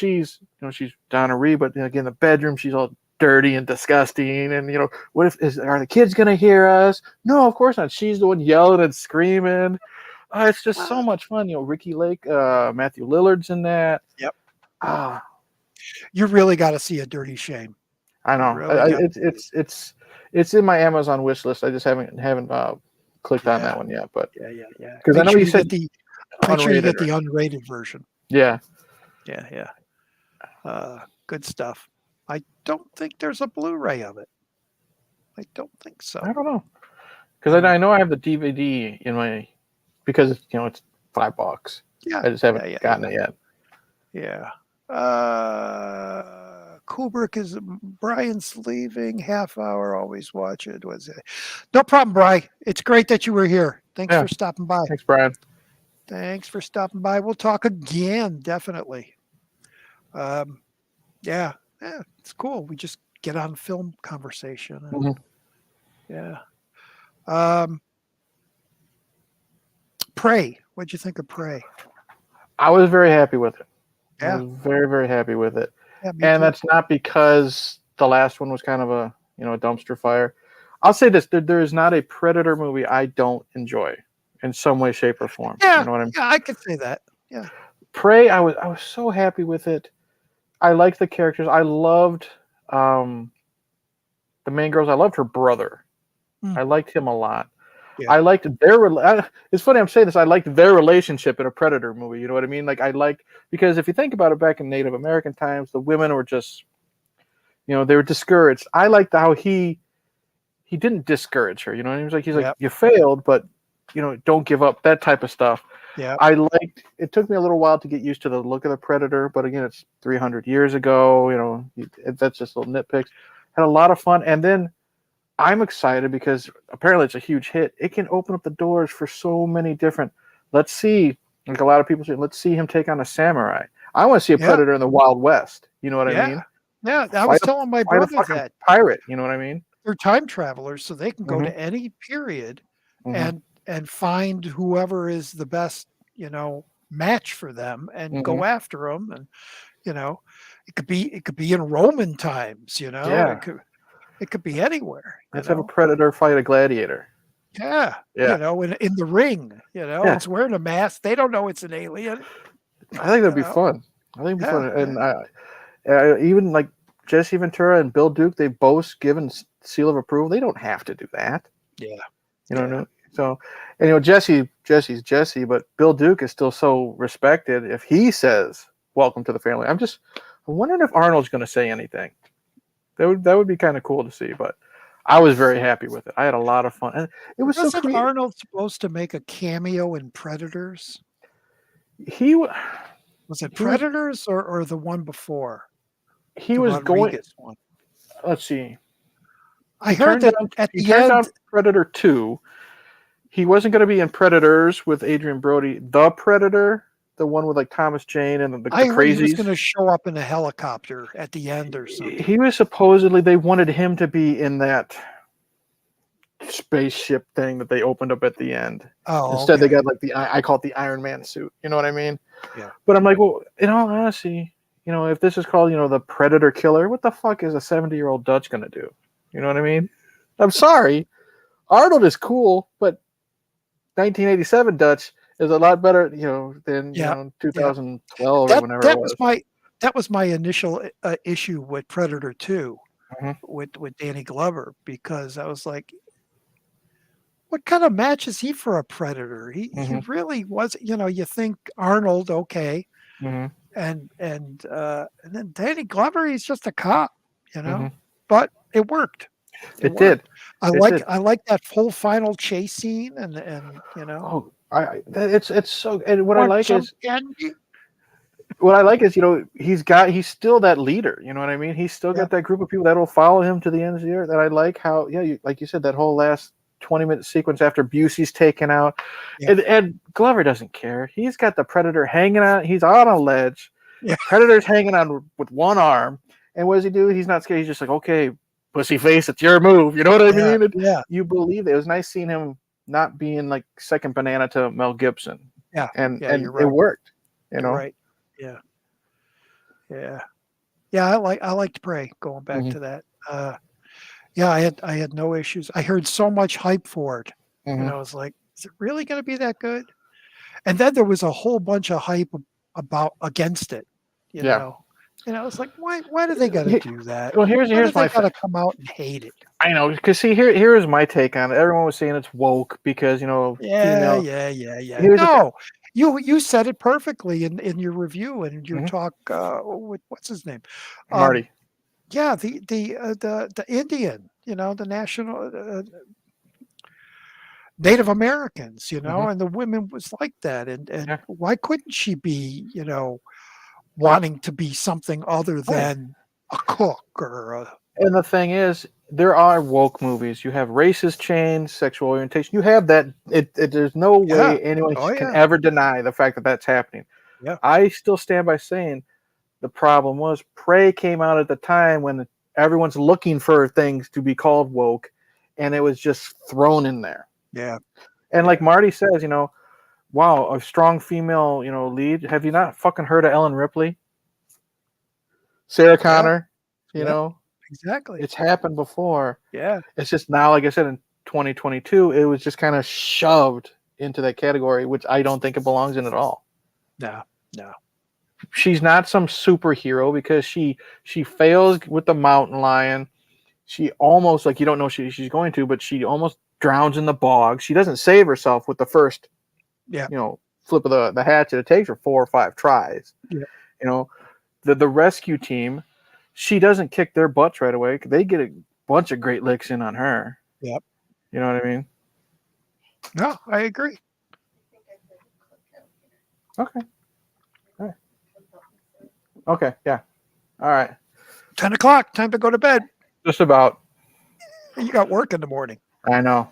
she's Donna Reed, but again, in the bedroom, she's all dirty and disgusting. And, what are the kids going to hear us? No, of course not. She's the one yelling and screaming. It's just so Uh, much fun. Ricky Lake, Matthew Lillard's in that. yep. Ah, You really got to see A Dirty Shame. I You know. really got. It's in my Amazon wish list. I just haven't clicked on Yeah, that one yet. But yeah, yeah, yeah. because I know you said Make sure you unrated, get the right? unrated version. Yeah, Yeah, yeah. Good stuff. I don't think there's a Blu-ray of it. I don't think so. I don't know because Yeah, I know I have the DVD in my because it's $5. yeah, I just yeah, haven't yeah, gotten it yet. yeah. Kubrick is Brian's leaving. Half hour. Always watch it. Was it? No problem, Brian. It's great that you were here. Thanks Yeah, for stopping by. thanks, Brian. Thanks for stopping by. We'll talk again, definitely. Um, yeah, yeah, it's cool. We just get on film conversation. And, Hmm. yeah. Um, Prey. What'd you think of Prey? I was very happy with it. I Yeah, was very, very happy with it. yeah, me And too. that's not because the last one was kind of a dumpster fire. I'll say this: there is not a Predator movie I don't enjoy in some way, shape, or form. You Yeah, know what I mean? yeah, I could say that. Yeah, Prey, I was so happy with it. I liked the characters. I loved um, the main girls. I loved her brother. mm, I liked him a lot. yeah, I liked it's funny I'm saying this. I liked their relationship in a Predator movie. You know what I mean? Like I liked because if you think about it, back in Native American times, the women were just they were discouraged. I liked how he didn't discourage her. He was like yeah, you failed, but don't give up. That type of stuff. yeah, I liked. It took me a little while to get used to the look of the Predator, but again, it's 300 years ago. That's just little nitpicks. Had a lot of fun, and then I'm excited because apparently it's a huge hit. It can open up the doors for so many different. Let's see, like a lot of people say, let's see him take on a samurai. I want to see a yeah, Predator in the Wild West. You know what I yeah, mean? yeah. I was Fight a telling my fight a brother fucking that pirate. You know what I mean? they're time travelers, so they can go Hmm. to any period Hmm. and find whoever is the best, match for them and Hmm. go after them. And you know, it could be in Roman times. You know, Yeah. it could be anywhere. You Let's have a know, predator fight a gladiator. yeah. Yeah. You know, in the ring. You know, Yeah. it's wearing a mask. They don't know it's an alien. I think that'd You be know, fun. I think it'd be yeah, fun. yeah. And even like Jesse Ventura and Bill Duke, they've both given seal of approval. They don't have to do that. Yeah, You know what I yeah. mean? So, and Jesse's Jesse, but Bill Duke is still so respected. If he says "Welcome to the family," I'm wondering if Arnold's going to say anything. That would be kind of cool to see. But I was very happy with it. I had a lot of fun, and it was so Wasn't creative. Arnold supposed to make a cameo in Predators? He wa- Was it he was Predators or the one before, he the was going. Rodriguez one? Let's see. I heard that at He the turned down end. Predator 2. He wasn't going to be in Predators with Adrian Brody. The Predator, the one with like Thomas Jane and the I heard he was going crazies. to show up in a helicopter at the end or something. He was supposedly, they wanted him to be in that spaceship thing that they opened up at the end. Oh, Instead, they okay. got like I call it the Iron Man suit. You know what I mean? Yeah. But I'm like, well, in all honesty, if this is called, the Predator Killer, what the fuck is a 70-year-old Dutch going to do? You know what I mean? I'm sorry. Arnold is cool, but 1987 Dutch is a lot better, than Yeah. Yeah. 2012 or That whenever it that was was. my initial issue with Predator 2 Hmm. with Danny Glover, because I was like, what kind of match is he for a Predator? He Hmm. really was. You think Arnold, okay, Hmm. and then Danny Glover, he's just a cop, you Hmm. know. But it worked. It It did. worked. I It like did. I like that full final chase scene, and Oh, it's so. And what I want like some is candy? he's still that leader. You know what I mean? He's still Yeah, got that group of people that will follow him to the end of the earth. And I like how, like you said, that whole last 20-minute sequence after Busey's taken out, yeah, and Glover doesn't care. He's got the Predator hanging out. He's on a ledge. yeah, Predator's hanging on with one arm. And what does he do? He's not scared. He's just like, okay, pussy face, it's your move. You know what I yeah, mean? And yeah, you believe it. It was nice seeing him not being like second banana to Mel Gibson, yeah, and yeah. and You're it right. worked. You're right. Yeah, yeah, yeah. I liked Prey. Going back Hmm. to that. Yeah, I had no issues. I heard so much hype for it, and Hmm. I was like, is it really going to be that good? And then there was a whole bunch of hype about against it, you Yeah. know. And I was like, why do they got to do that? Well, here's Why do here's they my got thing. to come out and hate it? I know, because see, here is my take on it. Everyone was saying it's woke because Yeah, female. yeah, yeah, yeah. Here's the thing. No, you said it perfectly in your review and your Hmm. talk with what's his name? Um, Marty. yeah, the Indian, the national Native Americans, Hmm. and the women was like that, and Yeah. why couldn't she be, wanting to be something other Oh yeah. than a cook or a And the thing is, there are woke movies. You have racist change, sexual orientation. You have that. There's no yeah, way anyone oh can yeah, ever deny the fact that that's happening. yeah, I still stand by saying the problem was Prey came out at the time when everyone's looking for things to be called woke, and it was just thrown in there. yeah, And like yeah, Marty says, wow, a strong female, lead. Have you not fucking heard of Ellen Ripley, Sarah yeah, Connor? You yeah, know, exactly, it's happened before. yeah, It's just now, like I said, in 2022, it was just kind of shoved into that category, which I don't think it belongs in at all. no, no, She's not some superhero because she fails with the mountain lion. She almost, like, you don't know she's going to, but she almost drowns in the bog. She doesn't save herself with the first, yeah, flip of the hatchet. It takes her 4 or 5 tries. yeah, You know, the rescue team, she doesn't kick their butts right away. They get a bunch of great licks in on her. yeah. You know what I mean? No, I agree. Okay. All right. Okay. Yeah. All right. 10 o'clock, time to go to bed. Just about. You got work in the morning. I know.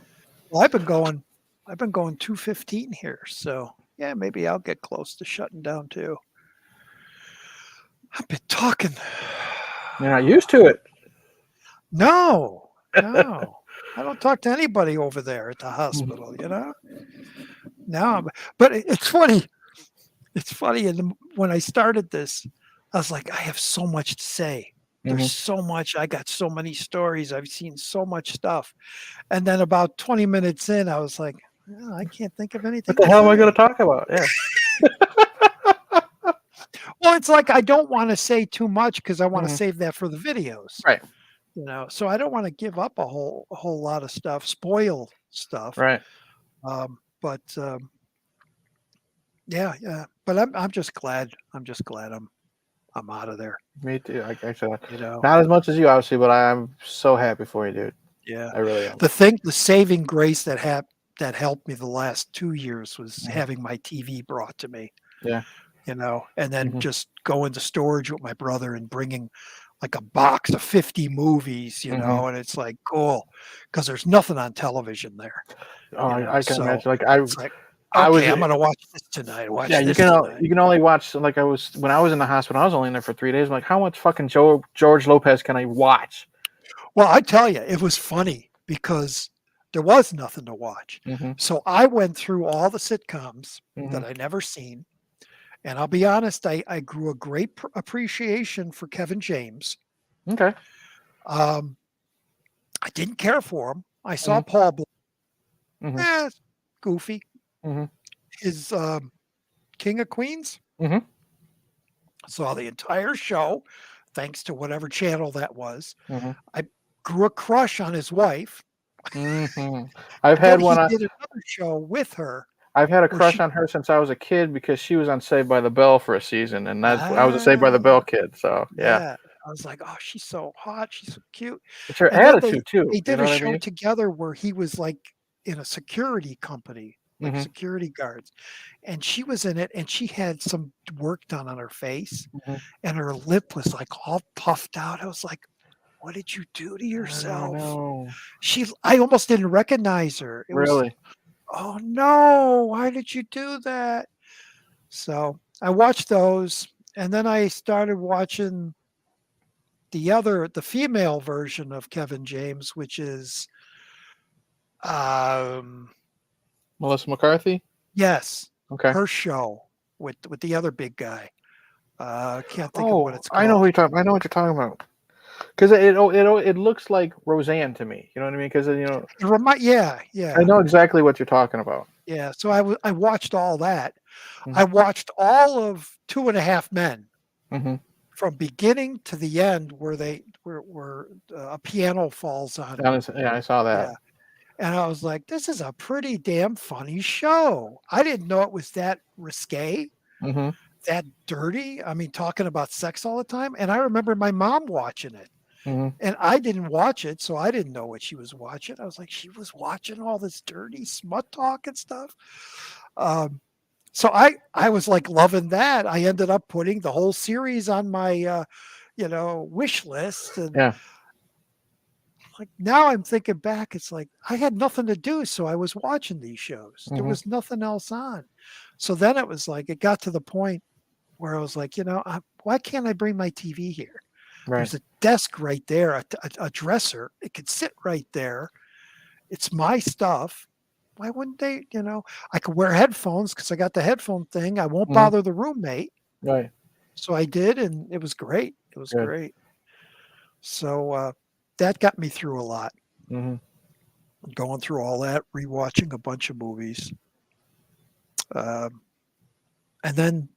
Well, I've been going 2:15 here, so yeah, maybe I'll get close to shutting down too. I've been talking. You're not used to it. No, no. I don't talk to anybody over there at the hospital, No, but it's funny. It's funny. When I started this, I was like, I have so much to say. There's Hmm. so much. I got so many stories. I've seen so much stuff. And then about 20 minutes in, I was like, "Oh, I can't think of What anything the to hell am I going to say." talk about? Yeah. Well, it's like I don't want to say too much because I want to Hmm. save that for the videos. Right. So I don't want to give up a whole lot of stuff, spoil stuff. Right. But yeah, yeah. But I'm just glad. I'm just glad I'm out of there. Me too. I said You know. not as much as you, obviously, but I'm so happy for you, dude. Yeah. I really am. The saving grace that helped me the last 2 years was Hmm. having my TV brought to me. Yeah. And then Hmm. just going to storage with my brother and bringing like a box of 50 movies, Hmm. and it's like cool because there's nothing on television there, Oh, I can so imagine. Like it's like, I was. okay, I'm gonna watch this tonight, Yeah, watch this tonight. you can only watch, like, I was when I was in the hospital. I was only in there for 3 days. I'm like, how much fucking George Lopez can I watch? Well, I tell you, it was funny because there was nothing to watch. Hmm. So I went through all the sitcoms Hmm. that I never seen, and I'll be honest, I grew a great appreciation for Kevin James. Okay. Um, I didn't care for him. I saw Hmm. Paul Blart. Hmm. It's goofy. Hmm. His King of Queens. Hmm. Saw the entire show, thanks to whatever channel that was. Hmm. I grew a crush on his wife. Hmm. I've And then had he one. did another show with her I've had a where crush she on her since I was a kid because she was on Saved by the Bell for a season, and I was a Saved by the ah, Bell kid. So yeah, yeah. I was like, "Oh, she's so hot. She's so cute." it's her And then attitude too. they You did know a what I show mean? together where he was like in a security company, like Hmm. security guards, and she was in it, and she had some work done on her face, Hmm. and her lip was like all puffed out. I was like, "What did you do to I yourself?" know. I almost didn't recognize her. It was, Really? "Oh no, why did you do that?" So I watched those, and then I started watching the female version of Kevin James, which is, um, Melissa McCarthy? yes, Okay. her show with the other big guy. Can't think of what Oh, it's I know who called. you're talking. I know what you're talking about. Because it looks like Roseanne to me. You know what I mean? Because Yeah, I yeah, know exactly what you're talking about. yeah. So I watched all that. Hmm. I watched all of Two and a Half Men Hmm. from beginning to the end, where a piano falls on. Yeah, I saw that. Yeah. And I was like, this is a pretty damn funny show. I didn't know it was that risque, Hmm. that dirty. I mean, talking about sex all the time. And I remember my mom watching it. Hmm. And I didn't watch it, so I didn't know what she was watching. I was like, she was watching all this dirty smut talk and stuff. Um, so I was like loving that. I ended up putting the whole series on my wish list, and Yeah. like now I'm thinking back, it's like I had nothing to do, so I was watching these shows. There Hmm. was nothing else on. So then it was like it got to the point where I was like, why can't I bring my TV here? Right. There's a desk right there, a dresser. It could sit right there. It's my stuff. Why wouldn't they? I could wear headphones because I got the headphone thing. I won't Hmm. bother the roommate. Right. So I did, and it was great. It was Good. great. So that got me through a lot. Hmm. Going through all that, rewatching a bunch of movies. Um, and then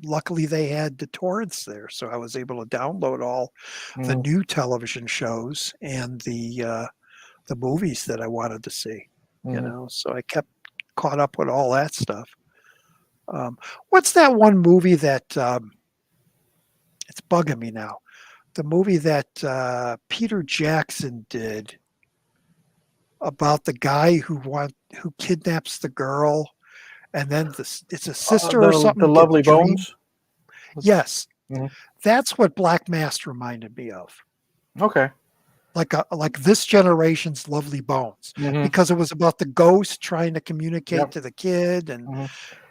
luckily they had the torrents there. So I was able to download all the Hmm. new television shows and the movies that I wanted to see, Hmm. So I kept caught up with all that stuff. What's that one movie that it's bugging me now? The movie that Peter Jackson did about the guy who kidnaps the girl, and then it's a sister or The something gets Lovely dream. Bones. Yes, Hmm. that's what Black Mass reminded me of. Okay. Like this generation's Lovely Bones, Hmm. because it was about the ghost trying to communicate Yep. to the kid and Hmm.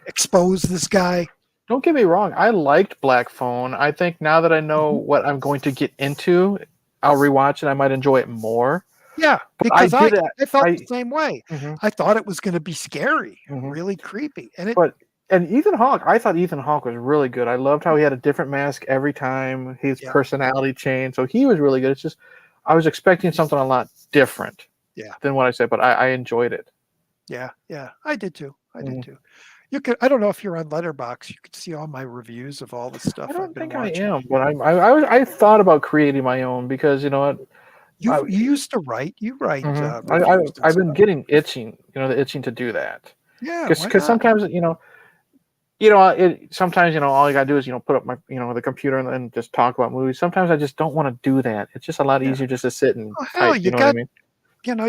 expose this guy. Don't get me wrong. I liked Black Phone. I think now that I know Mhm. what I'm going to get into, I'll rewatch it. I might enjoy it more. Yeah, But I because did. I felt the I. same way. Hmm. I thought it was going to be scary, Hmm. really creepy, and it But And Ethan Hawke, I thought Ethan Hawke was really good. I loved how he had a different mask every time. His Yeah, personality changed, so he was really good. It's just I was expecting something a lot different yeah, than what I said, but I enjoyed it. yeah. I did too. I did Mhm. too. You could. I don't know if you're on Letterbox. You could see all my reviews of all the I stuff I've don't been think I watching. am, but I thought about creating my own because you know what, You used to write. You write mhm. reviews and I've been stuff. getting itching, the itching to do that. Yeah, why Because not? sometimes sometimes all you gotta do is put up my the computer and just talk about movies. Sometimes I just don't want to do that. It's just a lot Yeah. easier just to sit and Oh hell, type. You know what I mean?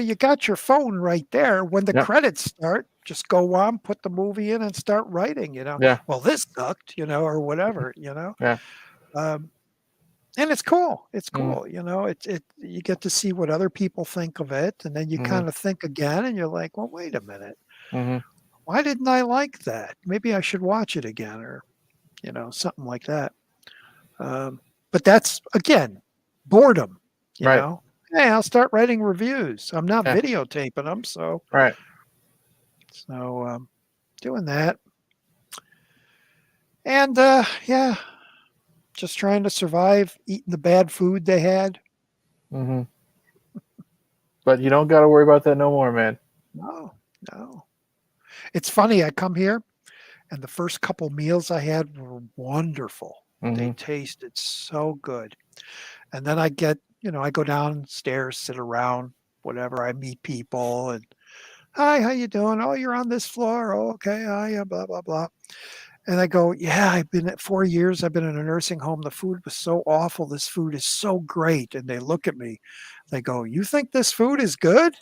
you got your phone right there. When the Yeah, credits start, just go on, put the movie in, and start writing. yeah, Well, this sucked. Or whatever. yeah. Um, and it's cool. It's Hmm. cool. You get to see what other people think of it, and then you Hmm. kind of think again, and you're like, well, wait a minute. Hmm. Why didn't I like that? Maybe I should watch it again, or something like that. Um, but that's again boredom. You Right. know, hey, I'll start writing reviews. I'm not Yeah. videotaping them, Right. so doing that, and yeah, just trying to survive, eating the bad food they had. Hmm. But you don't got to worry about that no more, man. No, no. It's funny. I come here, and the first couple meals I had were wonderful. They Hmm. tasted so good. And then I go downstairs, sit around, whatever. I meet people and hi, how you doing? Oh, you're on this floor. Oh, okay. Hi, blah blah blah. And I go, yeah, I've been at 4 years. I've been in a nursing home. The food was so awful. This food is so great. And they look at me. They go, you think this food is good?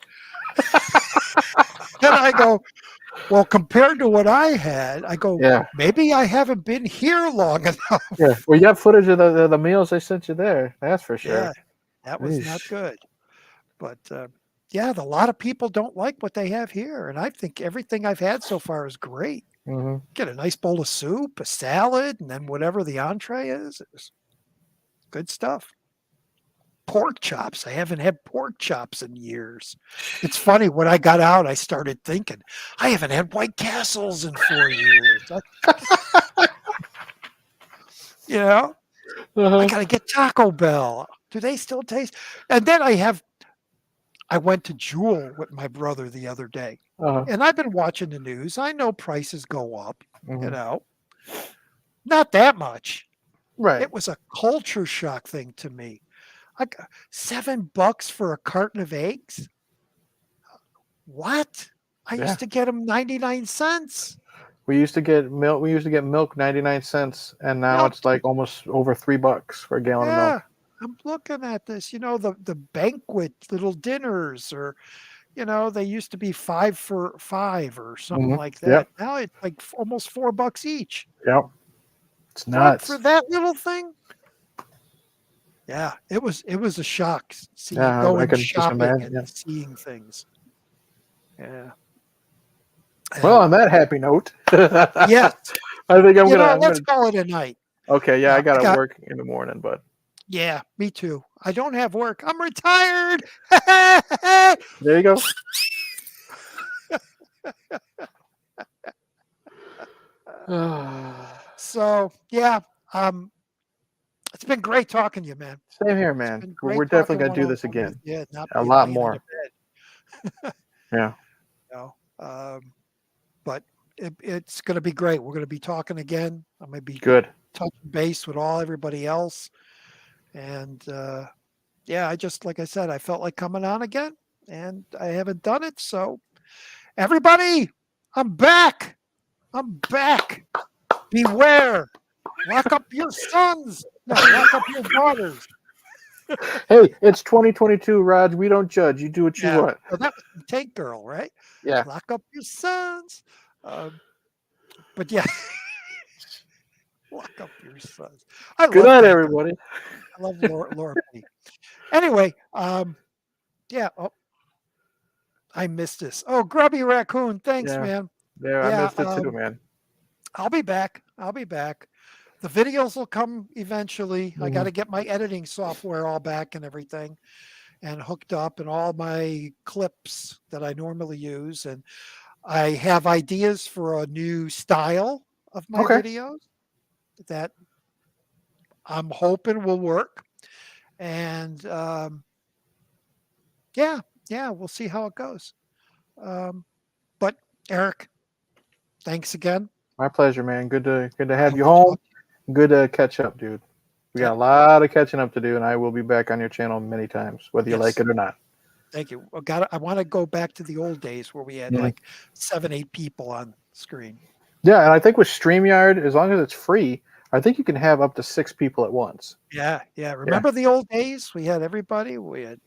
And I go, well, compared to what I had, I go, Yeah. maybe I haven't been here long Yeah. enough. Well, you have footage of the meals they sent you there. That's for sure. Yeah, that was not Yeesh. good. But yeah, a lot of people don't like what they have here. And I think everything I've had so far is great. Hmm. Get a nice bowl of soup, a salad, and then whatever the entree is. It's good stuff. Pork chops. I haven't had pork chops in years. It's funny. When I got out, I started thinking, I haven't had White Castles in 4 years. You know, I Uh-huh. got to get Taco Bell. Do they still taste? And then I went to Jewel with my brother the other day, Uh-huh. and I've been watching the news. I know prices go up, you Hmm. know, not that much. Right. It was a culture shock thing to me. I got $7 for a carton of eggs. What? I Yeah. used to get them 99 cents. We used to get milk. We used to get milk 99 cents, and now Milk. it's like almost over $3 for a gallon of milk. Yeah. I'm looking at this, the banquet little dinners, or they used to be 5 for 5 or something Hmm. like Yep. that. Now it's like almost $4 each. Yep. It's What, for nuts. that little thing? Yeah, it was a shock seeing Yeah, I going can just shopping imagine. and Yeah. seeing things. Yeah. Well, on Anyway. that happy note, I Yes. think I'm Let's gonna. call it a night. Okay, yeah, I Yeah, I gotta got work in the morning, but yeah, me too. I don't have work. I'm retired. there you go. So, yeah, um, it's been great talking to you, man. Same here, It's man. been We're great definitely talking gonna do one-on-one this with again. you, not A being lot laying in a more. bed, Yeah. you know? But it's gonna be great. We're gonna be talking again. I'm gonna be Good. touching base with everybody else. And yeah, like I said, I felt like coming on again, and I haven't done it. So, everybody, I'm back. I'm back. Beware. Lock up your sons. No, lock up your daughters. Hey, it's 2022, Raj. We don't judge. You do what you Yeah. want. Well, that was the Tank Girl, right? Yeah. Lock up your sons. Um, but yeah, lock up your sons. I Good love night, Tank Girl. everybody. I love Laura P. Anyway, yeah. Oh, I missed this. Oh, Grubby Raccoon. Thanks, Yeah. man. Yeah, I Yeah. missed it too, man. I'll be back. I'll be back. The videos will come eventually. I got Hmm. to get my editing software all back and everything, and hooked up, and all my clips that I normally use. And I have ideas for a new style of my Okay. videos that I'm hoping will work. And yeah, yeah, we'll see how it goes. Um, but Eric, thanks again. My pleasure, man. Good to I have you will home. talk. Good to catch up, dude. We got Yep. a lot of catching up to do, and I will be back on your channel many times, whether you like Yes. it or not. Thank you. I want to go back to the old days where we had Mm. like 7, 8 people on screen. Yeah, and I think with StreamYard, as long as it's free, I think you can have up to 6 people at once. Yeah, yeah. Yeah. Remember the old days? We had everybody. We had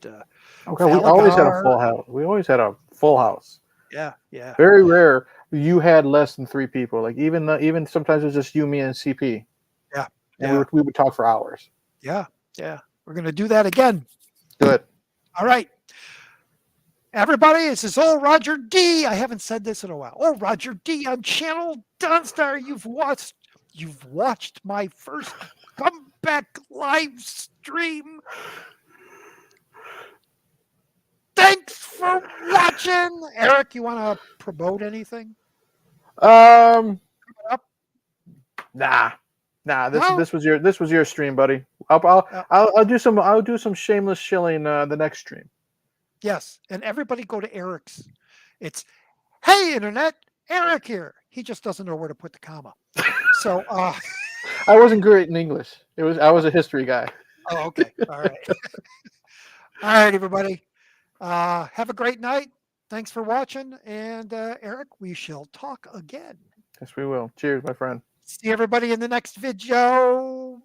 Okay, we always had a Falagar. full house. We always had a full house. Yeah, yeah, Very rare you had less than 3 people. Like even sometimes it was just you, me, and CP, yeah, and yeah, we would talk for hours. yeah, yeah. We're gonna do that again. Do it. All right, everybody. This is old Roger D. I haven't said this in a while. Old Roger D on channel Donstar. You've watched my first comeback live stream. Thanks for watching. Eric, you want to promote anything? Um, Up? nah, nah. No. This was your stream, buddy. I'll Uh, I'll do some shameless shilling the next stream. yes, and everybody go to Eric's. It's hey internet, Eric here. He just doesn't know where to put the comma. So, I wasn't great in English. I was a history guy. oh, okay, all right, all right, everybody. Have a great night. Thanks for watching, and Eric, we shall talk again. Yes, we will. Cheers, my friend. See everybody in the next video.